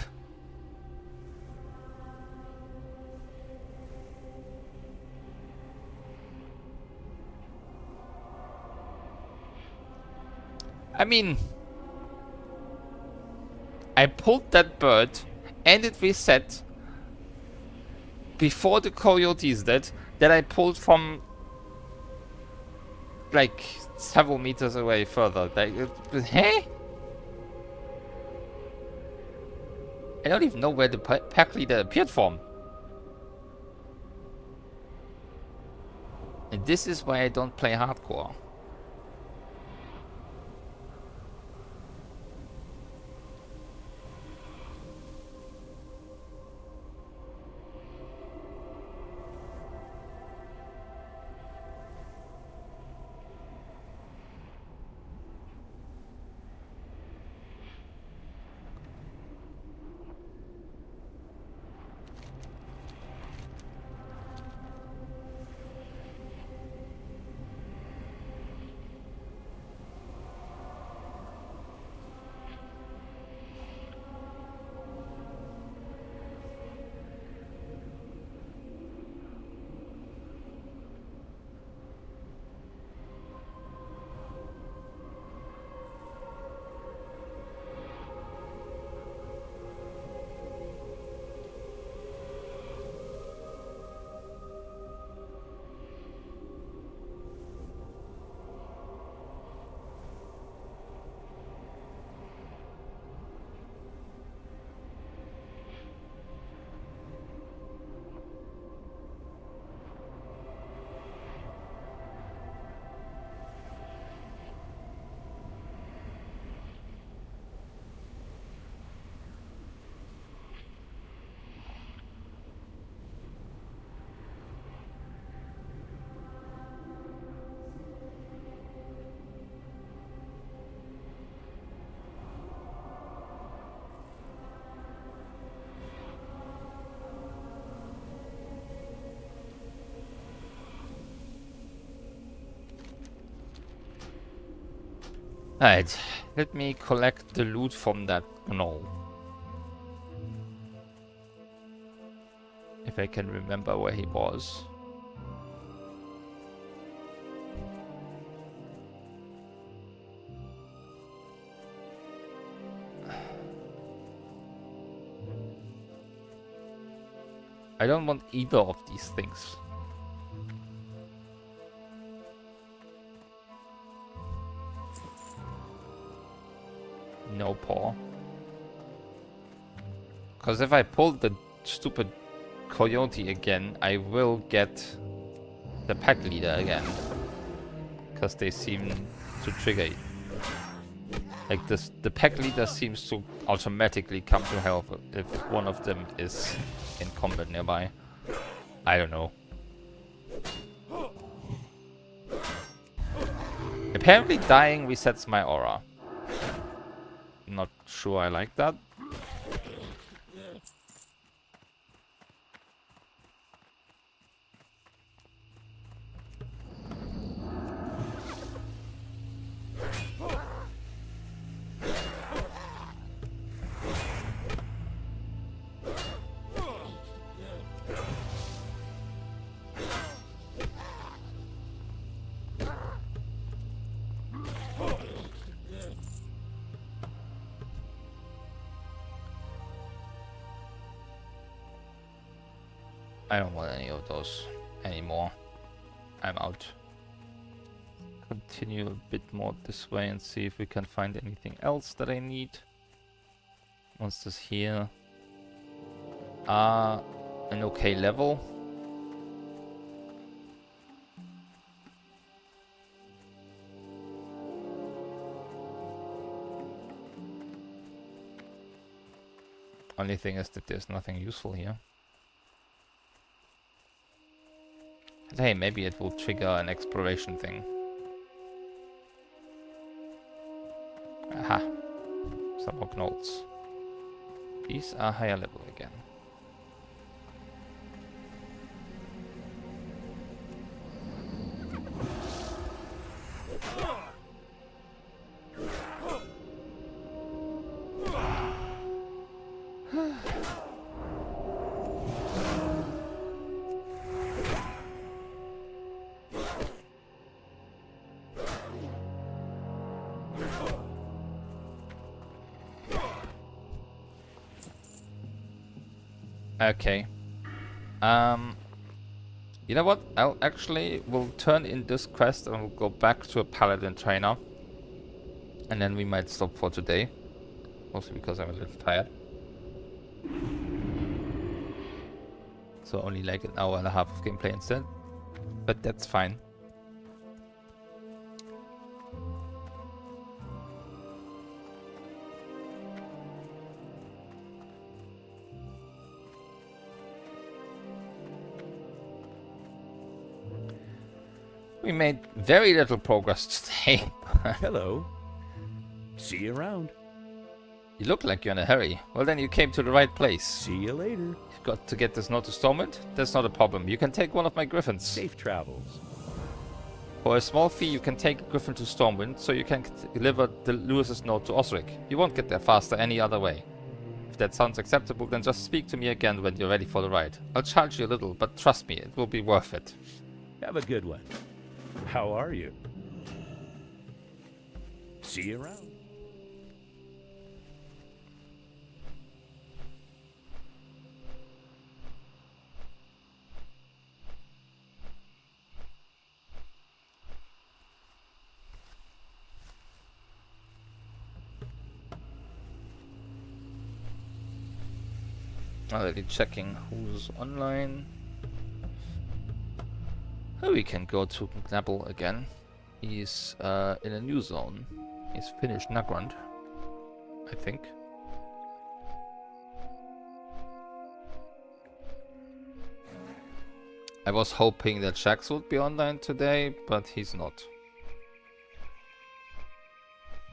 I mean, I pulled that bird and it reset before the coyotes did, that I pulled from like several meters away further. Like, hey? I don't even know where the pack leader appeared from. And this is why I don't play hardcore. Alright, let me collect the loot from that gnoll. If I can remember where he was. I don't want either of these things. No paw. Because if I pull the stupid coyote again, I will get the pack leader again. Because they seem to trigger it. Like this, the pack leader seems to automatically come to help if one of them is in combat nearby. I don't know. Apparently dying resets my aura. Not sure I like that. I don't want any of those anymore. I'm out. Continue a bit more this way and see if we can find anything else that I need. Monsters here are an okay level. Only thing is that there's nothing useful here. But hey, maybe it will trigger an exploration thing. Aha. Some more gnolls. These are higher level again. Okay. You know what? I'll actually will turn in this quest and we'll go back to a paladin trainer. And then we might stop for today. Mostly because I'm a little tired. So only like an hour and a half of gameplay instead. But that's fine. We made very little progress today. Hello. See you around. You look like you're in a hurry. Well, then you came to the right place. See you later. You've got to get this note to Stormwind? That's not a problem. You can take one of my griffins. Safe travels. For a small fee, you can take a griffin to Stormwind, so you can deliver the Lewis's note to Osric. You won't get there faster any other way. If that sounds acceptable, then just speak to me again when you're ready for the ride. I'll charge you a little, but trust me, it will be worth it. Have a good one. How are you? See you around. Already checking who's online. Oh, we can go to Knabble again. He's in a new zone. He's finished Nagrand, I think. I was hoping that Shax would be online today, but he's not.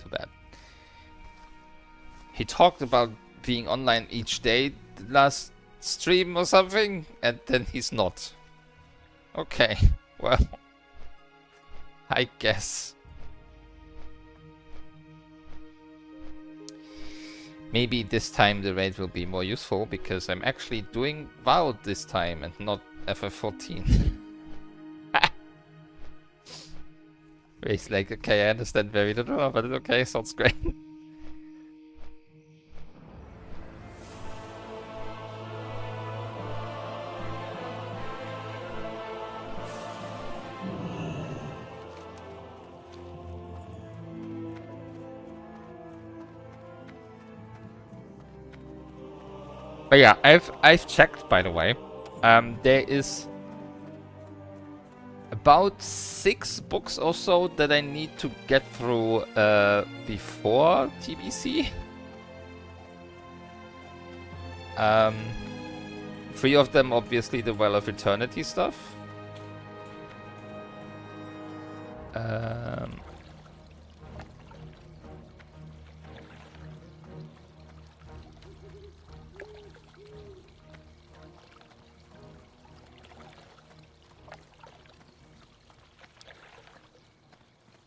Too bad. He talked about being online each day last stream or something, and then he's not. Okay, well, I guess. Maybe this time the raid will be more useful because I'm actually doing WoW this time and not FF14. It's like, okay, I understand very little, but it's okay, sounds great. But yeah, I've checked, by the way. There is about 6 books or so that I need to get through before TBC. 3 of them, obviously, the Well of Eternity stuff.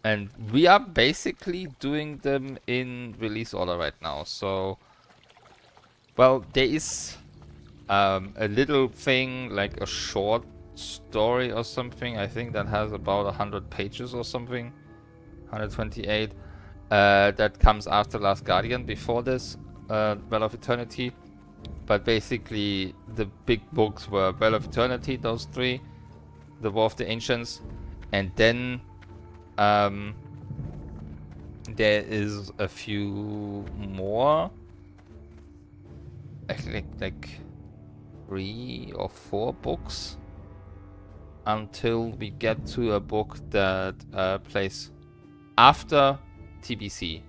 And we are basically doing them in release order right now. So, well, there is a little thing, like a short story or something. I think that has about 100 pages or something. 128. That comes after Last Guardian, before this, Well of Eternity. But basically, the big books were Well of Eternity, those three, the War of the Ancients, and then there is a few more, actually like 3 or 4 books, until we get to a book that plays after TBC.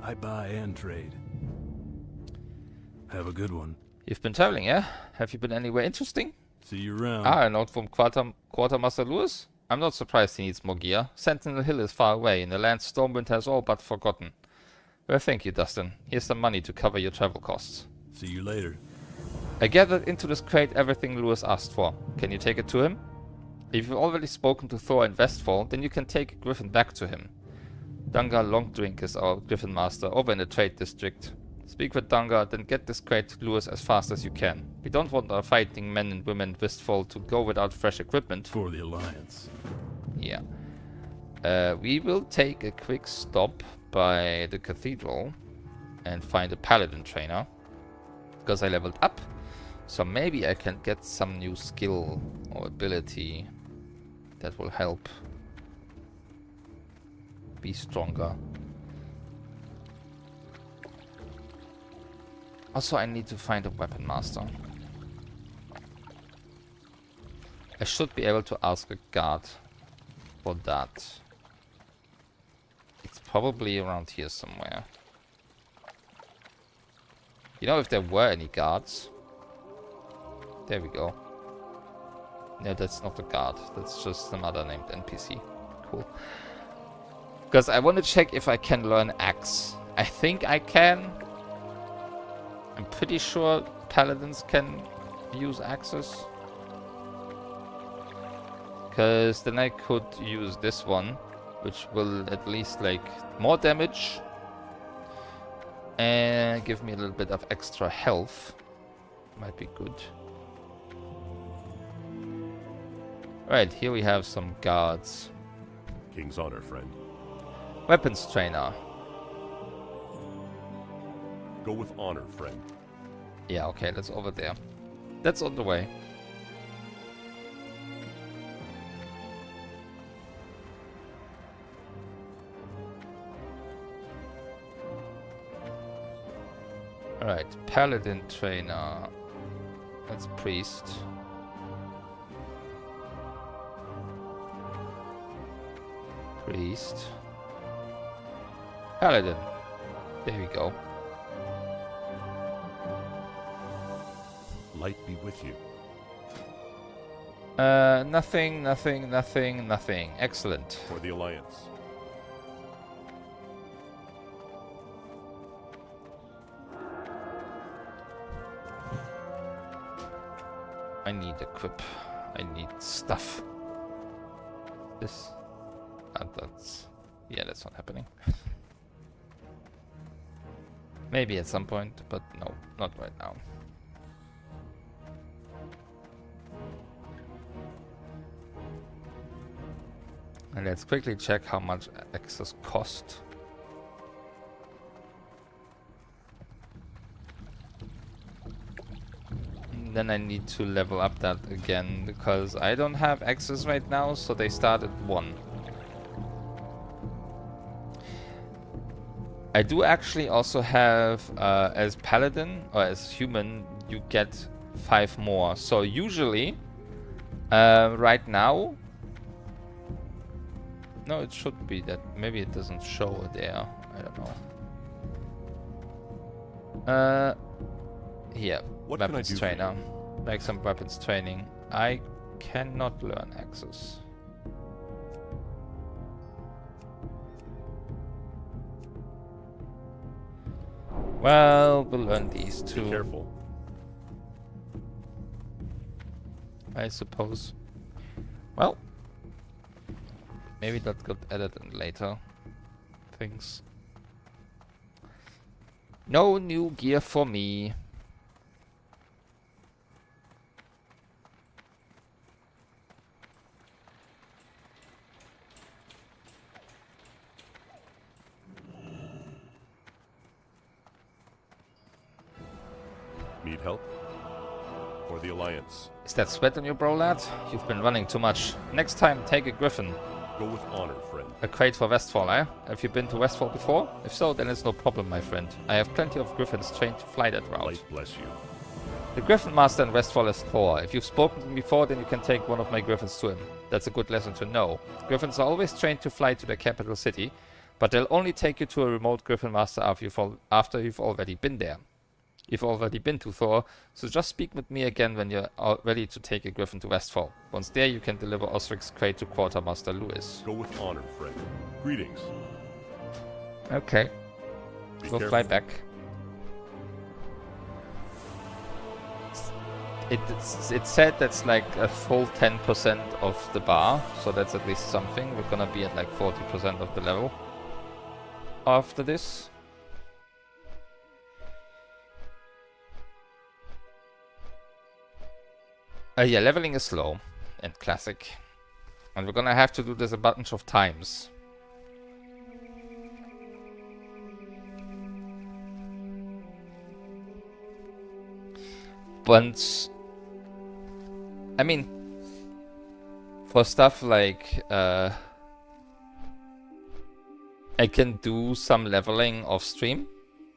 I buy and trade. Have a good one. You've been traveling, yeah? Have you been anywhere interesting? See you around. Ah, a note from Quartermaster Lewis? I'm not surprised he needs more gear. Sentinel Hill is far away, in a land Stormwind has all but forgotten. Well, thank you, Dustin. Here's some money to cover your travel costs. See you later. I gathered into this crate everything Lewis asked for. Can you take it to him? If you've already spoken to Thor in Westfall, then you can take Griffin back to him. Dunga Longdrink is our Griffin Master over in the trade district. Speak with Dunga, then get this crate to Lewis as fast as you can. We don't want our fighting men and women in Westfall to go without fresh equipment. For the Alliance. Yeah. We will take a quick stop by the cathedral and find a paladin trainer. Because I leveled up. So maybe I can get some new skill or ability that will help be stronger. Also, I need to find a weapon master. I should be able to ask a guard for that. It's probably around here somewhere. You know if there were any guards? There we go. No, that's not a guard. That's just another named NPC. Cool. Because I want to check if I can learn axe. I think I can. I'm pretty sure paladins can use axes. Because then I could use this one, which will at least like more damage and give me a little bit of extra health. Might be good. Right, here we have some guards. King's honor, friend. Weapons trainer. Go with honor, friend. Yeah, okay, that's over there. That's on the way. Alright, paladin trainer. That's priest. Priest. Paladin. There we go. Light be with you. Nothing. Excellent. For the Alliance. I need equip. I need stuff. This. That's... Yeah, that's not happening. Maybe at some point, but no, not right now. And let's quickly check how much access cost. And then I need to level up that again, because I don't have access right now, so they start at 1. I do actually also have, as paladin, or as human, you get 5 more. So usually, right now, no, it should be that. Maybe it doesn't show there. I don't know. Here, What can I weapons do for trainer. Like some weapons training. I cannot learn axes. Well, we'll learn these Be two, careful. I suppose. Well, maybe that got added in later things. No new gear for me. help? For the Alliance. Is that sweat on your brow, lad? You've been running too much. Next time, take a griffin. Go with honor, friend. A crate for Westfall, eh? Have you been to Westfall before? If so, then it's no problem, my friend. I have plenty of griffins trained to fly that route. Light bless you. The Griffin Master in Westfall is Thor. If you've spoken to him before, then you can take one of my griffins to him. That's a good lesson to know. Griffins are always trained to fly to the capital city, but they'll only take you to a remote Griffin Master after you've already been there. You've already been to Thor, so just speak with me again when you're ready to take a Griffin to Westfall. Once there, you can deliver Osric's crate to Quartermaster Lewis. Go with honor, friend. Greetings. Okay. Be We'll careful. fly back. It said that's like a full 10% of the bar, so that's at least something. We're gonna be at like 40% of the level after this. Yeah, leveling is slow and classic. And we're gonna have to do this a bunch of times. But I mean, for stuff like I can do some leveling off stream.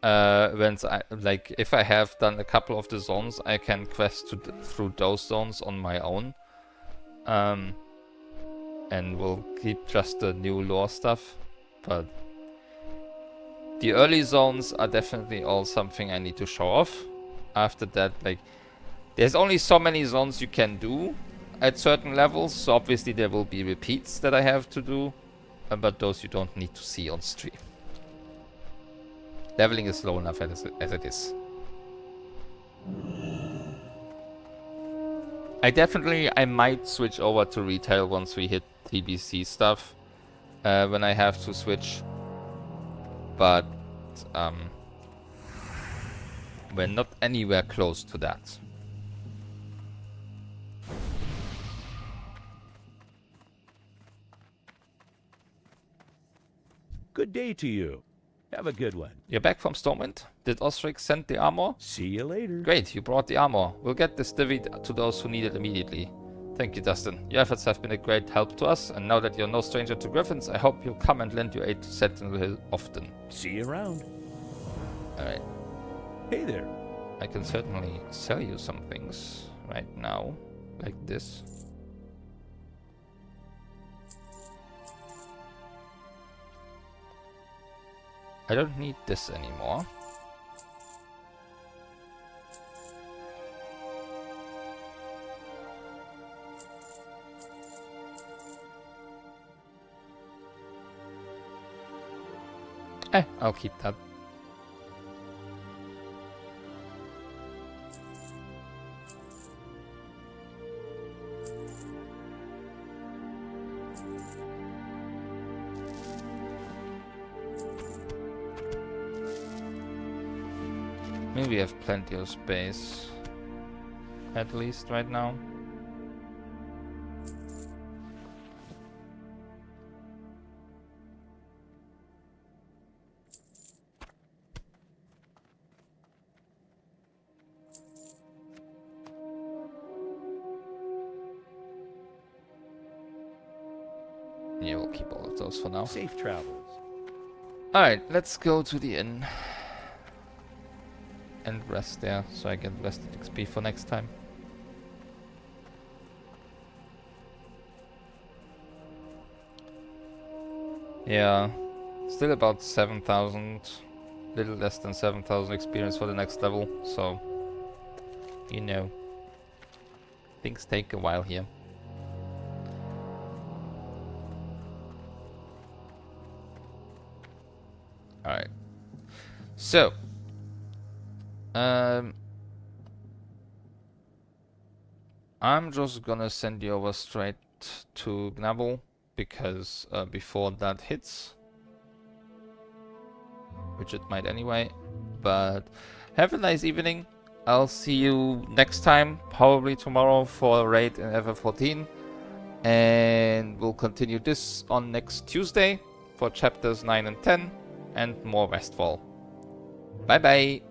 If I have done a couple of the zones, I can quest through those zones on my own. And we'll keep just the new lore stuff. But the early zones are definitely all something I need to show off. After that, like, there's only so many zones you can do at certain levels, so obviously there will be repeats that I have to do, but those you don't need to see on stream. Leveling is slow enough as it is. I might switch over to retail once we hit TBC stuff, when I have to switch, but we're not anywhere close to that. Good day to you. Have a good one. You're back from Stormwind? Did Osric send the armor? See you later. Great, you brought the armor. We'll get this divvied to those who need it immediately. Thank you, Dustin. Your efforts have been a great help to us, and now that you're no stranger to griffins, I hope you'll come and lend your aid to Sentinel Hill often. See you around. Alright. Hey there. I can certainly sell you some things right now, like this. I don't need this anymore. I'll keep that. Maybe we have plenty of space, at least right now. Yeah, we'll keep all of those for now. Safe travels. Alright, let's go to the inn. And rest there, so I get rested XP for next time. Yeah, still about 7,000, little less than 7,000 experience for the next level, so, you know, things take a while here. Alright, so, I'm just gonna send you over straight to Gnabble, because before that hits, which it might anyway, but have a nice evening. I'll see you next time, probably tomorrow, for a raid in FF14, and we'll continue this on next Tuesday for chapters 9 and 10 and more Westfall. Bye bye!